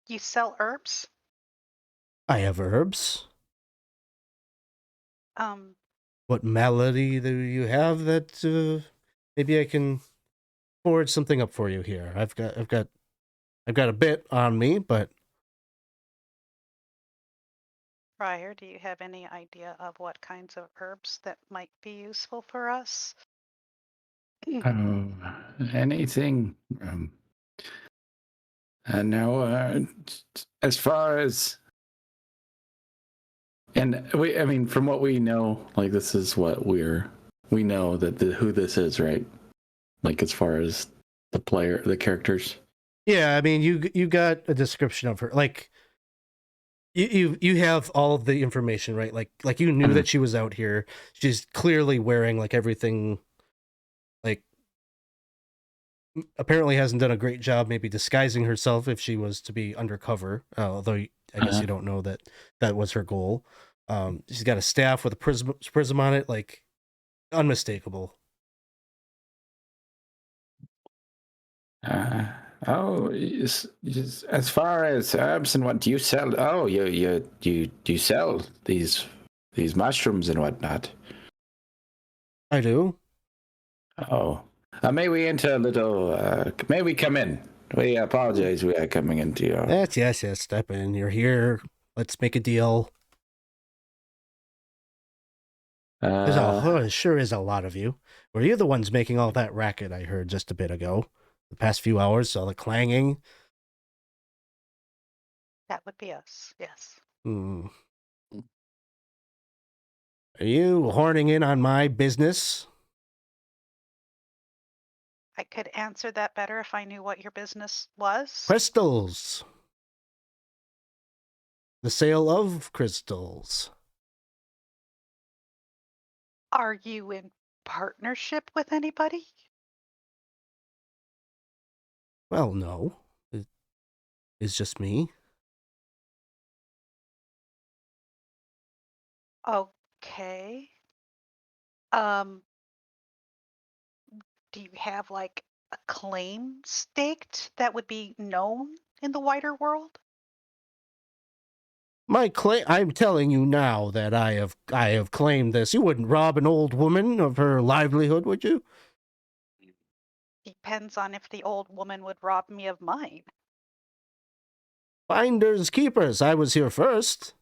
You sell herbs? I have herbs. Um, What malady do you have that maybe I can forge something up for you here? I've got a bit on me, but Friar, do you have any idea of what kinds of herbs that might be useful for us? Anything. Now, as far as, and I mean, from what we know, like, this is what we know that who this is, right? Like, as far as the characters. yeah, I mean, you got a description of her, like you have all of the information, right? Like you knew that she was out here. She's clearly wearing like everything, like apparently hasn't done a great job maybe disguising herself if she was to be undercover, although I guess you don't know that was her goal. She's got a staff with a prism on it, like unmistakable. As far as herbs and what do you sell? Oh, you sell these mushrooms and whatnot. I do. Oh, may we enter a little? May we come in? We apologize. We are coming into your. Yes. Step in. You're here. Let's make a deal. There sure is a lot of you. Were you the ones making all that racket I heard just a bit ago? The past few hours, all the clanging? That would be us, yes. Are you horning in on my business? I could answer that better if I knew what your business was. Crystals. The sale of crystals. Are you in partnership with anybody? Well, no. It's just me. Okay. Do you have like a claim staked that would be known in the wider world? I'm telling you now that I have claimed this. You wouldn't rob an old woman of her livelihood, would you? Depends on if the old woman would rob me of mine. Finders keepers. I was here first.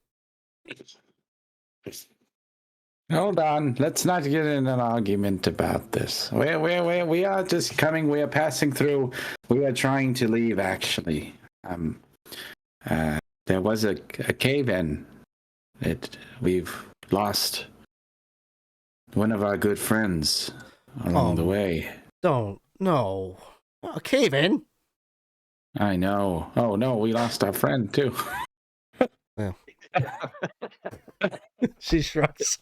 Hold on. Let's not get in an argument about this. We are just coming. We are passing through. We are trying to leave, actually. There was a cave-in. We've lost one of our good friends along the way. No. A cave-in? I know. Oh, no, we lost our friend, too. Yeah. She shrugs.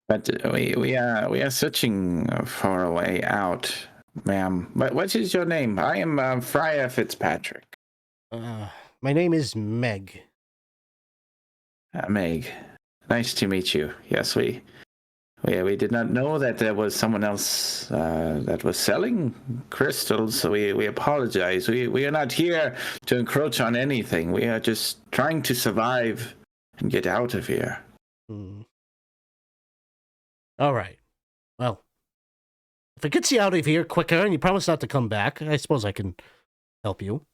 But we are searching for a way out, ma'am. But what is your name? I am Friar Fitzpatrick. My name is Meg. Meg, nice to meet you. Yes, we did not know that there was someone else that was selling crystals, so we apologize. We are not here to encroach on anything. We are just trying to survive and get out of here. All right. Well, if it gets you out of here quicker and you promise not to come back, I suppose I can help you.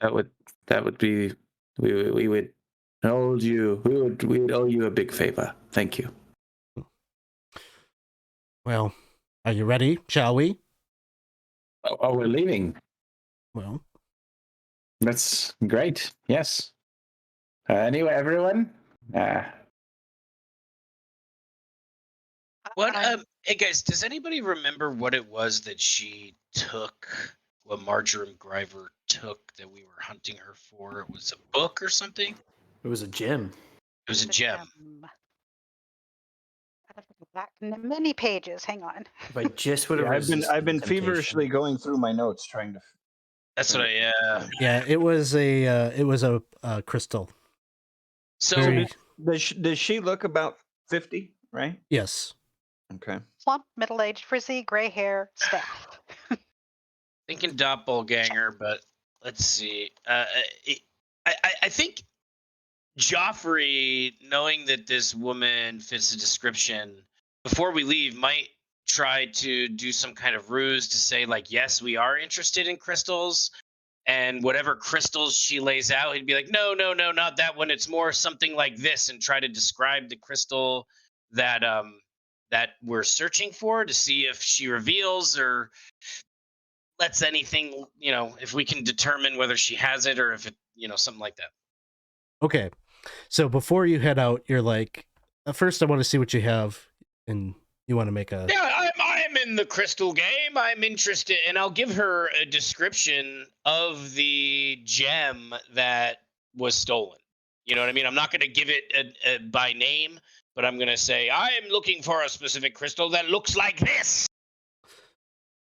That would be we would owe you a big favor. Thank you. Well, are you ready? Shall we? Oh, we're leaving. Well, that's great. Yes. Anyway, everyone. Hey guys, does anybody remember what it was that she took? What Marjoram Griver took that we were hunting her for? It was a book or something? It was a gem. It was a gem. Back many pages. Hang on. If I just would have. I've been feverishly going through my notes trying to. That's what I. Yeah, it was a crystal. So does she look about 50? Right. Yes. Okay. Plump, middle-aged, frizzy, gray hair, staff. thinking doppelganger, but let's see. I think Geoffrey, knowing that this woman fits the description, before we leave, might try to do some kind of ruse to say, like, yes, we are interested in crystals. And whatever crystals she lays out, he'd be like, no, not that one. It's more something like this, and try to describe the crystal that that we're searching for to see if she reveals or lets anything, if we can determine whether she has it or if it, something like that. Okay. So before you head out, you're like, first I want to see what you have, and you want to make a... Yeah, I'm in the crystal game. I'm interested, and I'll give her a description of the gem that was stolen. You know what I mean? I'm not going to give it by name, but I'm going to say, I am looking for a specific crystal that looks like this.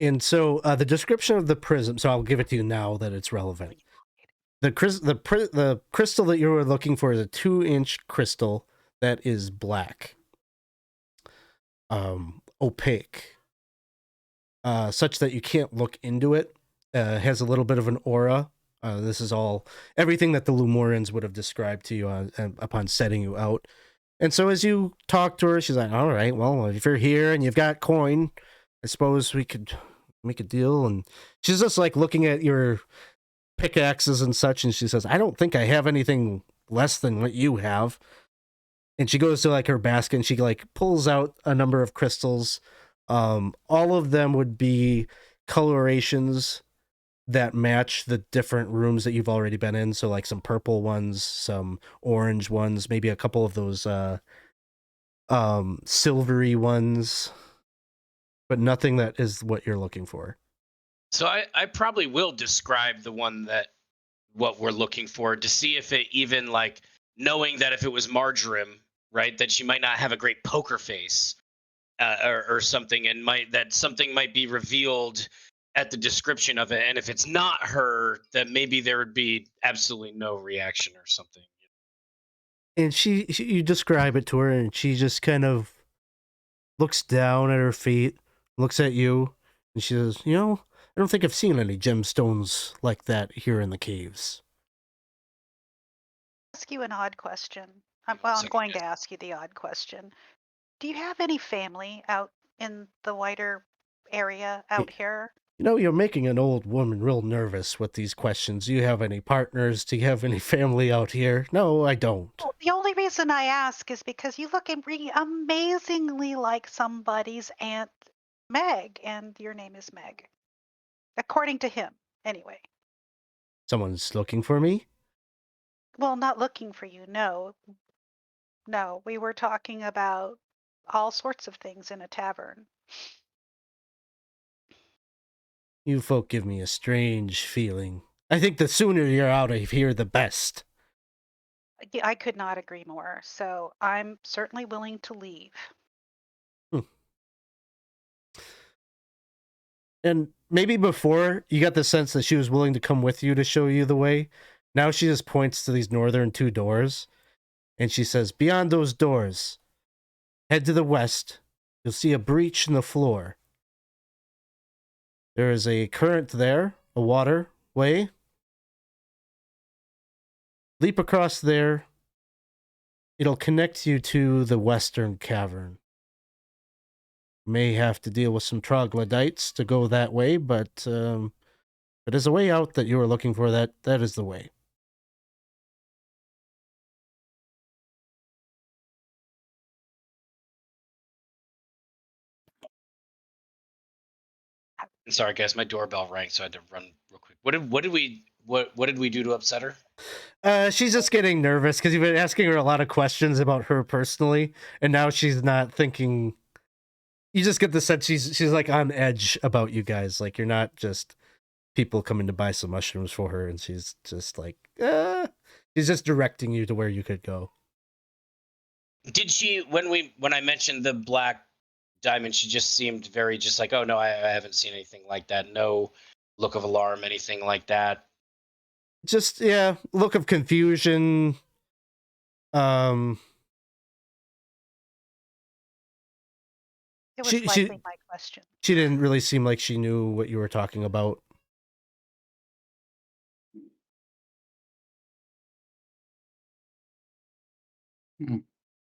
And so the description of the prism, so I'll give it to you now that it's relevant. The crystal that you were looking for is a 2-inch crystal that is black, opaque, such that you can't look into it. Has a little bit of an aura. This is all everything that the Lumorans would have described to you upon setting you out. And so as you talk to her, she's like, all right, well, if you're here and you've got coin, I suppose we could make a deal. And she's just like looking at your pickaxes and such, and she says, I don't think I have anything less than what you have. And she goes to like her basket and she like pulls out a number of crystals. All of them would be colorations that match the different rooms that you've already been in. So like some purple ones, some orange ones, maybe a couple of those silvery ones, but nothing that is what you're looking for. So I probably will describe the one what we're looking for to see if it even, like, knowing that if it was Marjoram, right, that she might not have a great poker face or something, and that something might be revealed at the description of it. And if it's not her, then maybe there would be absolutely no reaction or something. And you describe it to her, and she just kind of looks down at her feet, looks at you, And she says, I don't think I've seen any gemstones like that here in the caves. Ask you an odd question. I'm going to ask you the odd question. Do you have any family out in the wider area out here? You're making an old woman real nervous with these questions. Do you have any partners? Do you have any family out here? No, I don't. Well, the only reason I ask is because you look amazingly like somebody's Aunt Meg, and your name is Meg. According to him, anyway. Someone's looking for me? Well, not looking for you, no. No, we were talking about all sorts of things in a tavern. You folk give me a strange feeling. I think the sooner you're out of here, the best. I could not agree more, so I'm certainly willing to leave. And maybe before, you got the sense that she was willing to come with you to show you the way. Now she just points to these northern 2 doors, and she says, beyond those doors, head to the west. You'll see a breach in the floor. There is a current there, a waterway. Leap across there. It'll connect you to the western cavern. May have to deal with some troglodytes to go that way, but there's a way out that you were looking for. That is the way. Sorry, guys, my doorbell rang, so I had to run real quick. What did we do to upset her? She's just getting nervous because you've been asking her a lot of questions about her personally, and now she's not thinking. You just get the sense she's like on edge about you guys. Like you're not just people coming to buy some mushrooms for her, and she's just like, she's just directing you to where you could go. Did she when I mentioned the black diamond, she just seemed very just like, oh no, I haven't seen anything like that. No look of alarm, anything like that. Just look of confusion. It was likely my question. She didn't really seem like she knew what you were talking about.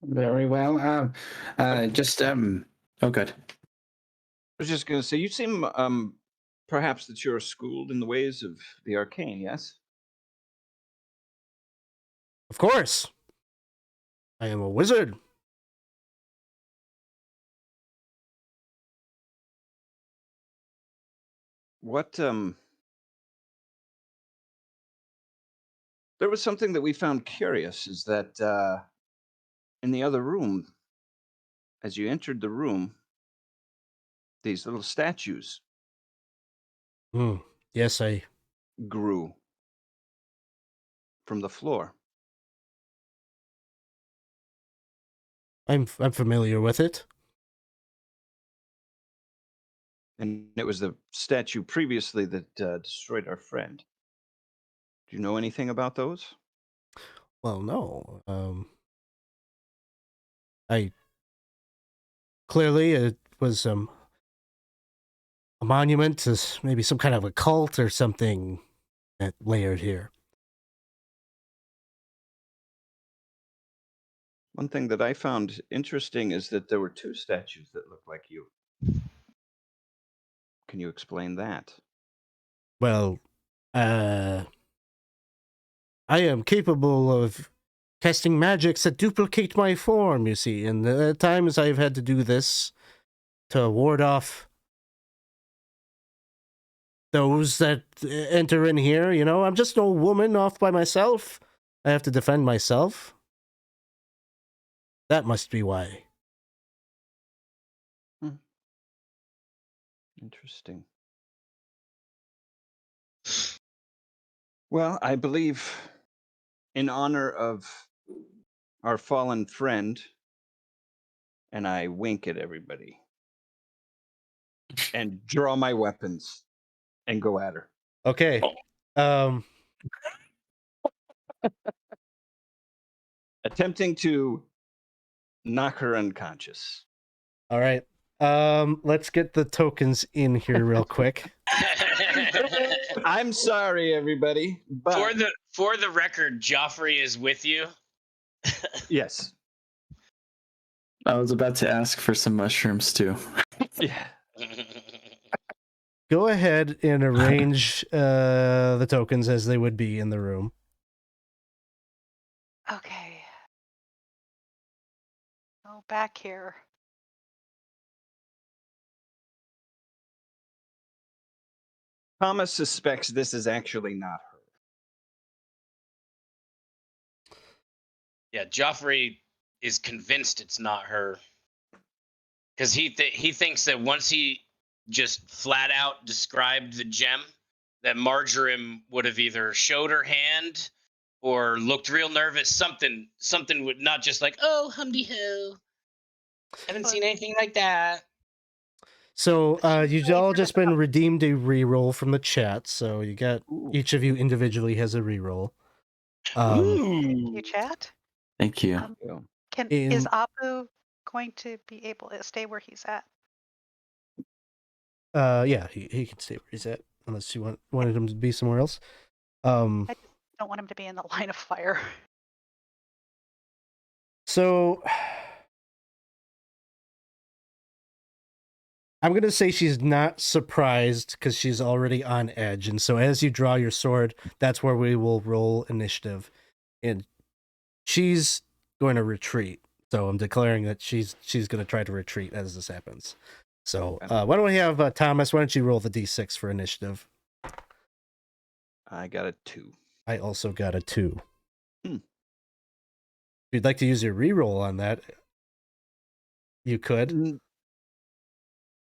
Very well. Oh, good. I was just going to say, you seem perhaps that you're schooled in the ways of the arcane, yes? Of course. I am a wizard. What, there was something that we found curious, is that in the other room, as you entered the room, these little statues Yes, I grew from the floor. I'm familiar with it. And it was the statue previously that destroyed our friend. Do you know anything about those? Well, no. I clearly it was a monument to maybe some kind of a cult or something that layered here. One thing that I found interesting is that there were 2 statues that looked like you. Can you explain that? Well, I am capable of casting magics that duplicate my form, you see, and the times I've had to do this to ward off those that enter in here, I'm just an old woman off by myself. I have to defend myself. That must be why. Interesting. Well, I believe in honor of our fallen friend, and I wink at everybody and draw my weapons and go at her. Okay. Attempting to knock her unconscious. All right. Let's get the tokens in here real quick. I'm sorry, everybody, but for the record, Geoffrey is with you. yes. I was about to ask for some mushrooms too. Yeah. Go ahead and arrange the tokens as they would be in the room. Okay. Oh, back here. Thomas suspects this is actually not her. Yeah, Geoffrey is convinced it's not her. Because he thinks that once he just flat out described the gem, that Marjoram would have either showed her hand or looked real nervous. Something would not just like, oh, humdy ho. Haven't seen anything like that. So you've all just been redeemed a reroll from the chat. So you got each of you individually has a reroll. You chat? Thank you. Is Apu going to be able to stay where he's at? Yeah, he can stay where he's at unless you wanted him to be somewhere else. I just don't want him to be in the line of fire. So I'm going to say she's not surprised because she's already on edge. And so as you draw your sword, that's where we will roll initiative. And she's going to retreat. So I'm declaring that she's going to try to retreat as this happens. So why don't we have Thomas, why don't you roll the d6 for initiative? I got a 2. I also got a 2. If you'd like to use your reroll on that, you could.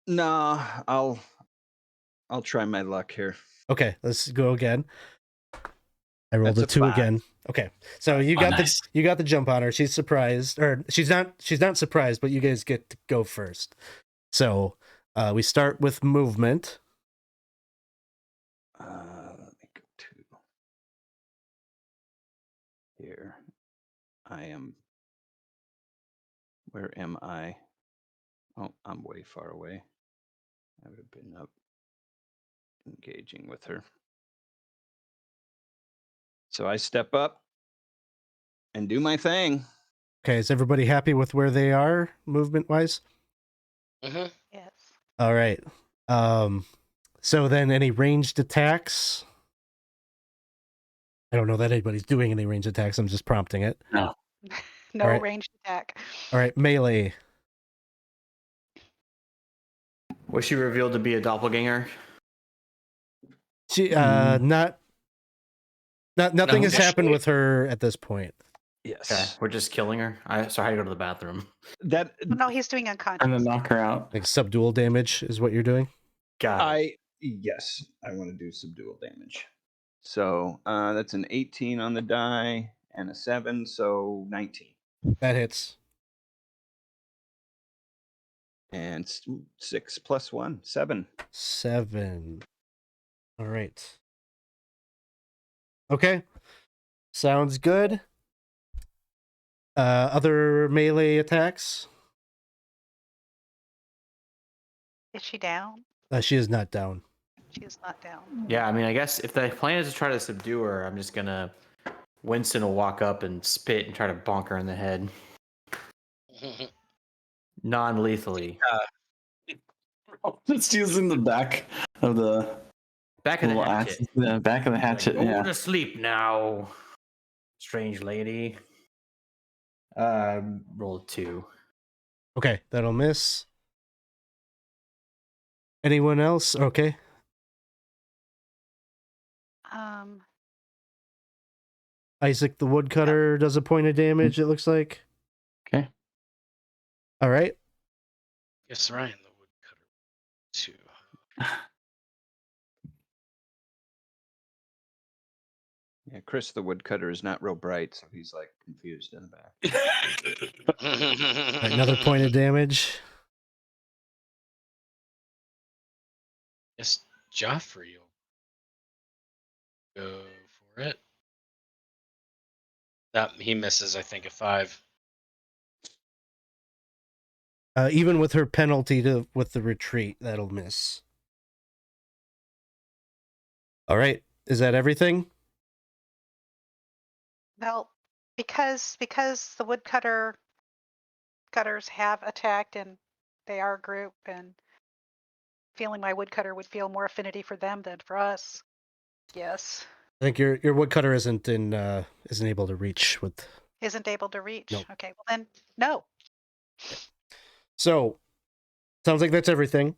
No, I'll try my luck here. Okay, let's go again. I rolled That's a 2 5. again. Okay, so you got the jump on her. She's surprised, or she's not surprised, but you guys get to go first. So we start with movement. Let me go to here. I am. Where am I? Oh, I'm way far away. I would have been up engaging with her. So I step up and do my thing. Okay, is everybody happy with where they are movement wise? Mm-hmm. Yes. All right. So then any ranged attacks? I don't know that anybody's doing any ranged attacks. I'm just prompting it. No. No right. ranged attack. All right, melee. Was she revealed to be a doppelganger? She nothing has happened with her at this point. Yes. Okay, we're just killing her. So I had to go to the bathroom. No, he's doing unconscious. And then knock her out. Like subdual damage is what you're doing. Got it. Yes, I want to do subdual damage. So that's an 18 on the die and a 7, so 19. That hits. And 6 plus 1, 7. 7. All right. Okay. Sounds good. Other melee attacks? Is she down? She is not down. She is not down. Yeah, I mean, I guess if the plan is to try to subdue her, I'm just gonna. Winston will walk up and spit and try to bonk her in the head. Non-lethally. Just using the back of the Back of the little hatchet. axe. The back of the hatchet, Like, go yeah. to sleep now, strange lady. Roll 2. Okay, that'll miss. Anyone else? Okay. Isaac the woodcutter does a point of damage, it looks like. Okay. All right. Yes, Ryan the woodcutter. 2. Yeah, Chris the woodcutter is not real bright, so he's like confused in the back. Another point of damage. Yes, Geoffrey will go for it. That he misses, I think, a 5. Even with her penalty with the retreat, that'll miss. All right. Is that everything? Well, because the woodcutters have attacked and they are a group, and feeling my woodcutter would feel more affinity for them than for us. Yes. I think your woodcutter isn't able to reach with. Isn't able to reach. Nope. Okay, well then, no. So, sounds like that's everything.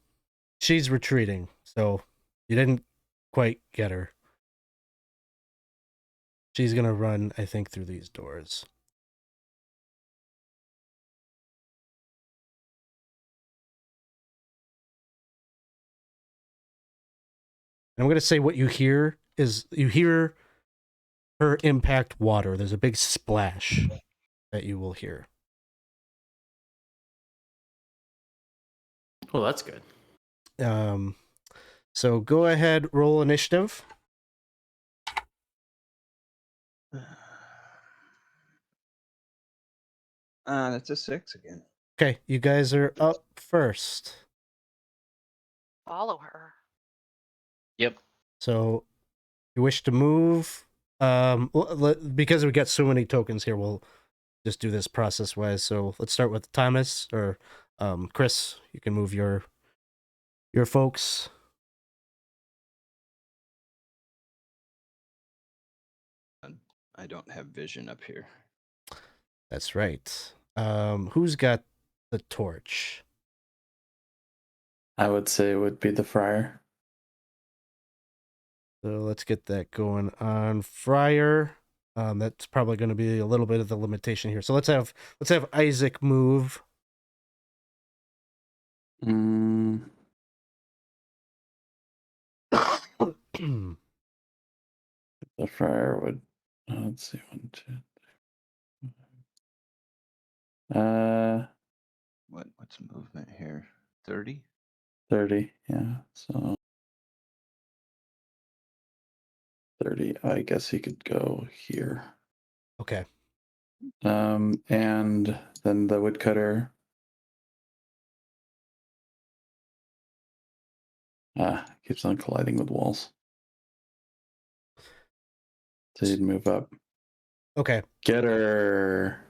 She's retreating, so you didn't quite get her. She's gonna run, I think, through these doors. And I'm gonna say what you hear is you hear her impact water. There's a big splash that you will hear. Well, that's good. So go ahead, roll initiative. That's a 6 again. Okay, you guys are up first. Follow her. Yep. So you wish to move. Because we got so many tokens here, we'll just do this process wise. So let's start with Thomas or Chris. You can move your folks. I don't have vision up here. That's right. Who's got the torch? I would say it would be the Friar. So let's get that going on. Friar. That's probably going to be a little bit of the limitation here. So let's have Issac move. Mm, Hmm. the Friar would. Let's see, 1, 2. What's movement here? 30? 30. Yeah. So 30. I guess he could go here. Okay. And then the woodcutter. Keeps on colliding with walls. So he'd move up. Okay. Get her.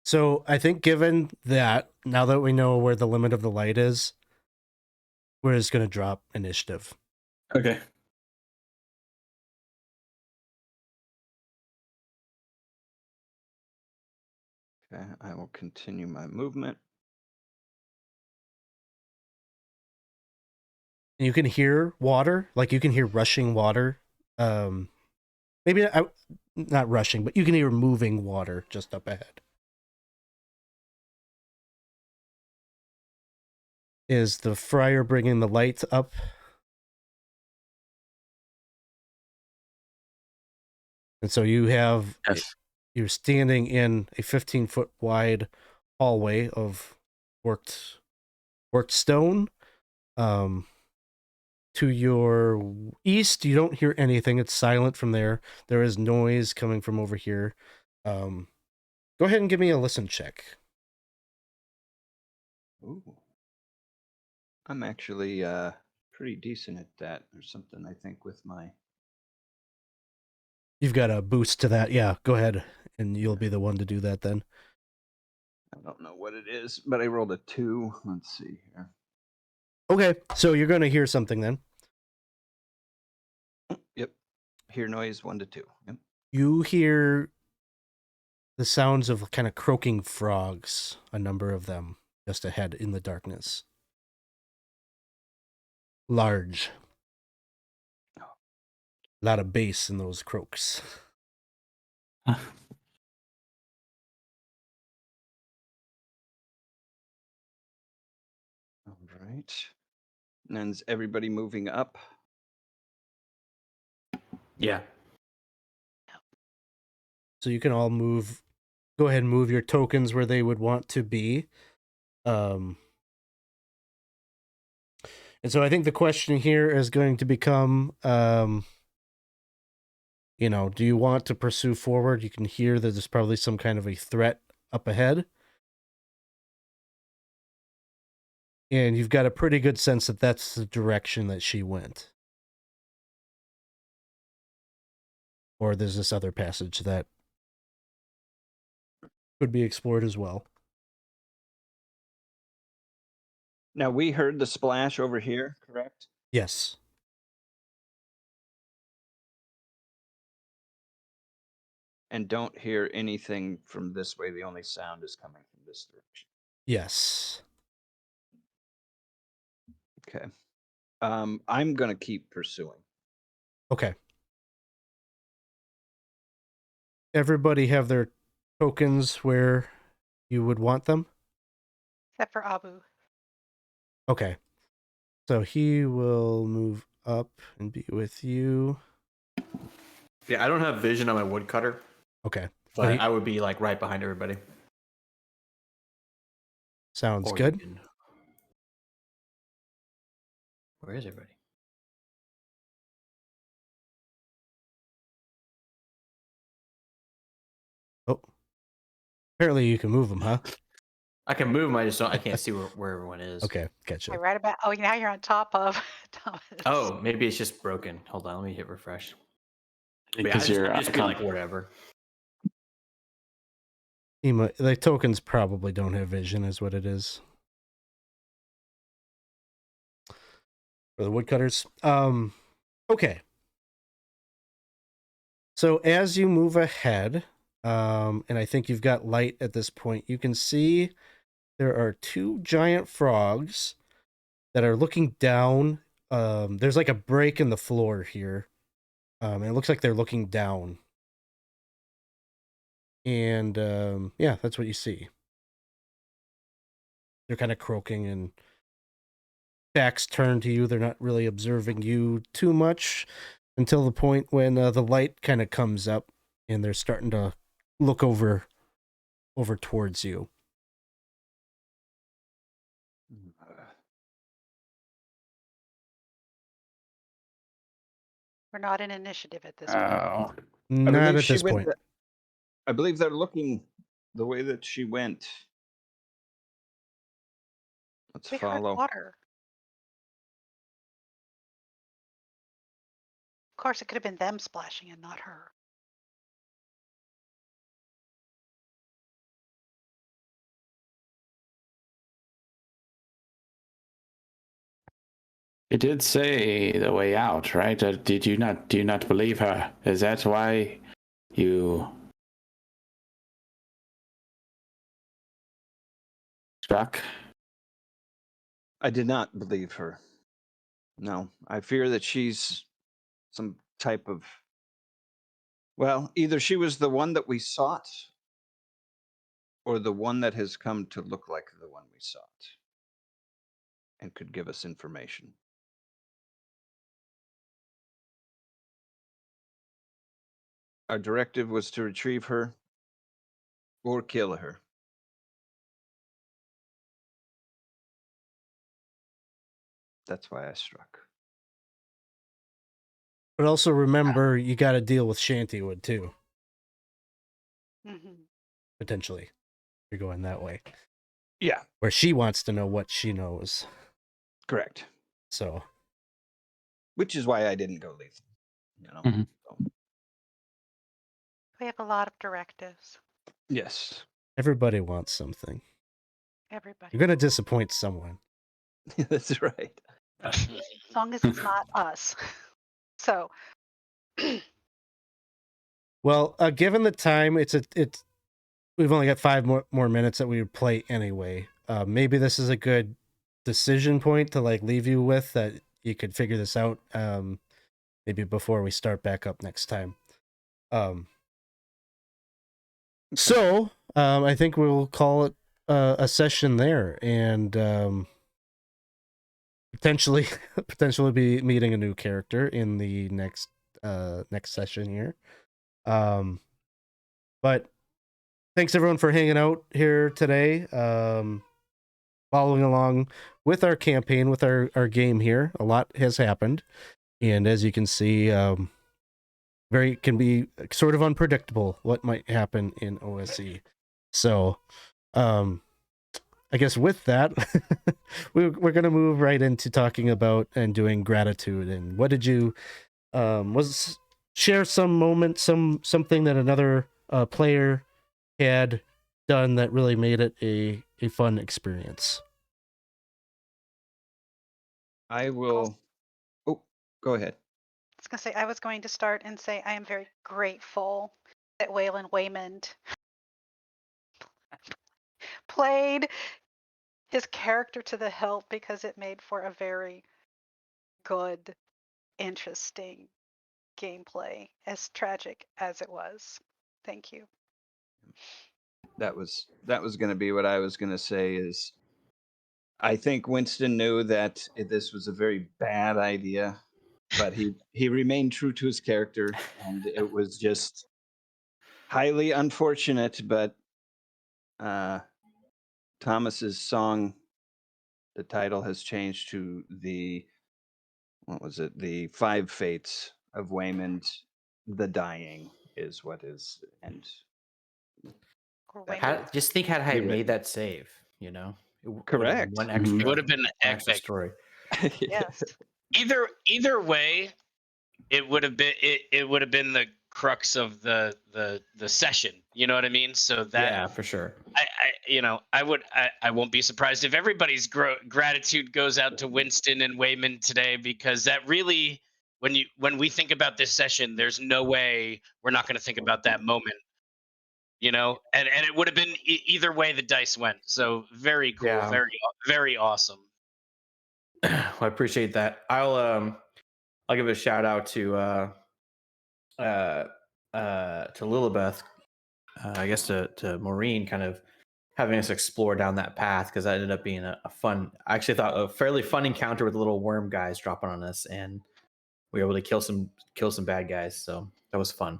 So I think given that, now that we know where the limit of the light is, we're just going to drop initiative. Okay. Okay, I will continue my movement. You can hear water, like you can hear rushing water. Maybe not rushing, but you can hear moving water just up ahead. Is the Friar bringing the light up? And so you have, Yes. you're standing in a 15-foot wide hallway of worked stone. To your east, you don't hear anything. It's silent from there. There is noise coming from over here. Go ahead and give me a listen check. Ooh. I'm actually pretty decent at that. There's something I think with my... You've got a boost to that. Yeah, go ahead. And you'll be the one to do that then. I don't know what it is, but I rolled a 2. Let's see here. Okay, so you're going to hear something then. Yep. Hear noise 1 to 2. Yep. You hear the sounds of kind of croaking frogs, a number of them just ahead in the darkness. Large. A lot of bass in those croaks. All right. And then is everybody moving up? Yeah. So you can all move. Go ahead and move your tokens where they would want to be. And so I think the question here is going to become, do you want to pursue forward? You can hear that there's probably some kind of a threat up ahead. And you've got a pretty good sense that that's the direction that she went. Or there's this other passage that could be explored as well. Now, we heard the splash over here, correct? Yes. And don't hear anything from this way. The only sound is coming from this direction. Yes. Okay. I'm going to keep pursuing. Okay. Everybody have their tokens where you would want them? Except for Abu. Okay. So he will move up and be with you. Yeah, I don't have vision on my woodcutter, Okay. but I would be like right behind everybody. Sounds Or good. you can- Where is everybody? Oh. Apparently you can move them, huh? I can move them. I can't see where everyone is. Okay, gotcha. Right about. Oh, now you're on top of Thomas. Oh, maybe it's just broken. Hold on, let me hit refresh. Yeah, Because I your just be icon, like whatever. The tokens probably don't have vision, is what it is. For the woodcutters. Okay. So as you move ahead, and I think you've got light at this point, you can see there are two giant frogs that are looking down. There's like a break in the floor here. And it looks like they're looking down. And yeah, that's what you see. They're kind of croaking and backs turned to you. They're not really observing you too much until the point when the light kind of comes up and they're starting to look over towards you. We're not in initiative at this point. Oh. Not at this point. I believe they're looking the way that she went. Let's We heard follow. water. Of course, it could have been them splashing and not her. it did say the way out, right? Do you not believe her? Is that why you struck? I did not believe her. No, I fear that she's some type of. Well, either she was the one that we sought, or the one that has come to look like the one we sought and could give us information. Our directive was to retrieve her or kill her. That's why I struck. But also remember, you got to deal with Shantywood too, Mm-hmm. potentially. You're going that way. Yeah, Where she wants to know what she knows. correct. So. Which is why I didn't go lethal. You know. Mhm. So, We have a lot of directives. yes. Everybody wants something. Everybody. You're going to disappoint someone. That's right. As long as it's not us. So. Well, given the time, we've only got 5 more minutes that we would play anyway. Maybe this is a good decision point to like leave you with, that you could figure this out maybe before we start back up next time. So I think we'll call it a session there, and potentially be meeting a new character in the next session here. But thanks everyone for hanging out here today, following along with our campaign, with our game here. A lot has happened, and as you can see, can be sort of unpredictable what might happen in OSE. So I guess with that, we're going to move right into talking about and doing gratitude. And what did you share some moment, something that another player had done that really made it a fun experience? I will. Oh, go ahead. I was going to say, I was going to start and say I am very grateful that Weymund played his character to the hilt, because it made for a very good, interesting gameplay, as tragic as it was. Thank you. That was going to be what I was going to say. Is I think Winston knew that this was a very bad idea, but he remained true to his character, and it was just highly unfortunate. But Thomas's song, the title has changed to the, what was it? The Five Fates of Weymund. The Dying is what is, and Or that Weymund. Just think had I Rewritten. made that save, you know? It would've been Correct. One Mhm. extra. It would have been one extra epic. story. Yes. Either way, it would have been it would have been the crux of the session. You know what I mean? So that Yeah, for sure. I won't be surprised if everybody's gratitude goes out to Winston and Weymund today, because that really, when we think about this session, there's no way we're not going to think about that moment. You know, and it would have been either way the dice went. So very cool, Yeah. very awesome. Well, I appreciate that. I'll give a shout out to Lillibeth, I guess to Moreen, kind of having us explore down that path, because that ended up being a fun, I actually thought a fairly fun encounter with the little worm guys dropping on us, and we were able to kill some bad guys. So that was fun.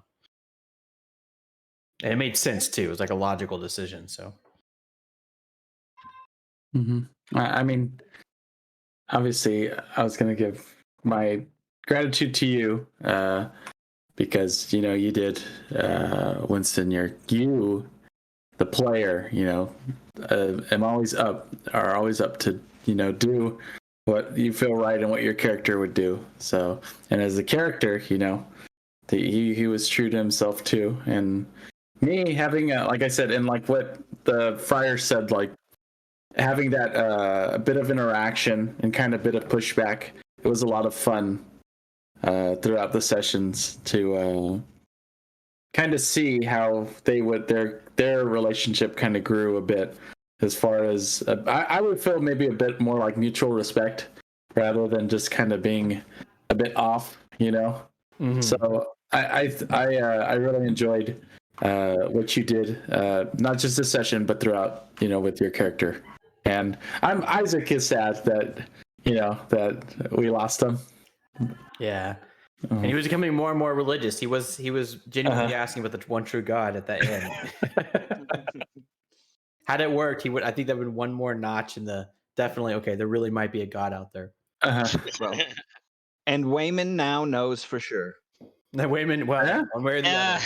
And it made sense too. It was like a logical decision. So I mean, obviously, I was going to give my gratitude to you because you did, Winston. You, the player, are always up to do what you feel right and what your character would do. So, and as a character, he was true to himself too. And me having, like I said, and like what the Friar said, like having that a bit of interaction and kind of bit of pushback, it was a lot of fun throughout the sessions to kind of see how their relationship kind of grew a bit, as far as I would feel maybe a bit more like mutual respect rather than just kind of being a bit off, So I really enjoyed what you did, not just this session, but throughout, with your character. And Isaac is sad that that we lost him. yeah. And he was becoming more and more religious. He was genuinely asking about the one true God at the end. Had it worked, I think that would be one more notch in the definitely, okay, there really might be a God out there. Well, and Weymund now knows for sure. That Weymund, well, one way or the other.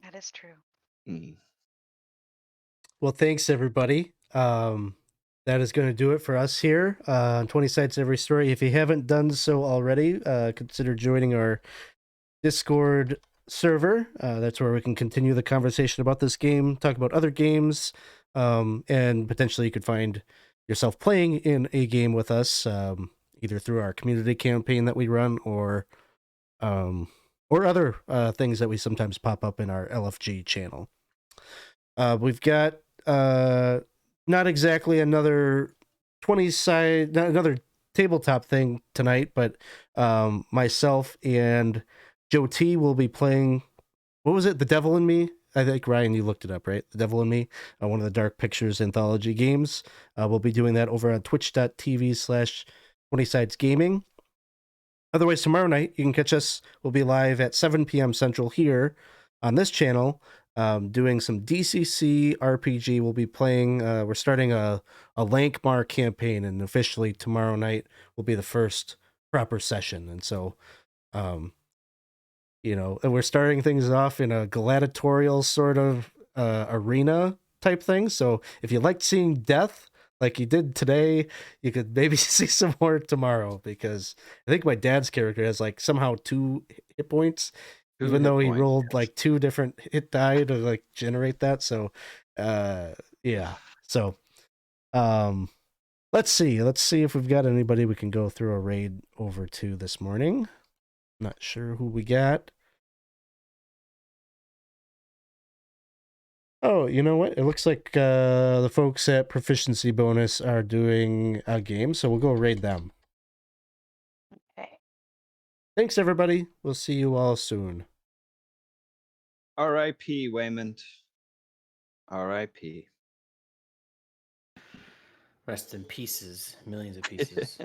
That is true. Well, thanks everybody. That is going to do it for us here on 20 Sides Every Story. If you haven't done so already, consider joining our Discord server. That's where we can continue the conversation about this game, talk about other games, and potentially you could find yourself playing in a game with us, either through our community campaign that we run or other things that we sometimes pop up in our LFG channel. We've got not exactly another 20-side, another tabletop thing tonight, but myself and Joe T will be playing, what was it? The Devil in Me? I think, Ryan, you looked it up, right? The Devil in Me, one of the Dark Pictures anthology games. We'll be doing that over on twitch.tv/20sidesgaming. Otherwise, tomorrow night, you can catch us. We'll be live at 7 p.m. Central here on this channel, doing some DCC RPG. We'll be playing, we're starting a Lankmar campaign, and officially tomorrow night will be the first proper session. And so, and we're starting things off in a gladiatorial sort of arena type thing. So if you liked seeing death like you did today, you could maybe see some more tomorrow, because I think my dad's character has like somehow 2 hit points, even though he rolled like 2 different hit die to like generate that. So yeah. So let's see if we've got anybody we can go through a raid over to this morning. Not sure who we got. Oh, you know what? It looks like the folks at Proficiency Bonus are doing a game, so we'll go raid them. Okay. Thanks, everybody. We'll see you all soon. R.I.P. Weymund. R.I.P. Rest in pieces, millions of pieces.